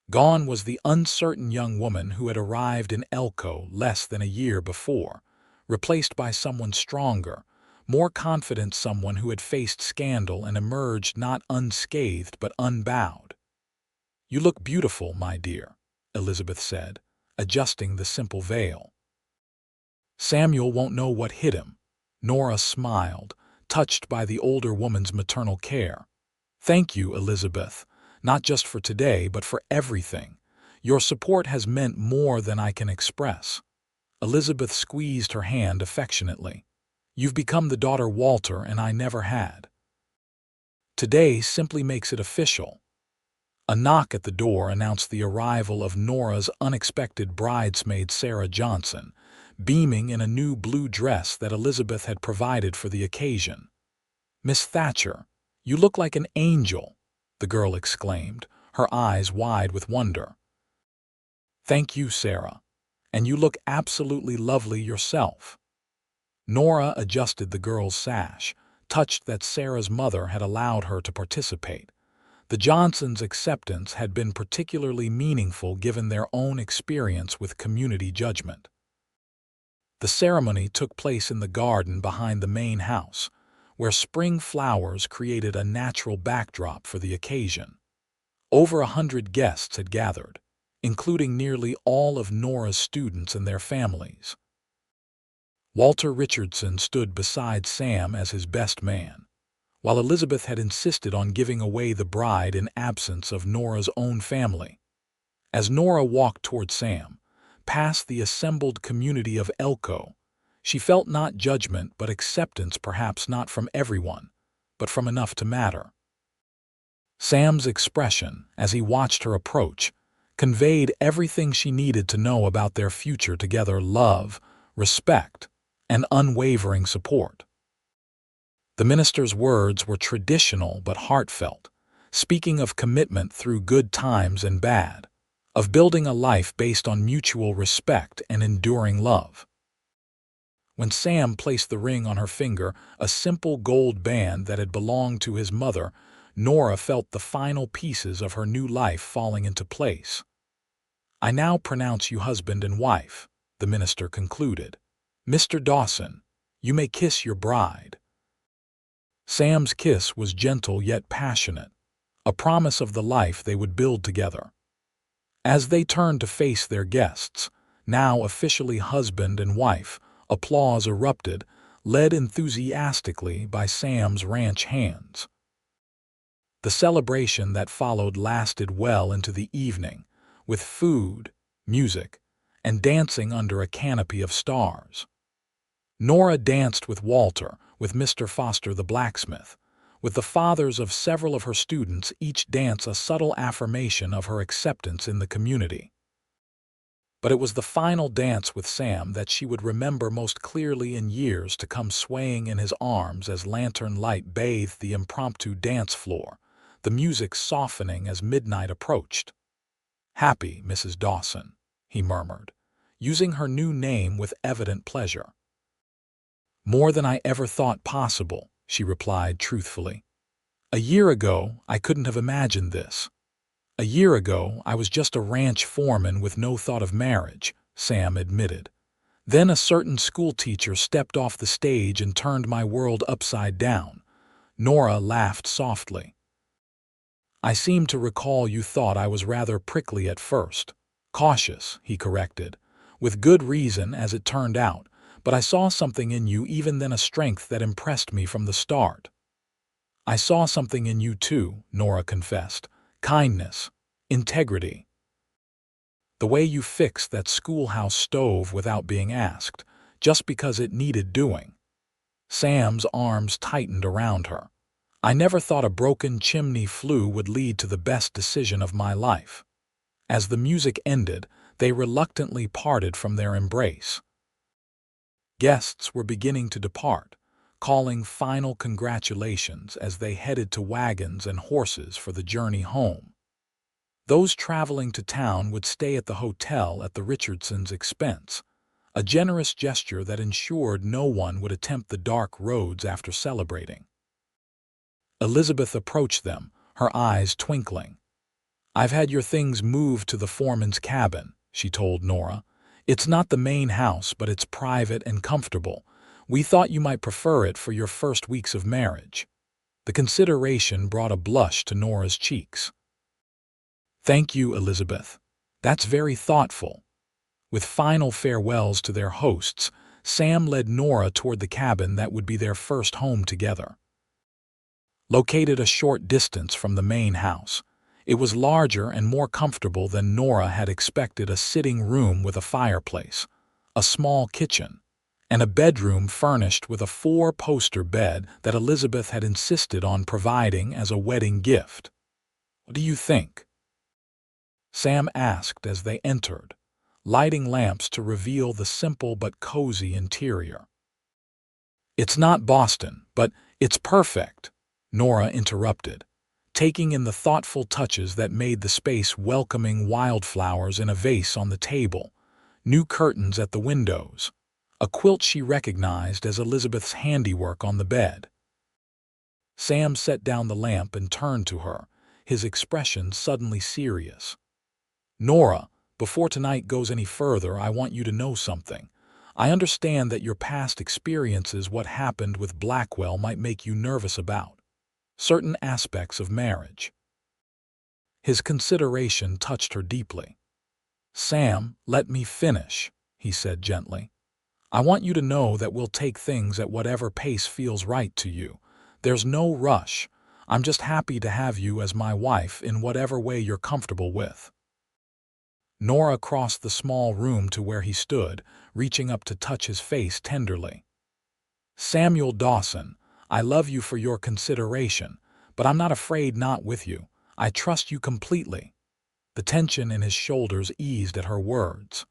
Gone was the uncertain young woman who had arrived in Elko less than a year before, replaced by someone stronger, more confident, someone who had faced scandal and emerged not unscathed but unbowed. "You look beautiful, my dear," Elizabeth said, adjusting the simple veil. "Samuel won't know what hit him." Nora smiled, touched by the older woman's maternal care. "Thank you, Elizabeth, not just for today but for everything. Your support has meant more than I can express." Elizabeth squeezed her hand affectionately. "You've become the daughter Walter and I never had. Today simply makes it official." A knock at the door announced the arrival of Nora's unexpected bridesmaid, Sarah Johnson, beaming in a new blue dress that Elizabeth had provided for the occasion. "Miss Thatcher, you look like an angel," the girl exclaimed, her eyes wide with wonder. "Thank you, Sarah. And you look absolutely lovely yourself." Nora adjusted the girl's sash, touched that Sarah's mother had allowed her to participate. The Johnsons' acceptance had been particularly meaningful given their own experience with community judgment. The ceremony took place in the garden behind the main house, where spring flowers created a natural backdrop for the occasion. Over 100 guests had gathered, including nearly all of Nora's students and their families. Walter Richardson stood beside Sam as his best man, while Elizabeth had insisted on giving away the bride in absence of Nora's own family. As Nora walked toward Sam, past the assembled community of Elko, she felt not judgment but acceptance, perhaps not from everyone, but from enough to matter. Sam's expression, as he watched her approach, conveyed everything she needed to know about their future together: love, respect, and unwavering support. The minister's words were traditional but heartfelt, speaking of commitment through good times and bad, of building a life based on mutual respect and enduring love. When Sam placed the ring on her finger, a simple gold band that had belonged to his mother, Nora felt the final pieces of her new life falling into place. "I now pronounce you husband and wife," the minister concluded. "Mr. Dawson, you may kiss your bride." Sam's kiss was gentle yet passionate, a promise of the life they would build together. As they turned to face their guests, now officially husband and wife, applause erupted, led enthusiastically by Sam's ranch hands. The celebration that followed lasted well into the evening, with food, music, and dancing under a canopy of stars. Nora danced with Walter, with Mr. Foster the blacksmith, with the fathers of several of her students, each dance a subtle affirmation of her acceptance in the community. But it was the final dance with Sam that she would remember most clearly in years to come, swaying in his arms as lantern light bathed the impromptu dance floor, the music softening as midnight approached. "Happy Mrs. Dawson," he murmured, using her new name with evident pleasure. "More than I ever thought possible," she replied truthfully. "A year ago, I couldn't have imagined this. A year ago, I was just a ranch foreman with no thought of marriage," Sam admitted. "Then a certain schoolteacher stepped off the stage and turned my world upside down." Nora laughed softly. "I seem to recall you thought I was rather prickly at first." "Cautious," he corrected. "With good reason, as it turned out. But I saw something in you even then, a strength that impressed me from the start." "I saw something in you too," Nora confessed. "Kindness, integrity. The way you fixed that schoolhouse stove without being asked, just because it needed doing." Sam's arms tightened around her. "I never thought a broken chimney flue would lead to the best decision of my life." As the music ended, they reluctantly parted from their embrace. Guests were beginning to depart, calling final congratulations as they headed to wagons and horses for the journey home. Those traveling to town would stay at the hotel at the Richardsons' expense, a generous gesture that ensured no one would attempt the dark roads after celebrating. Elizabeth approached them, her eyes twinkling. "I've had your things moved to the foreman's cabin," she told Nora. "It's not the main house, but it's private and comfortable. We thought you might prefer it for your first weeks of marriage." The consideration brought a blush to Nora's cheeks. "Thank you, Elizabeth. That's very thoughtful." With final farewells to their hosts, Sam led Nora toward the cabin that would be their first home together. Located a short distance from the main house, it was larger and more comfortable than Nora had expected. A sitting room with a fireplace, a small kitchen, and a bedroom furnished with a four-poster bed that Elizabeth had insisted on providing as a wedding gift. "What do you think?" Sam asked as they entered, lighting lamps to reveal the simple but cozy interior. "It's not Boston, but it's perfect," Nora interrupted, taking in the thoughtful touches that made the space welcoming: wildflowers in a vase on the table, new curtains at the windows, a quilt she recognized as Elizabeth's handiwork on the bed. Sam set down the lamp and turned to her, his expression suddenly serious. "Nora, before tonight goes any further, I want you to know something. I understand that your past experiences, what happened with Blackwell, might make you nervous about certain aspects of marriage." His consideration touched her deeply. "Sam, let me finish," he said gently. "I want you to know that we'll take things at whatever pace feels right to you. There's no rush. I'm just happy to have you as my wife in whatever way you're comfortable with." Nora crossed the small room to where he stood, reaching up to touch his face tenderly. "Samuel Dawson, I love you for your consideration, but I'm not afraid not with you. I trust you completely." The tension in his shoulders eased at her words.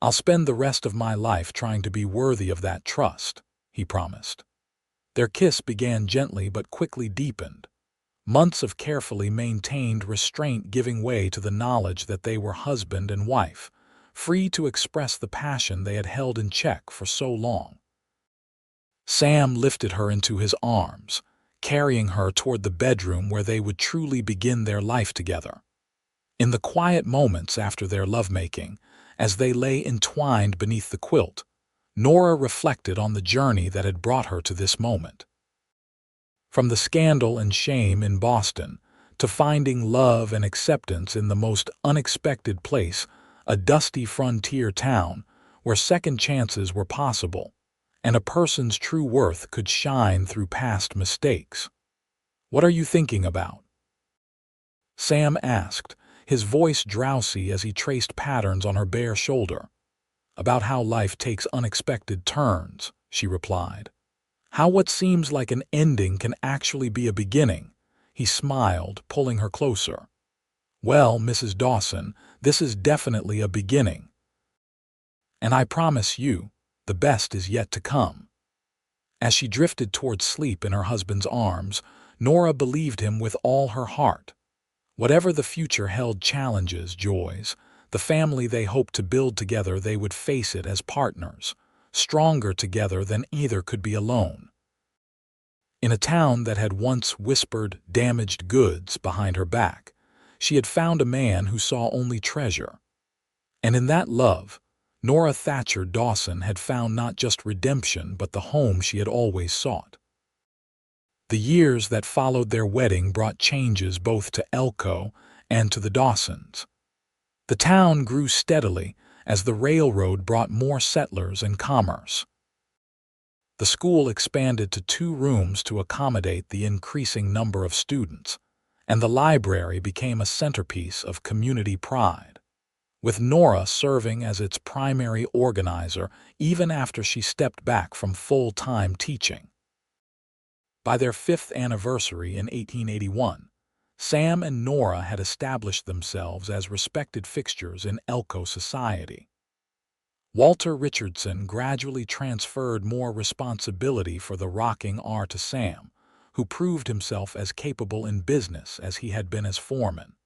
"I'll spend the rest of my life trying to be worthy of that trust," he promised. Their kiss began gently but quickly deepened, months of carefully maintained restraint giving way to the knowledge that they were husband and wife, free to express the passion they had held in check for so long. Sam lifted her into his arms, carrying her toward the bedroom where they would truly begin their life together. In the quiet moments after their lovemaking, as they lay entwined beneath the quilt, Nora reflected on the journey that had brought her to this moment. From the scandal and shame in Boston, to finding love and acceptance in the most unexpected place, a dusty frontier town where second chances were possible, and a person's true worth could shine through past mistakes. "What are you thinking about?" Sam asked, his voice drowsy as he traced patterns on her bare shoulder. "About how life takes unexpected turns," she replied. "How what seems like an ending can actually be a beginning." He smiled, pulling her closer. "Well, Mrs. Dawson, this is definitely a beginning. And I promise you, the best is yet to come." As she drifted toward sleep in her husband's arms, Nora believed him with all her heart. Whatever the future held, challenges, joys, the family they hoped to build together, they would face it as partners, stronger together than either could be alone. In a town that had once whispered damaged goods behind her back, she had found a man who saw only treasure. And in that love, Nora Thatcher Dawson had found not just redemption but the home she had always sought. The years that followed their wedding brought changes both to Elko and to the Dawsons. The town grew steadily as the railroad brought more settlers and commerce. The school expanded to 2 rooms to accommodate the increasing number of students, and the library became a centerpiece of community pride, with Nora serving as its primary organizer even after she stepped back from full-time teaching. By their 5th anniversary in 1881, Sam and Nora had established themselves as respected fixtures in Elko society. Walter Richardson gradually transferred more responsibility for the rocking R to Sam, who proved himself as capable in business as he had been as foreman.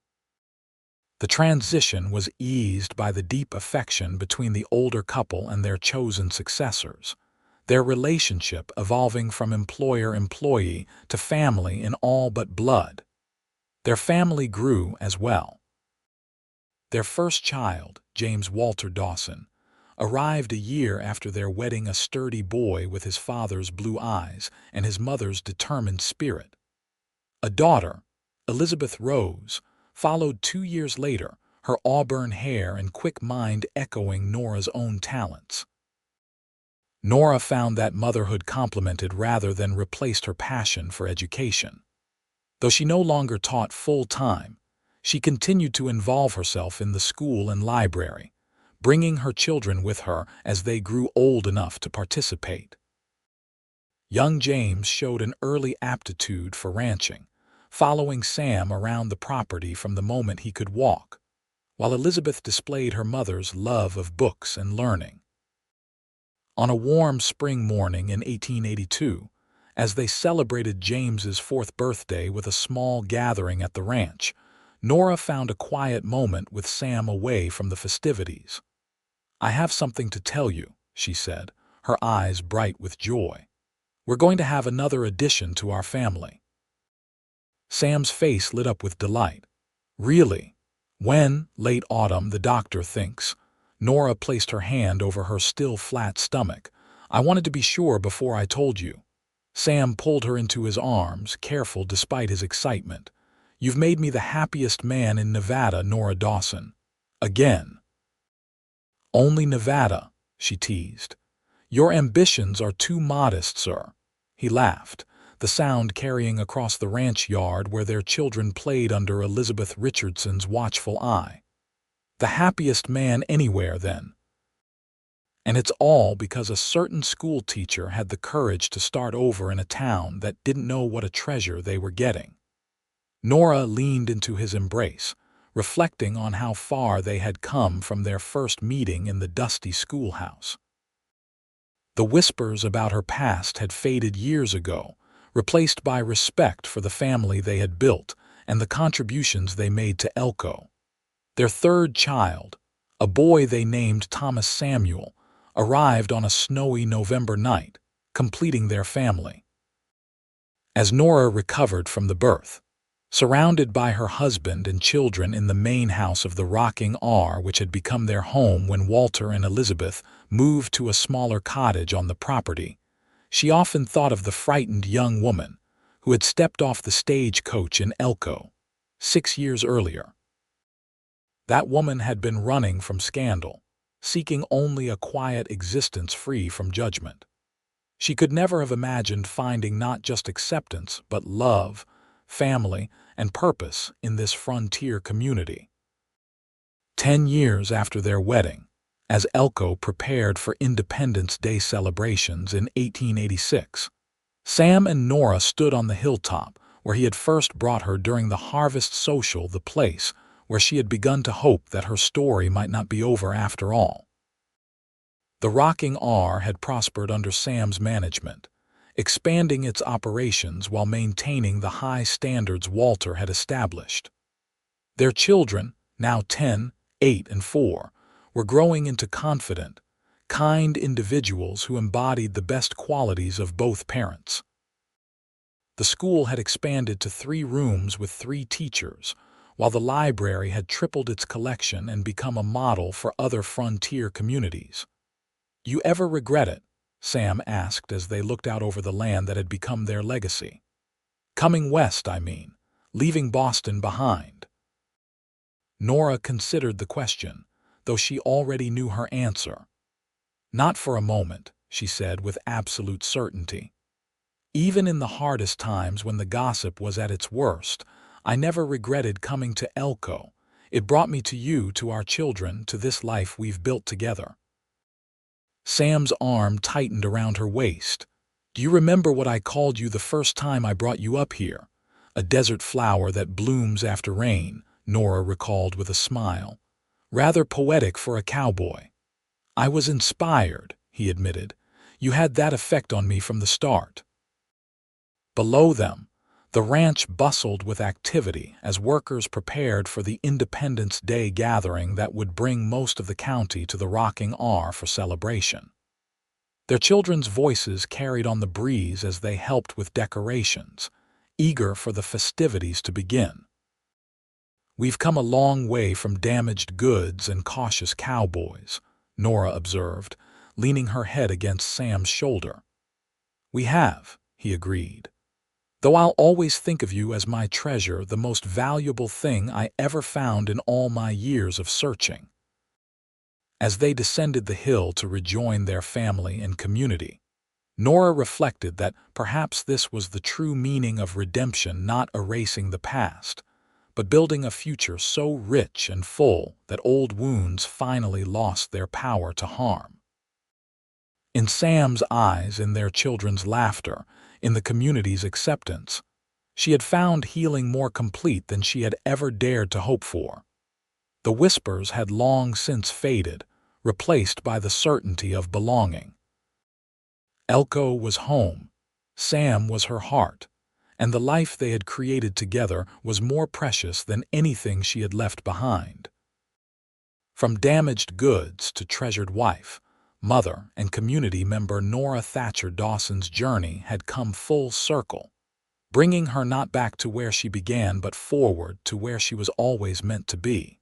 The transition was eased by the deep affection between the older couple and their chosen successors, their relationship evolving from employer-employee to family in all but blood. Their family grew as well. Their first child, James Walter Dawson, arrived a year after their wedding, a sturdy boy with his father's blue eyes and his mother's determined spirit. A daughter, Elizabeth Rose, followed 2 years later, her auburn hair and quick mind echoing Nora's own talents. Nora found that motherhood complemented rather than replaced her passion for education. Though she no longer taught full-time, she continued to involve herself in the school and library, bringing her children with her as they grew old enough to participate. Young James showed an early aptitude for ranching, following Sam around the property from the moment he could walk, while Elizabeth displayed her mother's love of books and learning. On a warm spring morning in 1882, as they celebrated James's 4th birthday with a small gathering at the ranch, Nora found a quiet moment with Sam away from the festivities. "I have something to tell you," she said, her eyes bright with joy. "We're going to have another addition to our family." Sam's face lit up with delight. "Really? When?" "Late autumn, the doctor thinks." Nora placed her hand over her still flat stomach. "I wanted to be sure before I told you." Sam pulled her into his arms, careful despite his excitement. "You've made me the happiest man in Nevada, Nora Dawson." "Again." "Only Nevada," she teased. "Your ambitions are too modest, sir." He laughed, the sound carrying across the ranch yard where their children played under Elizabeth Richardson's watchful eye. "The happiest man anywhere, then." And it's all because a certain schoolteacher had the courage to start over in a town that didn't know what a treasure they were getting. Nora leaned into his embrace, reflecting on how far they had come from their first meeting in the dusty schoolhouse. The whispers about her past had faded years ago, replaced by respect for the family they had built and the contributions they made to Elko. Their third child, a boy they named Thomas Samuel, arrived on a snowy November night, completing their family. As Nora recovered from the birth, surrounded by her husband and children in the main house of the rocking R, which had become their home when Walter and Elizabeth moved to a smaller cottage on the property, she often thought of the frightened young woman who had stepped off the stagecoach in Elko 6 years earlier. That woman had been running from scandal, seeking only a quiet existence free from judgment. She could never have imagined finding not just acceptance, but love, family, and purpose in this frontier community. 10 years after their wedding, as Elko prepared for Independence Day celebrations in 1886, Sam and Nora stood on the hilltop where he had first brought her during the harvest social, the place where she had begun to hope that her story might not be over after all. The rocking R had prospered under Sam's management, expanding its operations while maintaining the high standards Walter had established. Their children, now 10, 8, and 4, were growing into confident, kind individuals who embodied the best qualities of both parents. The school had expanded to 3 rooms with 3 teachers, while the library had tripled its collection and become a model for other frontier communities. "You ever regret it?" Sam asked as they looked out over the land that had become their legacy. "Coming west, I mean, leaving Boston behind." Nora considered the question, though she already knew her answer. "Not for a moment," she said with absolute certainty. "Even in the hardest times when the gossip was at its worst, I never regretted coming to Elko. It brought me to you, to our children, to this life we've built together." Sam's arm tightened around her waist. "Do you remember what I called you the first time I brought you up here? A desert flower that blooms after rain," Nora recalled with a smile. "Rather poetic for a cowboy." "I was inspired," he admitted. "You had that effect on me from the start." Below them, The ranch bustled with activity as workers prepared for the Independence Day gathering that would bring most of the county to the rocking R for celebration. Their children's voices carried on the breeze as they helped with decorations, eager for the festivities to begin. "We've come a long way from damaged goods and cautious cowboys," Nora observed, leaning her head against Sam's shoulder. "We have," he agreed. "Though I'll always think of you as my treasure, the most valuable thing I ever found in all my years of searching." As they descended the hill to rejoin their family and community, Nora reflected that perhaps this was the true meaning of redemption, not erasing the past, but building a future so rich and full that old wounds finally lost their power to harm. In Sam's eyes, in their children's laughter, in the community's acceptance, she had found healing more complete than she had ever dared to hope for. The whispers had long since faded, replaced by the certainty of belonging. Elko was home, Sam was her heart, and the life they had created together was more precious than anything she had left behind. From damaged goods to treasured wife, mother, and community member, Nora Thatcher Dawson's journey had come full circle, bringing her not back to where she began but forward to where she was always meant to be.